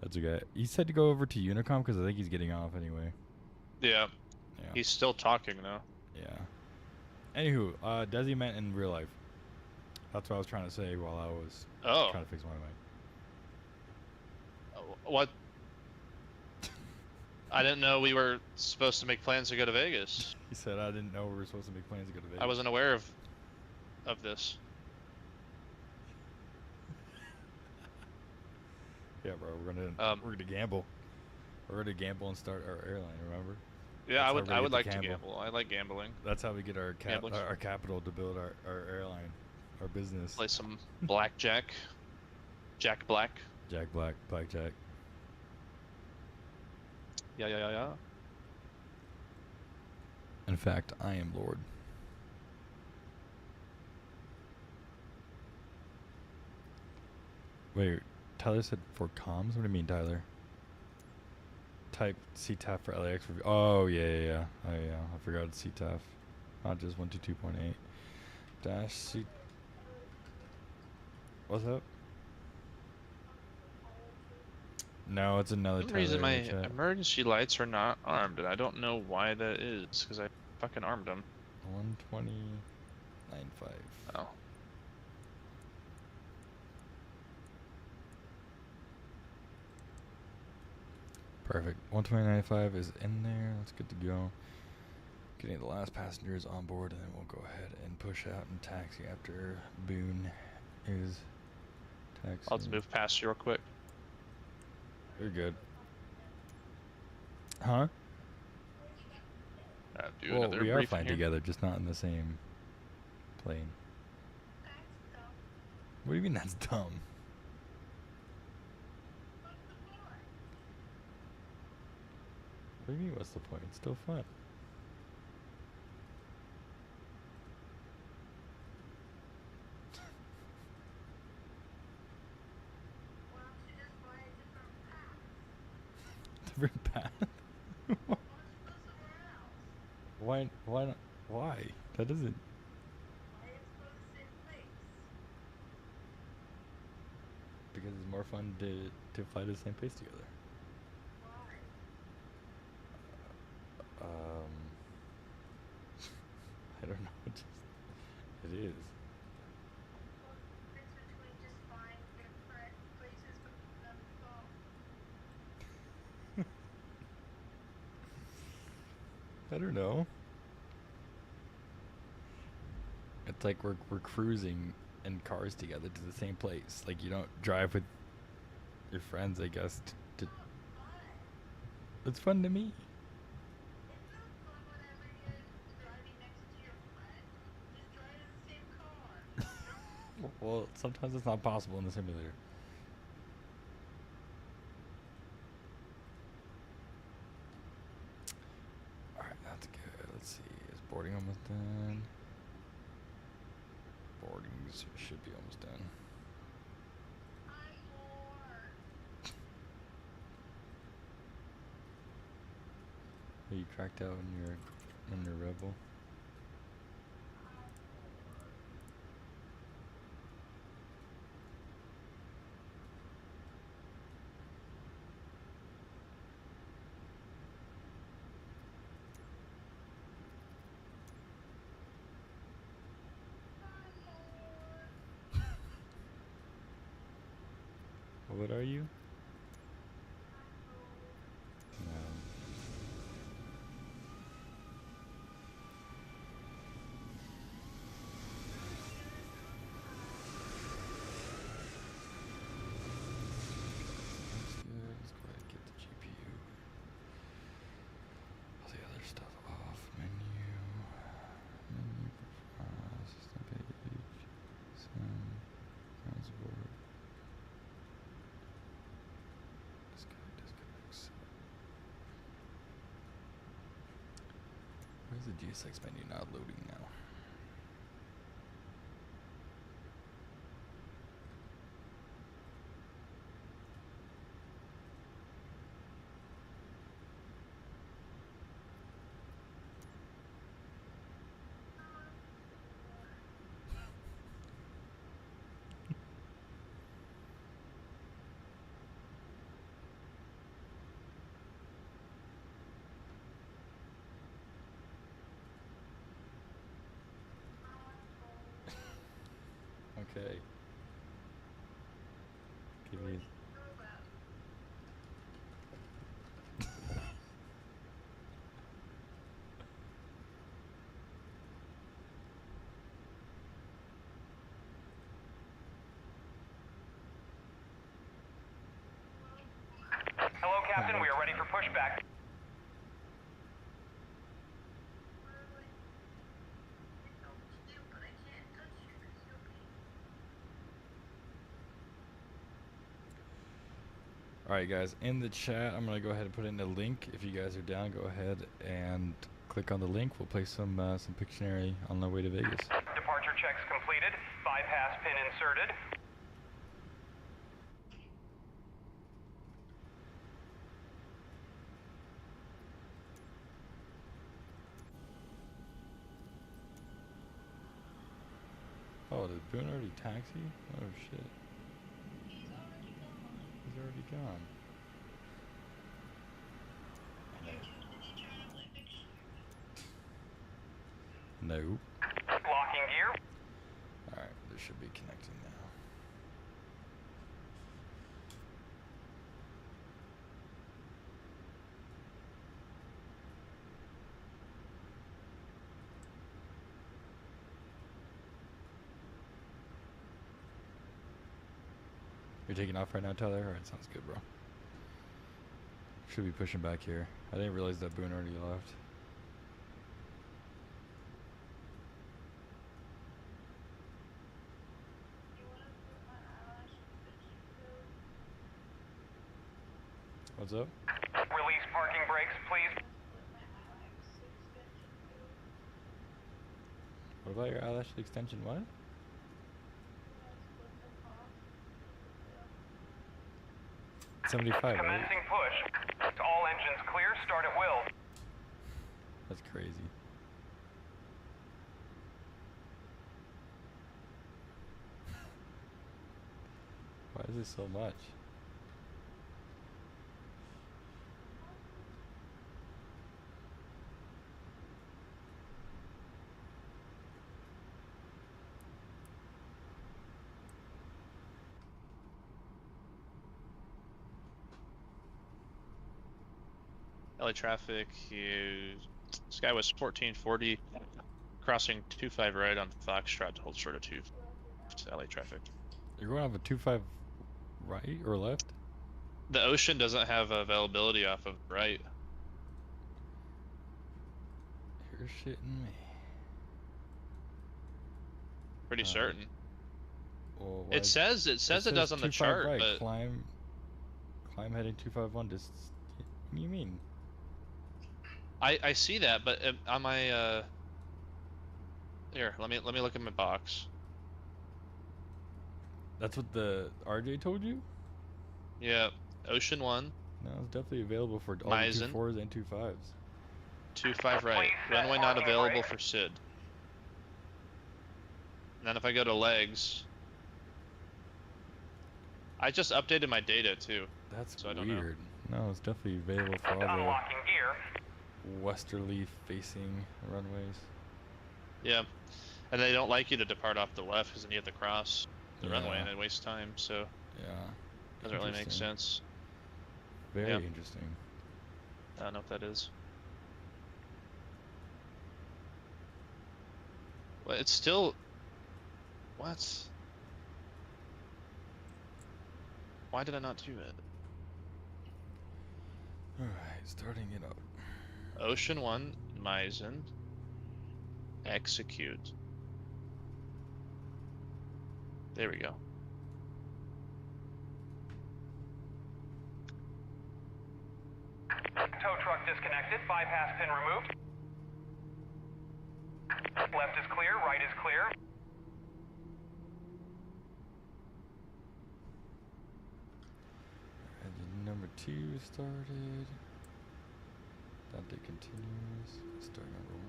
That's okay. He said to go over to Unicom because I think he's getting off anyway. Yeah. He's still talking though. Yeah. Anywho, Desi meant in real life. That's what I was trying to say while I was trying to fix my mic. What? I didn't know we were supposed to make plans to go to Vegas. He said I didn't know we were supposed to make plans to go to Vegas. I wasn't aware of this. Yeah, bro, we're gonna gamble. We're gonna gamble and start our airline. Remember? Yeah, I would like to gamble. I like gambling. That's how we get our capital to build our airline, our business. Play some blackjack. Jack Black. Jack Black, blackjack. Yeah. In fact, I am Lord. Wait, Tyler said for comms? What do you mean, Tyler? Type CTAF for LAX review. Oh, yeah. Oh, yeah. I forgot CTAF. Not just 122.8. Dash C. What's up? No, it's another For some reason my emergency lights are not armed, and I don't know why that is, because I fucking armed them. 120.95. Oh. Perfect. 120.95 is in there. That's good to go. Getting the last passengers on board, and then we'll go ahead and push out and taxi after Boone is taxiing. I'll just move past you real quick. You're good. Huh? Well, we are flying together, just not in the same plane. What do you mean that's dumb? What do you mean what's the point? It's still fun. Different path? Why not? Why? That doesn't... Because it's more fun to fly the same pace together. I don't know. It is. I don't know. It's like we're cruising in cars together to the same place. Like you don't drive with your friends, I guess. It's fun to me. Well, sometimes it's not possible in the simulator. Alright, that's good. Let's see. Is boarding almost done? Boarding should be almost done. Are you cracked out in your Rebel? What are you? No. That's good. Let's go ahead and get the GPU. All the other stuff off. Menu. System page. Transport. Disconnects. Why is the GSX menu not loading now? Okay. Give me. Hello, Captain. We are ready for pushback. Alright guys, in the chat I'm going to go ahead and put in the link. If you guys are down, go ahead and click on the link. We'll play some Pictionary on the way to Vegas. Departure checks completed. Bypass pin inserted. Oh, did Boone already taxi? Oh shit. He's already gone. No. Locking gear. Alright, this should be connecting now. You're taking off right now, Tyler? Alright, sounds good, bro. Should be pushing back here. I didn't realize that Boone already left. What's up? Release parking brakes, please. What about your eyelash extension? What? $75, right? Commencing push. All engines clear. Start at will. That's crazy. Why is this so much? LA traffic, Skywest 1440, crossing 25 right on Foxtrot to hold short of 2. LA traffic. You're going off a 25 right or left? The Ocean doesn't have availability off of right. You're shitting me. Pretty certain. Well, it says it does on the 25 chart, right. but Climb heading 251. Just what do you mean? I see that, but on my here, let me look at my box. That's what the RJ told you? Yeah, Ocean 1. No, it's definitely available for all the 24s and 25s. 25 right. Runway not available for SID. And then if I go to legs, I just updated my data too. That's so weird. I don't know. No, it's definitely available for all Unlocking gear. the westerly facing runways. Yeah, and they don't like you to depart off the left because then you have to cross the runway and it wastes time. So yeah, doesn't really make sense. Very interesting. I don't know what that is. Well, it's still. What? Why did I not do it? Alright, starting it up. Ocean 1, Meissen. Execute. There we go. Tow truck disconnected. Bypass pin removed. Left is clear. Right is clear. Engine number 2 started. That day continues. Start number 1.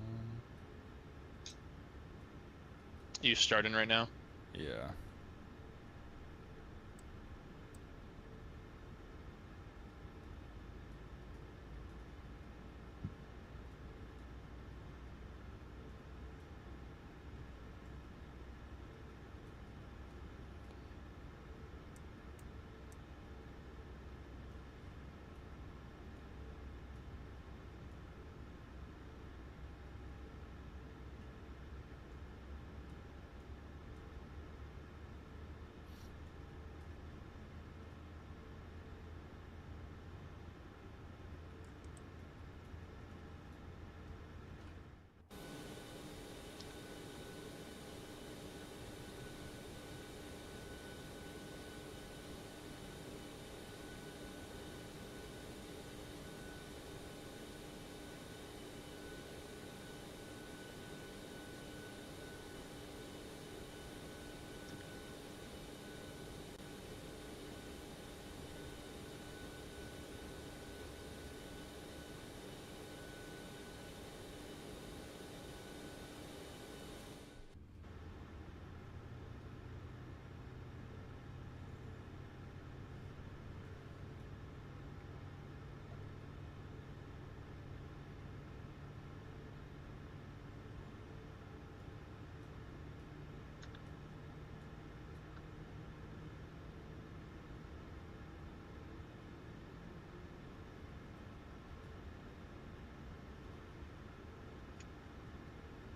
You starting right now? Yeah.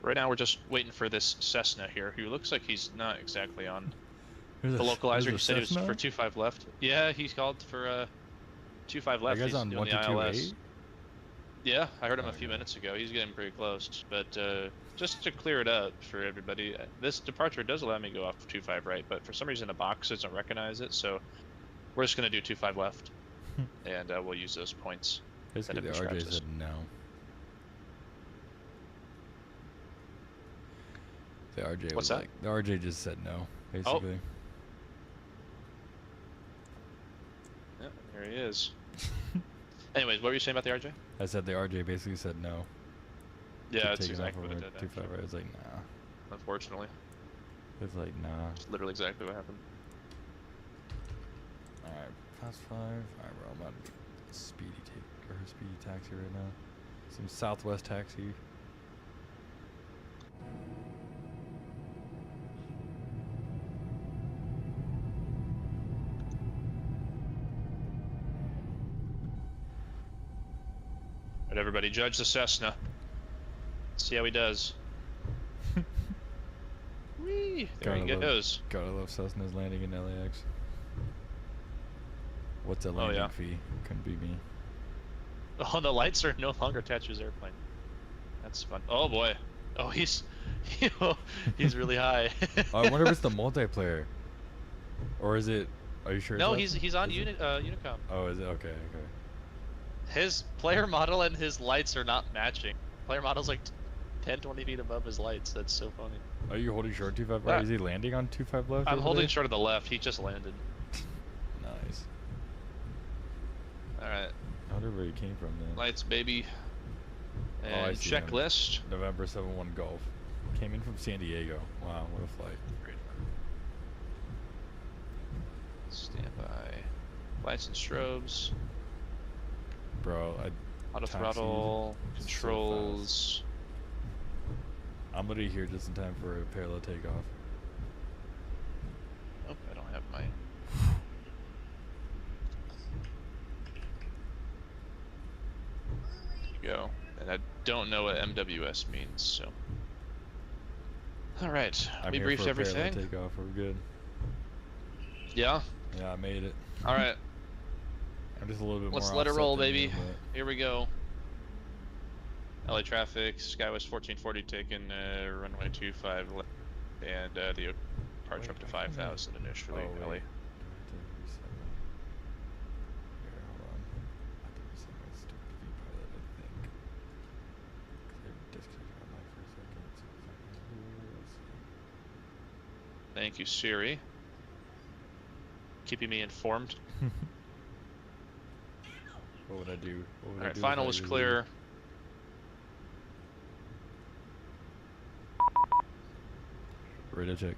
Right now we're just waiting for this Cessna here, who looks like he's not exactly on There's the localizer. He said he was Cessna? for 25 left. Yeah, he's called for 25 left. Are you guys He's on doing the 1228? ILS. Yeah, I heard him a few minutes ago. He's getting pretty close. But just to clear it up for everybody, this departure does allow me to go off 25 right, but for some reason the box doesn't recognize it, so we're just going to do 25 left, and we'll use those points. Basically, the RJ said no. The RJ What's was that? like, the RJ just said no, basically. Yeah, there he is. Anyways, what were you saying about the RJ? I said the RJ basically said no. Yeah, that's Taking exactly off what it over did. 25 right. It's like, nah. Unfortunately. It's like, nah. It's literally exactly what happened. Alright, past 5. Alright, bro, I'm on speedy taxi right now. Some Southwest taxi. Alright, everybody, judge the Cessna. See how he does. Whee! There he goes. Gotta love Cessna's landing in LAX. What's a landing fee? Couldn't be me. Oh, the lights are no longer attached to his airplane. That's fun. Oh boy. Oh, he's really high. Oh, I wonder if it's the multiplayer. Or is it? Are you sure? No, it's he's on Unicom. Oh, is it? Okay, okay. His player model and his lights are not matching. Player model's like 10, 20 feet above his lights. That's so funny. Are you holding short 25 right? Is he landing on 25 left? I'm holding short of the left. He just landed. Nice. Alright. I wonder where he came from then. Lights, baby. And I see him. checklist. November 71 Golf. Came in from San Diego. Wow, what a flight. Standby. Lights and strobes. Bro, auto throttle, controls. I'm literally here just in time for a parallel takeoff. Oh, I don't have my. Go. And I don't know what MWS means, so. Alright, we briefed everything. Takeoff, we're good. Yeah? Yeah, I made it. Alright. I'm just a little bit Let's more let it roll, baby. you, but... Here we go. LA traffic, SkyWest 1440 taken, runway 25 left, and the departure up to 5,000 initially, LA. Thank you, Siri. Keeping me informed. What would I do? Alright, final was clear. Radar check.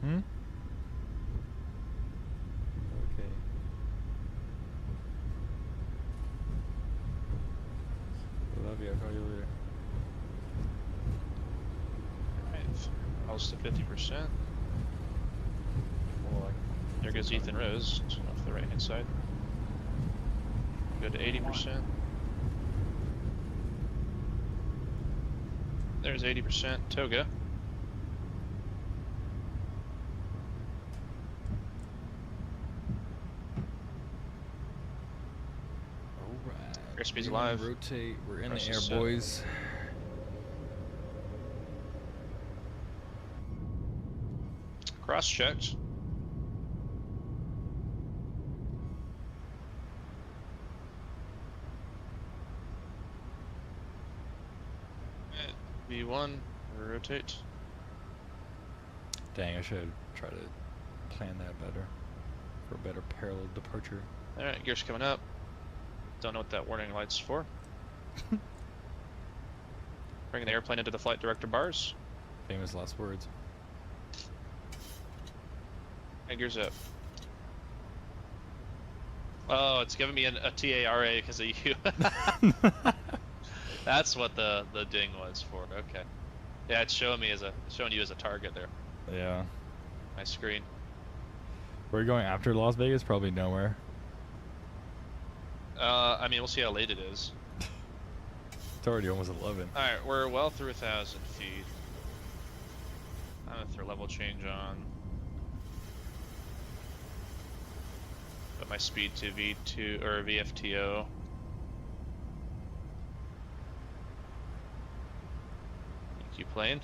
Hmm? Okay. Love you, I'll call you later. Alright, almost to 50%. There goes Ethan Rose off the right hand side. Go to 80%. There's 80%. Toga. Alright. Airspeed's alive. Rotate. We're in the air, Set. boys. Cross checked. V1, rotate. Dang, I should try to plan that better for a better parallel departure. Alright, gears coming up. Don't know what that warning light's for. Bringing the airplane into the flight director bars. Famous last words. And gears up. Oh, it's giving me a TARA because of you. That's what the ding was for. Okay. Yeah, it's showing you as a target there. Yeah. My screen. We're going after Las Vegas? Probably nowhere. I mean, we'll see how late it is. It's already almost 11. Alright, we're well through 1,000 feet. I'm gonna throw level change on. Put my speed to V2 or VFTO. Keep playing.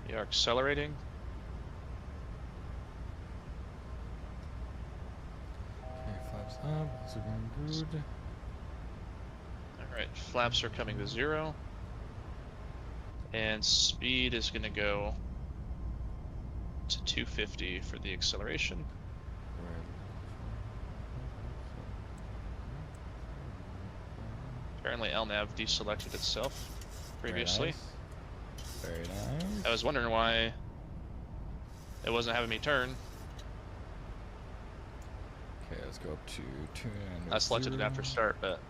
You are accelerating. Okay, flaps up. Those are going good. Alright, flaps are coming to 0. And speed is going to go to 250 for the acceleration. Apparently LNAV deselected itself previously. Very nice. I was wondering why it wasn't having me turn. Okay, let's go up to 2. I selected it after start, but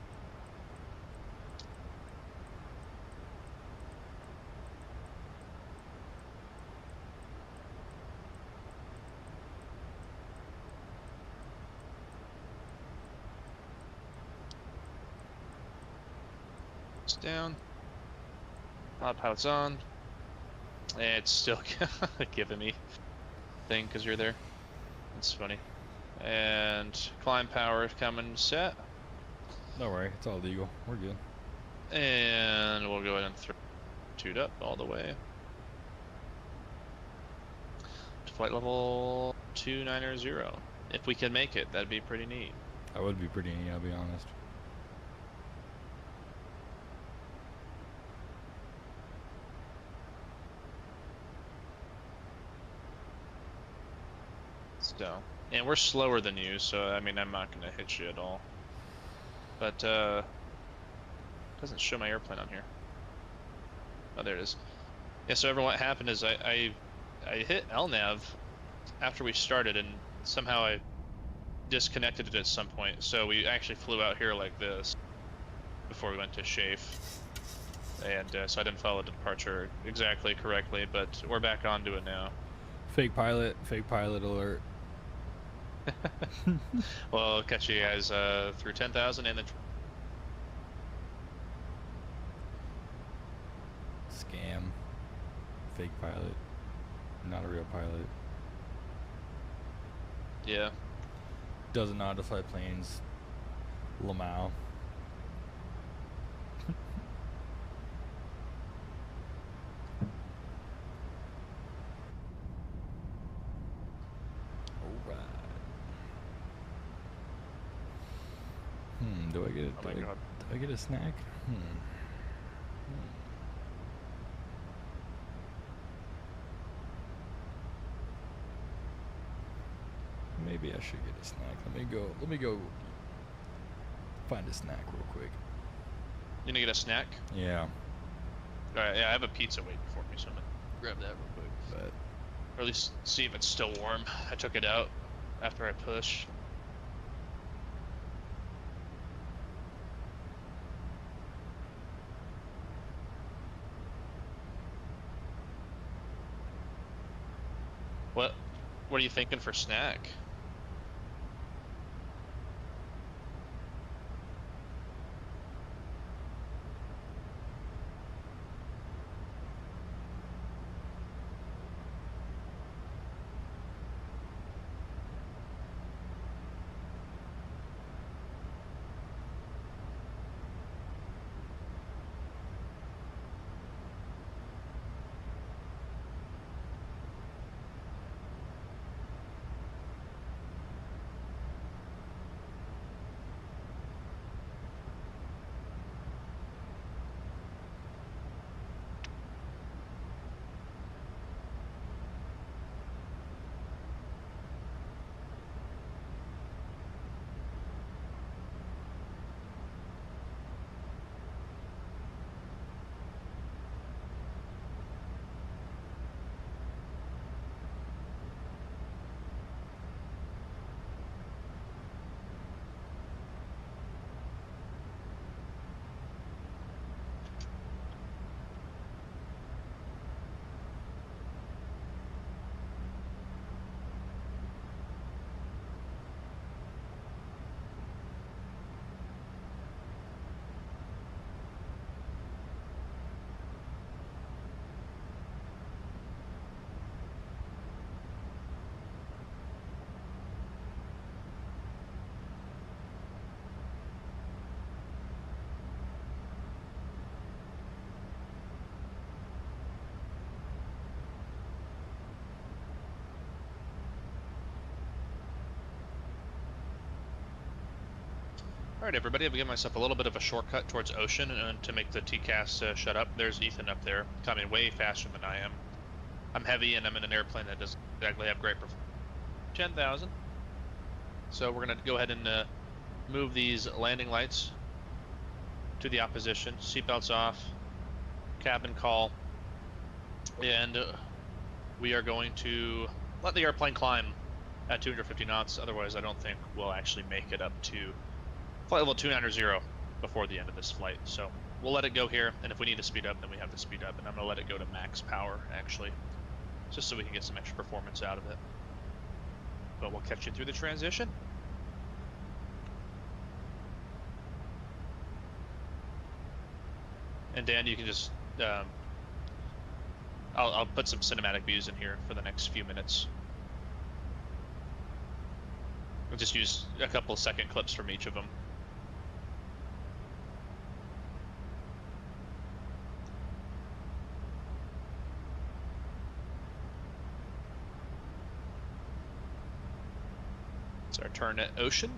it's down. Autopilot's on. And it's still giving me thing because you're there. That's funny. And climb power coming set. Don't worry, it's all legal. We're good. And we'll go ahead and tune up all the way to flight level 290. If we can make it, that'd be pretty neat. That would be pretty neat, I'll be honest. So, and we're slower than you, so I mean, I'm not gonna hit you at all. But doesn't show my airplane on here. Oh, there it is. Yeah. So everyone, what happened is I hit LNAV after we started, and somehow I disconnected it at some point. So we actually flew out here like this before we went to Chafe, and so I didn't follow the departure exactly correctly. But we're back onto it now. Fake pilot alert. Well, I'll catch you guys through 10,000 and then. Scam. Fake pilot. Not a real pilot. Yeah. Doesn't know how to fly planes. Lamau. Alright. Do I get a snack? Maybe I should get a snack. Let me go find a snack real quick. You gonna get a snack? Yeah. Alright, yeah, I have a pizza waiting for me, so I'm gonna grab that real quick. But or at least see if it's still warm. I took it out after I pushed. What are you thinking for snack? Alright everybody, I've given myself a little bit of a shortcut towards Ocean and to make the TCAS shut up. There's Ethan up there, coming way faster than I am. I'm heavy and I'm in an airplane that doesn't exactly have great performance. 10,000. So we're going to go ahead and move these landing lights to the opposition. Seatbelts off, cabin call, and we are going to let the airplane climb at 250 knots. Otherwise, I don't think we'll actually make it up to flight level 290 before the end of this flight. So we'll let it go here, and if we need to speed up, then we have to speed up, and I'm going to let it go to max power, actually, just so we can get some extra performance out of it. But we'll catch you through the transition. And Dan, you can just, I'll put some cinematic views in here for the next few minutes. I'll just use a couple of second clips from each of them. It's our turn at Ocean.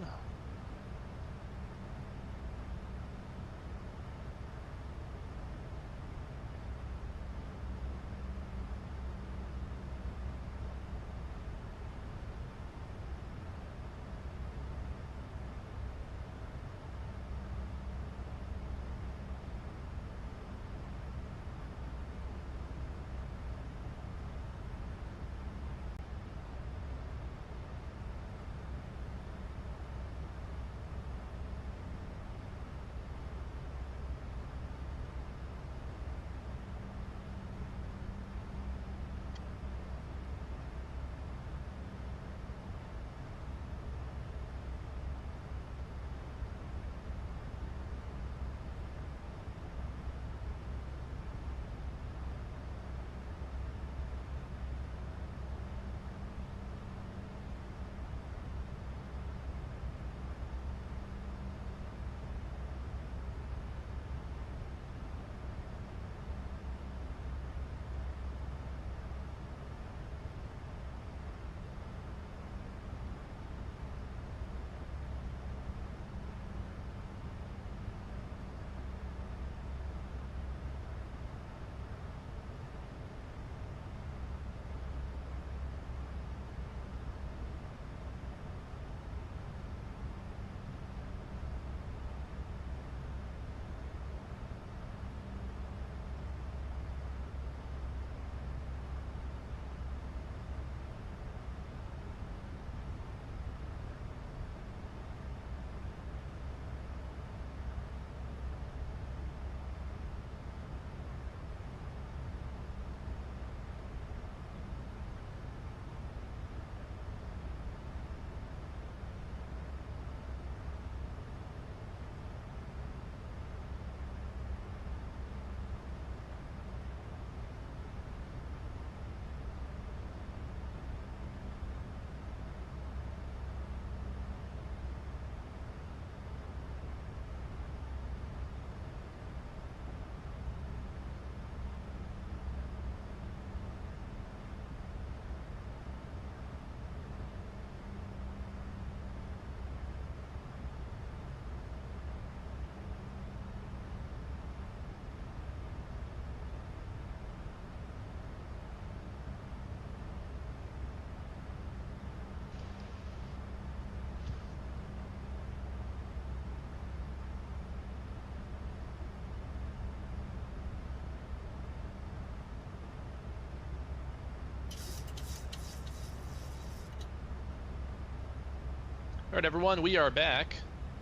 Alright everyone, we are back.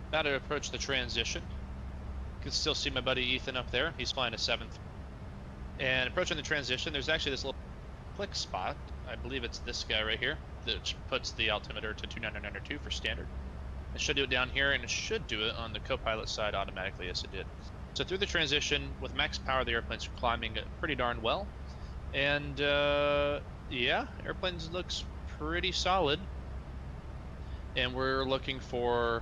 About to approach the transition. You can still see my buddy Ethan up there. He's flying a 7th. And approaching the transition, there's actually this little click spot. I believe it's this guy right here, that puts the altimeter to 29992 for standard. It should do it down here, and it should do it on the co-pilot side automatically, as it did. So through the transition, with max power, the airplane's climbing pretty darn well. And yeah, airplanes looks pretty solid. And we're looking for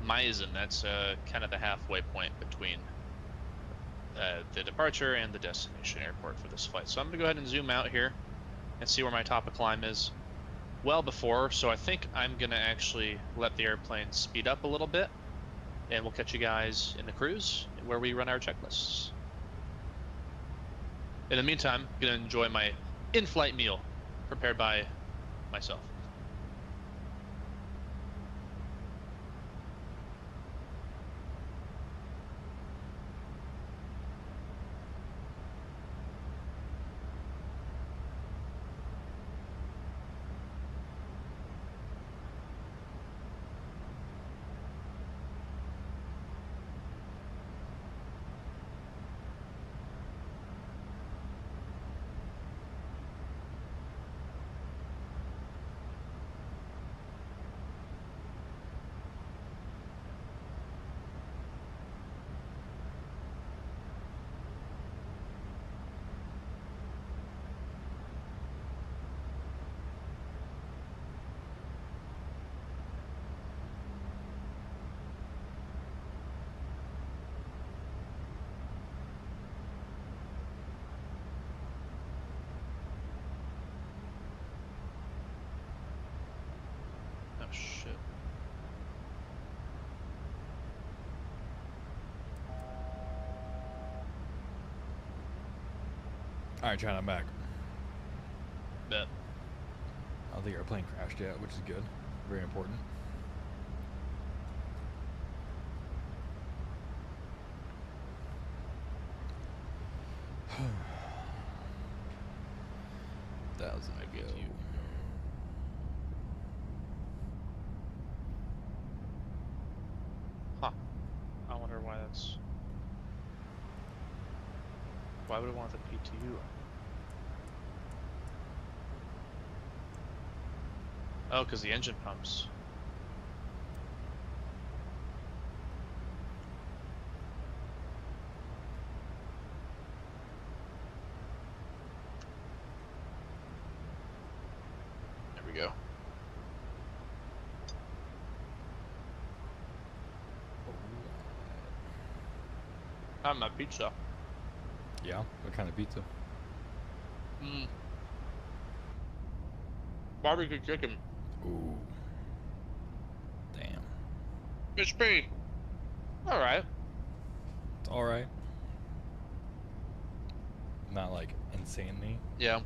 Meissen. That's kind of the halfway point between the departure and the destination airport for this flight. So I'm going to go ahead and zoom out here and see where my top of climb is well before. So I think I'm going to actually let the airplane speed up a little bit, and we'll catch you guys in the cruise where we run our checklists. In the meantime, I'm going to enjoy my in-flight meal prepared by myself. All right, China, I'm back. Bet. I don't think our plane crashed yet, which is good. Very important. Thousand ago. Huh. I wonder why that's... Why would it want the PTU? Oh, because the engine pumps. There we go. I'm my pizza. Yeah, what kind of pizza? Barbecue chicken. Ooh. Damn. It's pretty. All right. It's all right. Not like insanely. Yeah.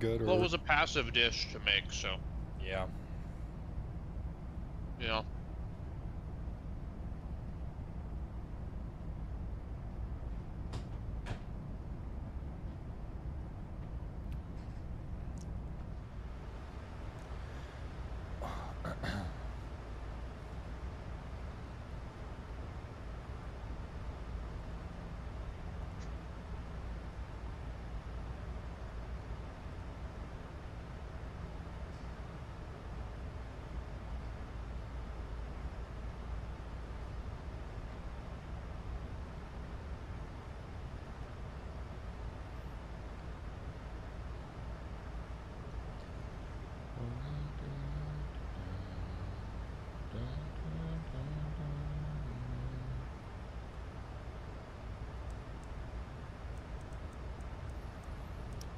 Good or. Well, it was a passive dish to make, so. Yeah. You know.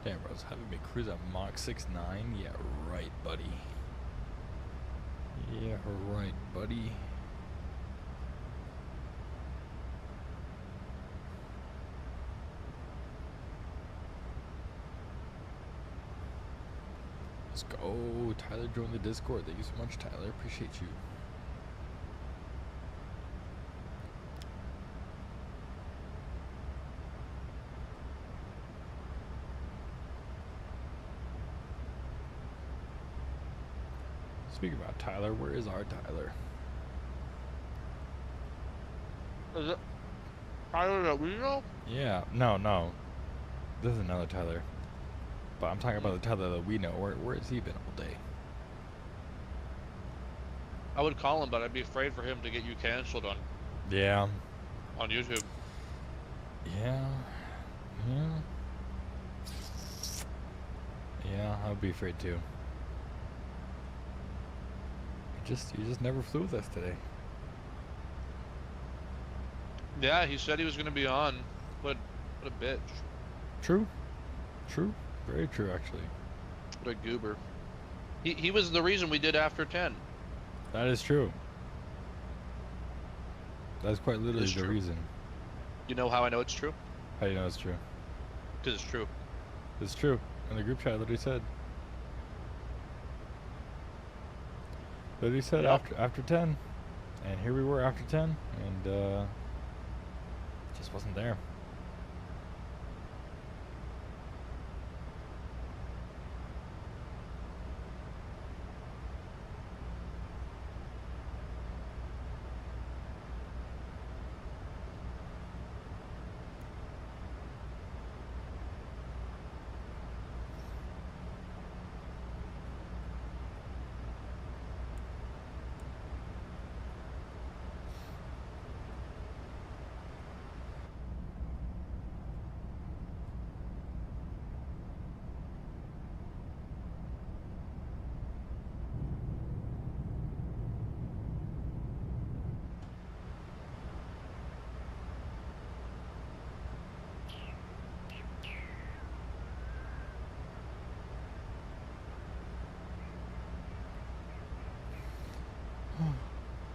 Damn, bro, it's having me cruise at Mach 6.9? Yeah, right, buddy. Yeah, right, buddy. Let's go. Tyler joined the Discord. Thank you so much, Tyler. Appreciate you. Speaking about Tyler, where is our Tyler? Is it Tyler that we know? Yeah, no. This is another Tyler. But I'm talking about the Tyler that we know. Where has he been all day? I would call him, but I'd be afraid for him to get you canceled on. Yeah. On YouTube. Yeah. Yeah, I would be afraid too. You just never flew with us today. Yeah, he said he was going to be on. What a bitch. True. Very true, actually. What a goober. He was the reason we did After 10. That is true. That's quite literally the reason. You know how I know it's true? How do you know it's true? Because it's true. It's true. In the group chat, literally said. Literally said after 10. And here we were after 10. And just wasn't there.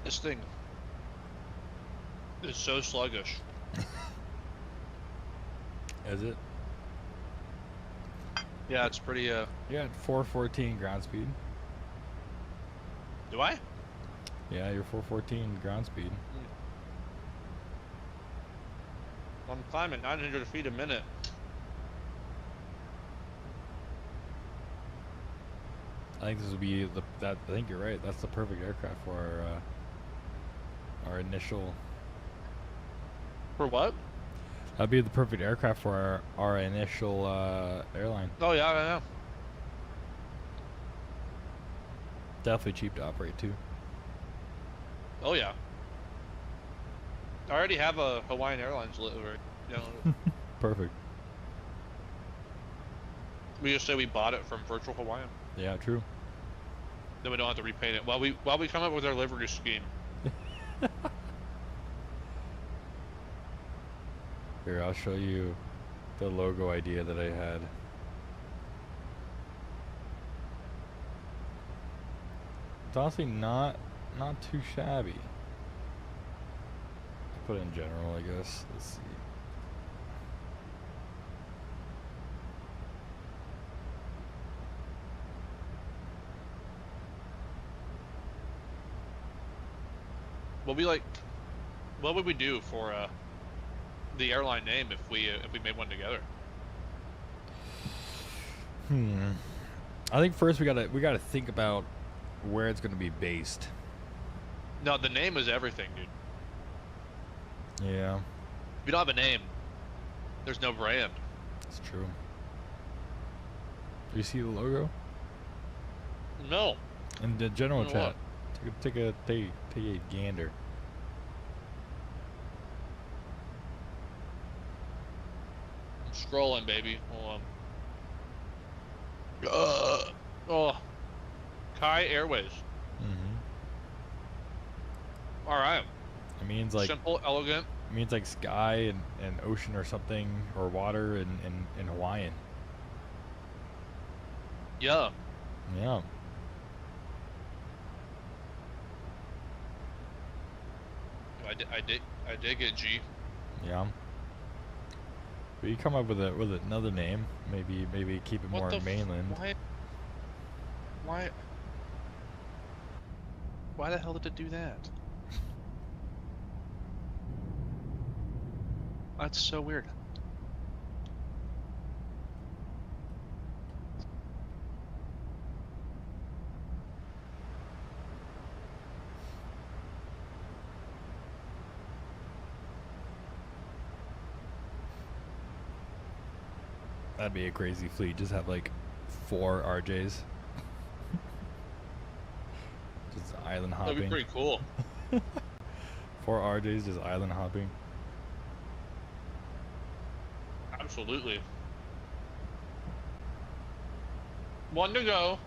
This thing is so sluggish. Is it? Yeah, it's pretty. You got 414 ground speed. Do I? Yeah, you're 414 ground speed. I'm climbing 900 feet a minute. I think this will be I think you're right. That's the perfect aircraft for our initial. For what? That'd be the perfect aircraft for our initial airline. Oh yeah. Definitely cheap to operate too. Oh yeah. I already have a Hawaiian Airlines livery. You know. Perfect. We just say we bought it from Virtual Hawaiian. Yeah, true. Then we don't have to repaint it while we come up with our livery scheme. Here, I'll show you the logo idea that I had. It's honestly not too shabby. I'll put it in general, I guess. Let's see. What would we do for the airline name if we made one together? I think first we gotta think about where it's gonna be based. No, the name is everything, dude. Yeah. If you don't have a name, there's no brand. It's true. Do you see the logo? No. In the general No, chat, take a gander. I'm scrolling, baby. Hold on. Oh. Kai Airways. All right. It means like simple, elegant. It means like sky and ocean or something, or water in Hawaiian. Yeah. Yeah. I dig it, G. Yeah. But you come up with another name, maybe keep it more mainland. Why the hell did it do that? That's so weird. That'd be a crazy fleet. Just have like 4 RJs. Just island hopping. That'd be pretty cool. 4 RJs just island hopping. Absolutely. One to go.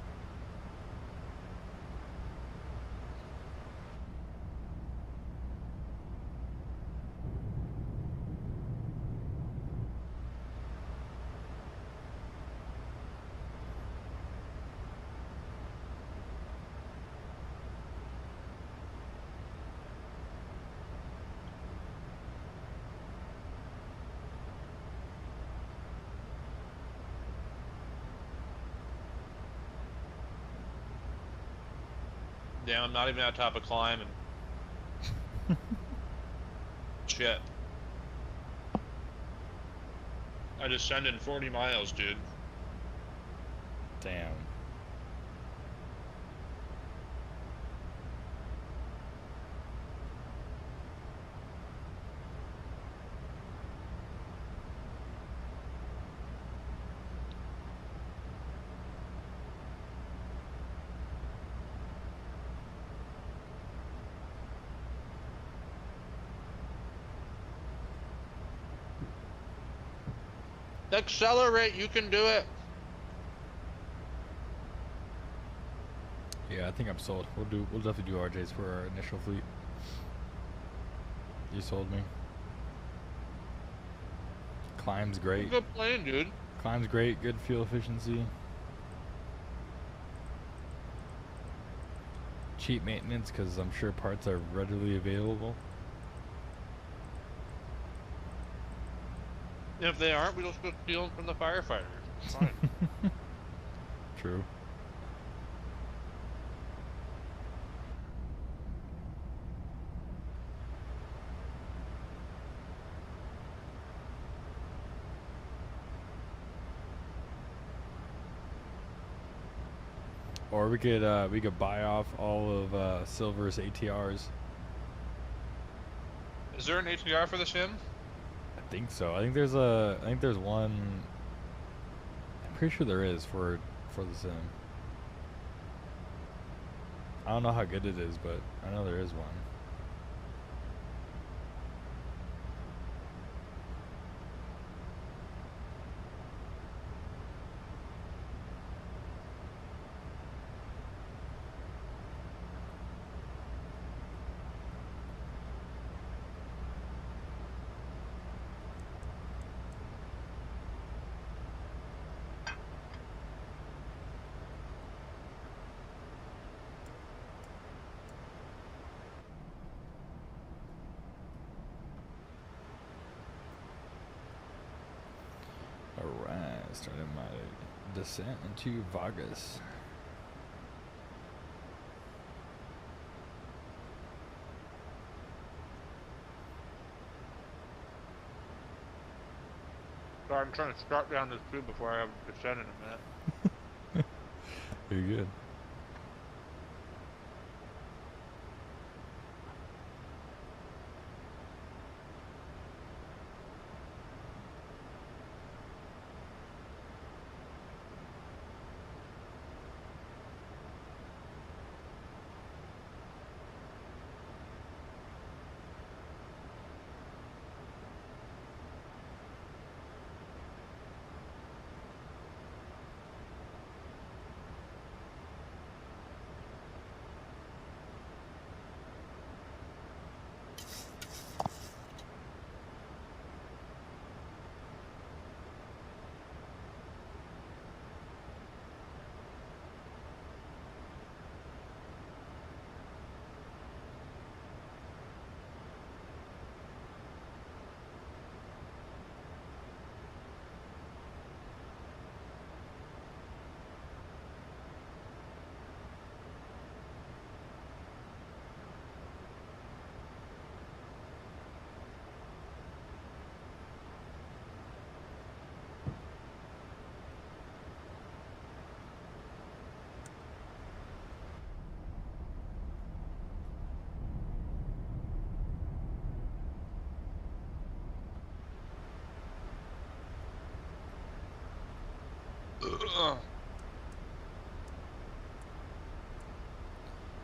Damn, I'm not even at top of climb and shit. I descended 40 miles, dude. Damn. Accelerate, you can do it. Yeah, I think I'm sold. We'll definitely do RJs for our initial fleet. You sold me. Climb's great. Good plane, dude. Climb's great, good fuel efficiency. Cheap maintenance, because I'm sure parts are readily available. If they aren't, we just go steal them from the firefighters. Fine. True. Or we could buy off all of Silver's ATRs. Is there an ATR for the sim? I think so. I think there's one. I'm pretty sure there is for the sim. I don't know how good it is, but I know there is one. Alright, starting my descent into Vargas. Sorry, I'm trying to strap down this tube before I have to descend in a minute. You're good.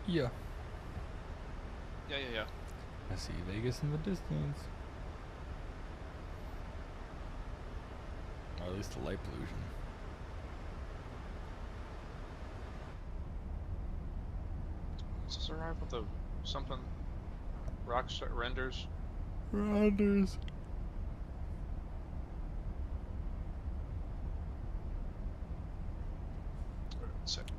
Yeah. Yeah. I see Vegas in the distance. Or at least the light pollution. Does this arrive with the something rock renders? Renders. Second.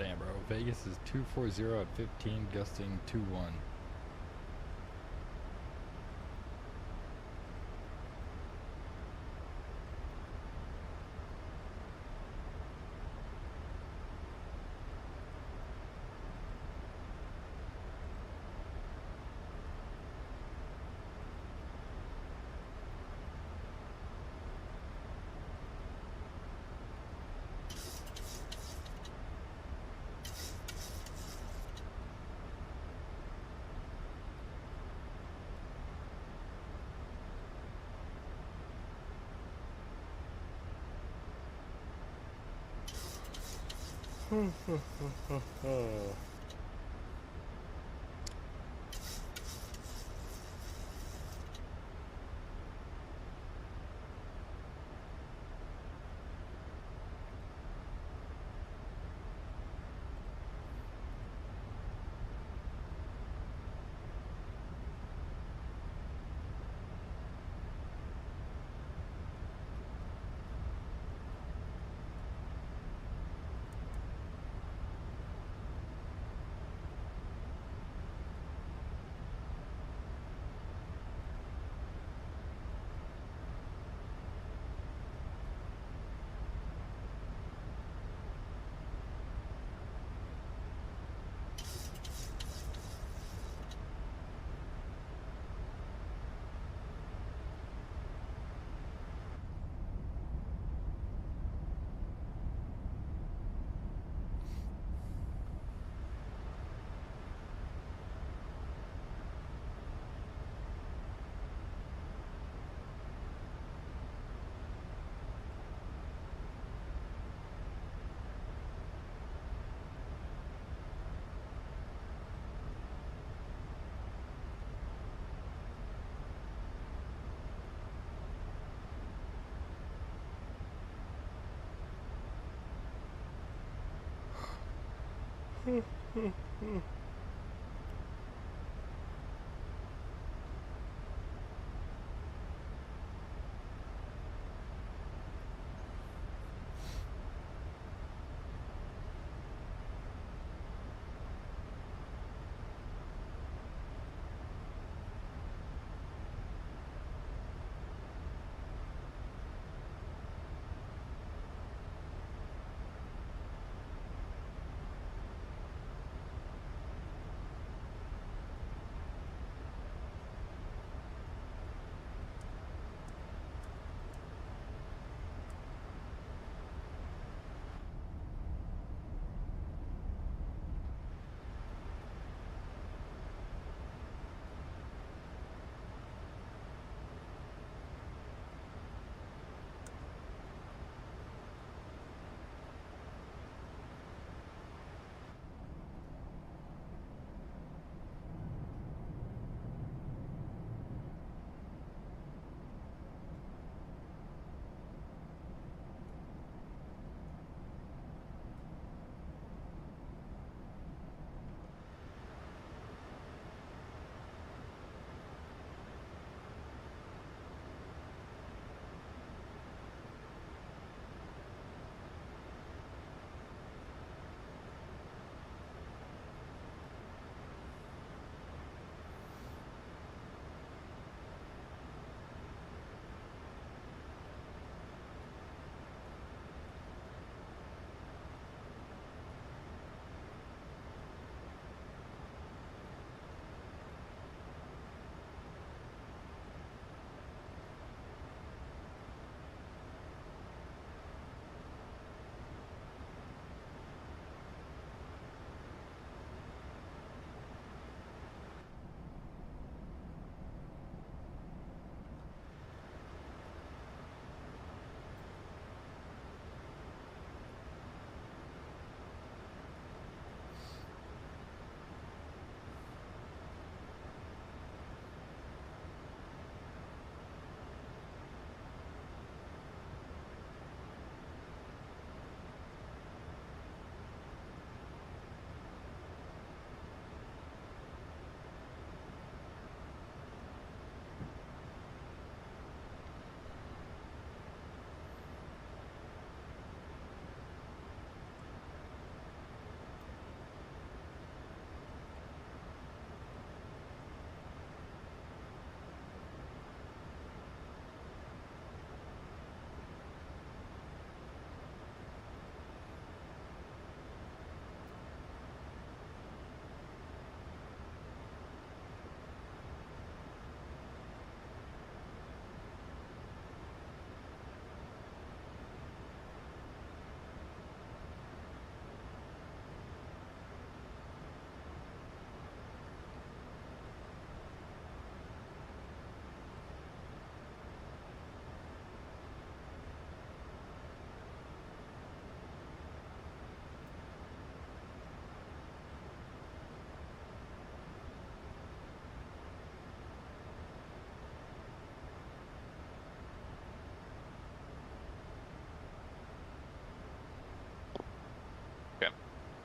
Damn, bro. Vegas is 240 at 15, gusting 21.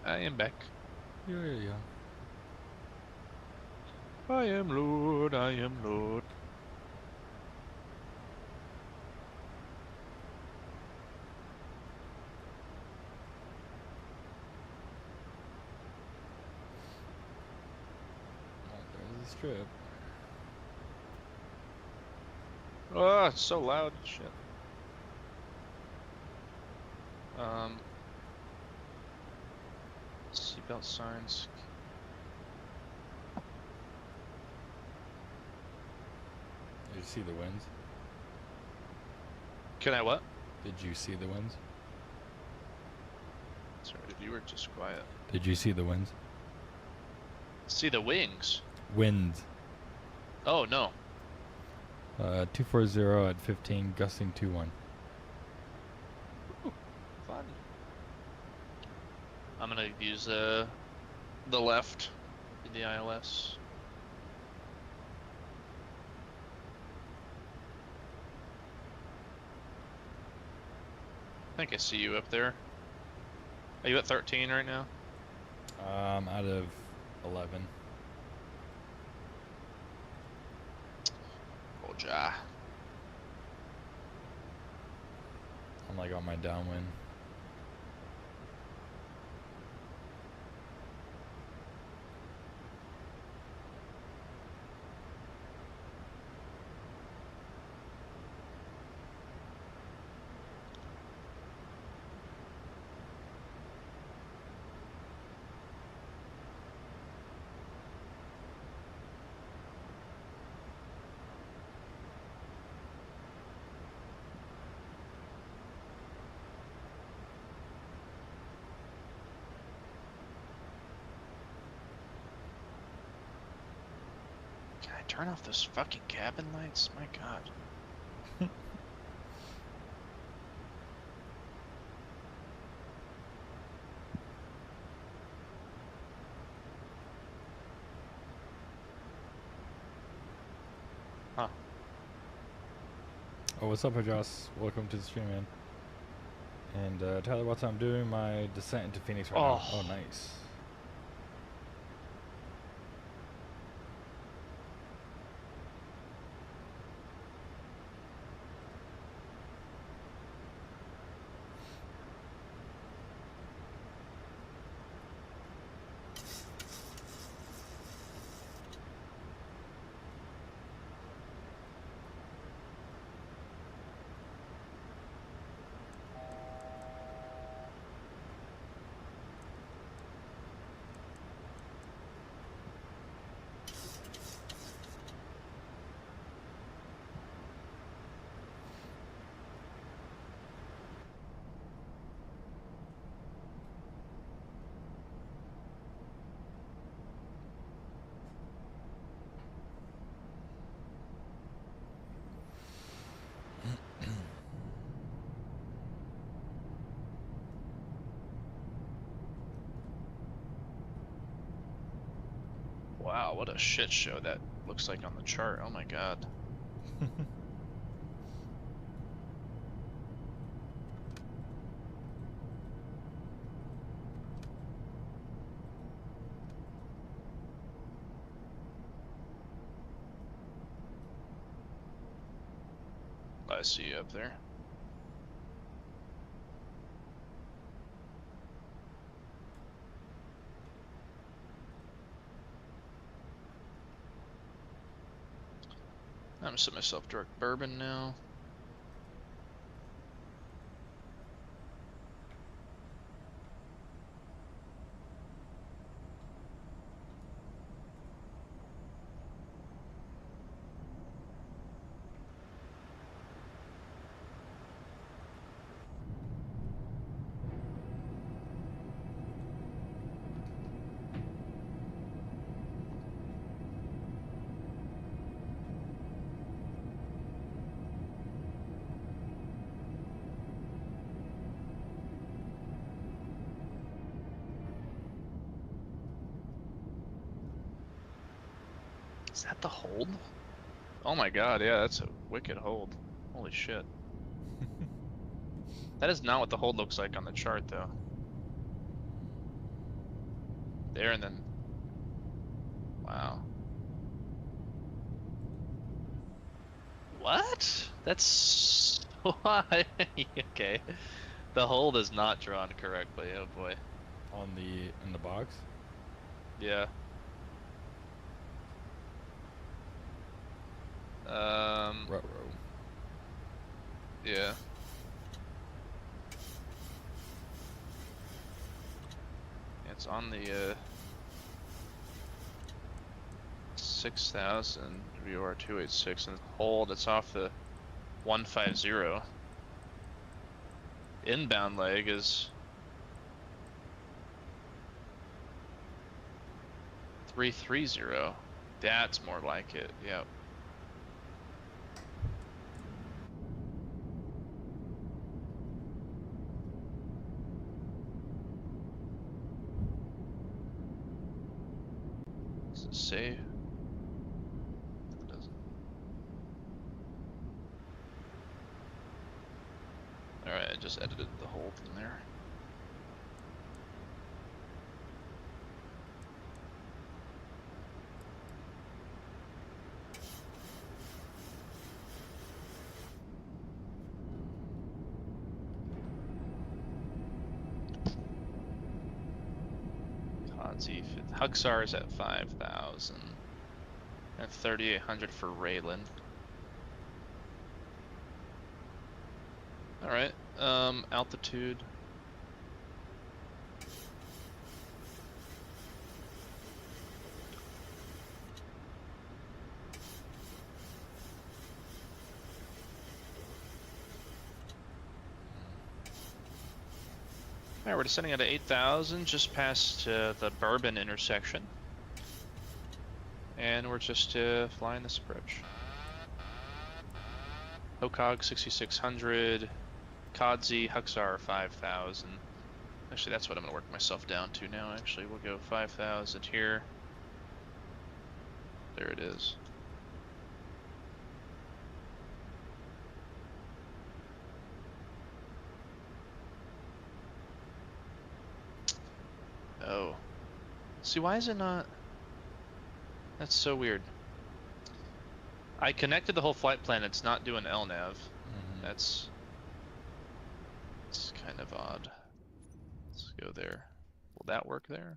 I am back. Yeah. I am Lord, I am Lord. There's the strip. Oh, it's so loud. Shit. Seatbelt signs. Did you see the winds? Can I what? Did you see the winds? Sorry, you were just quiet. Did you see the winds? See the wings? Winds. Oh, no. 240 at 15, gusting 21. Ooh, fun. I'm gonna use the left in the ILS. I think I see you up there. Are you at 13 right now? Out of 11. Roger. I'm like on my downwind. Can I turn off those fucking cabin lights? My god. Huh. Oh, what's up, Joss? Welcome to the stream, man. And Tyler, what's I'm doing my descent into Phoenix right now. Oh, nice. Wow, what a shit show that looks like on the chart. Oh my god. I see you up there. I'm gonna set myself direct bourbon now. Is that the hold? Oh my god, yeah, that's a wicked hold. Holy shit. That is not what the hold looks like on the chart, though. there and then. Wow. What? That's why. Okay. The hold is not drawn correctly. Oh boy. In the box. Yeah. Ruh-roh. Yeah. It's on the 6,000 VOR 286 and hold. It's off the 150. Inbound leg is 330. That's more like it. Yep. Does it say? It doesn't. Alright, I just edited the hold in there. Huxar is at 5,000 and 3,800 for Raylan. All right, altitude. Alright, we're descending at 8,000, just past the Bourbon intersection. And we're just flying this approach. Hokog 6,600, Kodzi, Huxar 5,000. Actually, that's what I'm going to work myself down to now, actually. We'll go 5,000 here. There it is. Oh. See, why is it not? That's so weird. I connected the whole flight plan, it's not doing LNAV. That's kind of odd. Let's go there. Will that work there?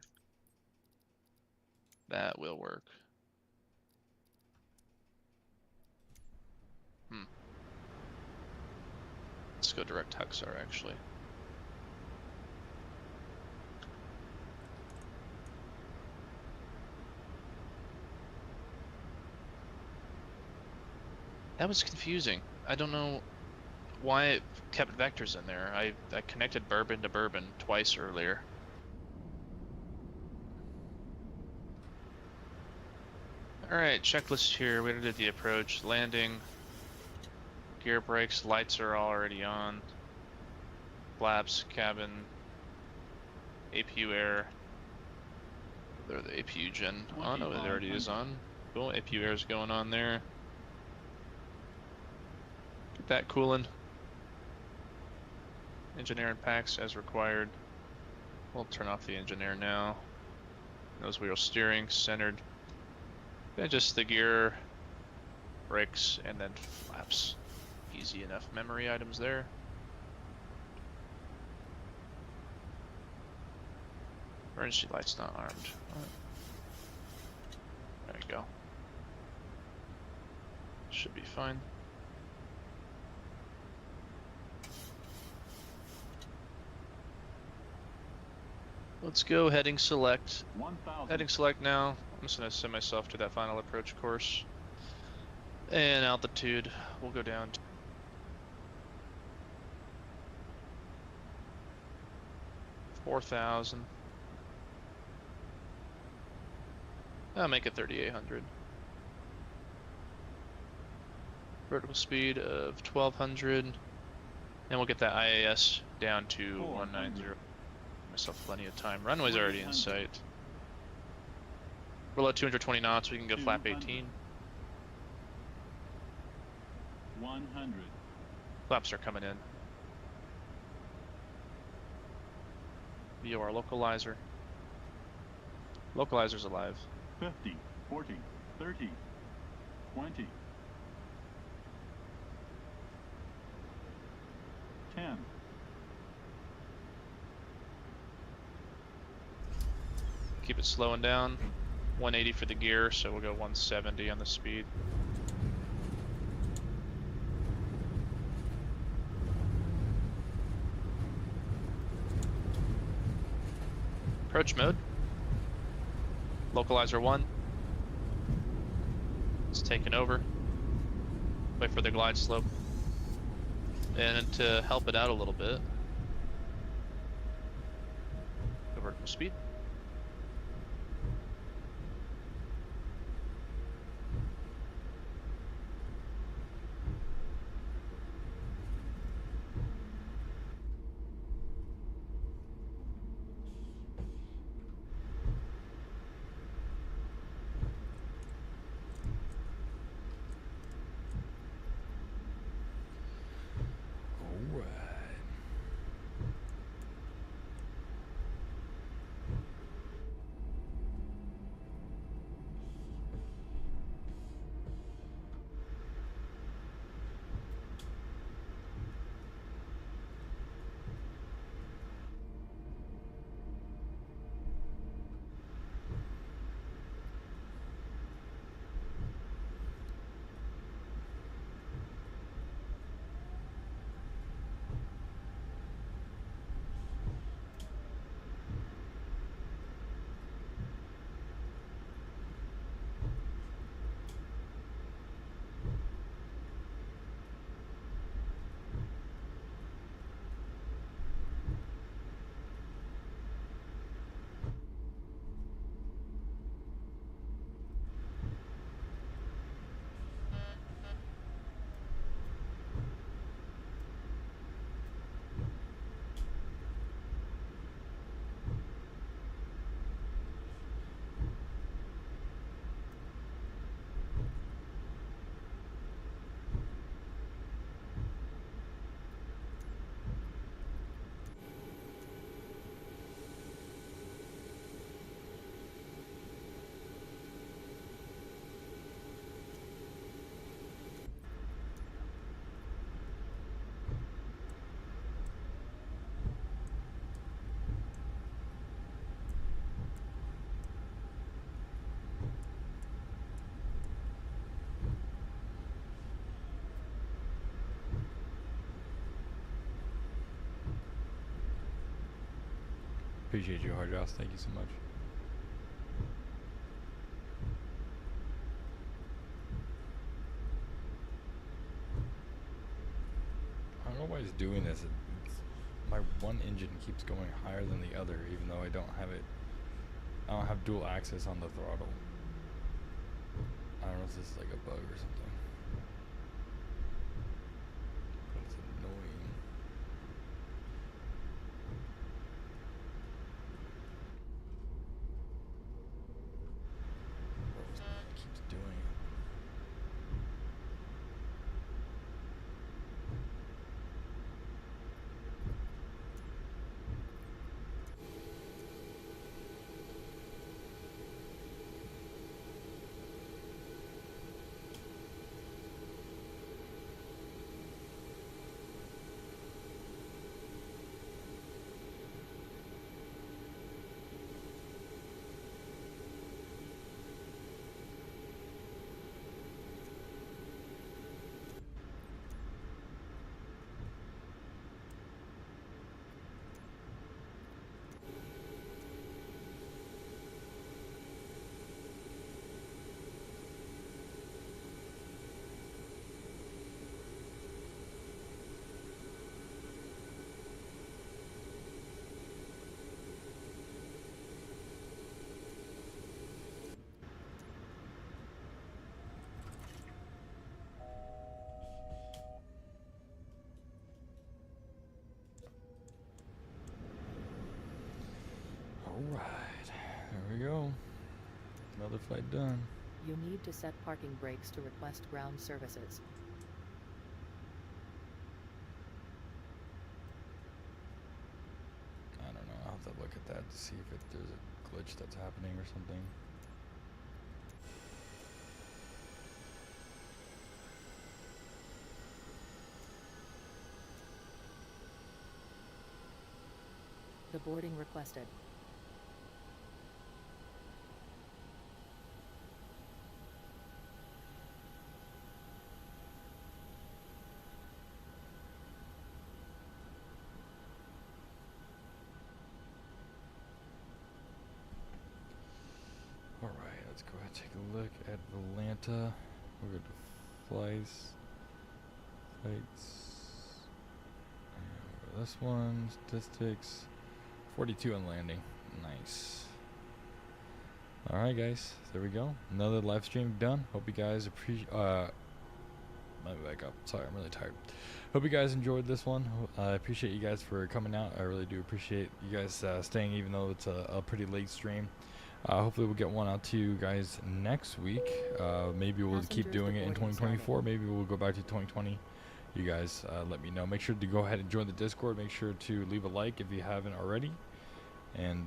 That will work. Let's go direct Huxar, actually. That was confusing. I don't know why it kept vectors in there. I connected Bourbon to Bourbon twice earlier. Alright, checklist here. We did the approach, landing, gear brakes, lights are already on, flaps, cabin, APU air. There, the APU gen on. Oh, it already is on. Cool, APU air is going on there. Get that cooling. Engineer and packs as required. We'll turn off the engineer now. Nose wheel steering centered. Then just the gear, brakes, and then flaps. Easy enough memory items there. Emergency light's not armed. There you go. Should be fine. Let's go heading select. Heading select now. I'm just gonna send myself to that final approach course. And altitude, we'll go down to 4,000. I'll make it 3,800. Vertical speed of 1,200. And we'll get that IAS down to 190. Myself plenty of time. Runway's already in sight. We're at 220 knots, we can go flap 18. 100. Flaps are coming in. VOR localizer. Localizer's alive. 50, 40, 30, 20, 10. Keep it slowing down. 180 for the gear, so we'll go 170 on the speed. Approach mode. Localizer 1. It's taken over. Wait for the glide slope. And to help it out a little bit, go vertical speed. Appreciate you, Hard Joss. Thank you so much. I don't know why he's doing this. My one engine keeps going higher than the other, even though I don't have dual access on the throttle. I don't know if this is like a bug or something. But it's annoying. It keeps doing it. Alright, there we go. Another flight done. You need to set parking brakes to request ground services. I don't know, I'll have to look at that to see if there's a glitch that's happening or something. The boarding requested. Alright, let's go ahead and take a look at Atlanta. We'll go to flights. And this one, statistics. 42 on landing. Nice. Alright guys, there we go. Another live stream done. Hope you guys appreciate let me back up. Sorry, I'm really tired. Hope you guys enjoyed this one. I appreciate you guys for coming out. I really do appreciate you guys staying even though it's a pretty late stream. Hopefully we'll get one out to you guys next week. Maybe we'll keep doing it in 2024. Maybe we'll go back to 2020. You guys let me know. Make sure to go ahead and join the Discord. Make sure to leave a like if you haven't already. And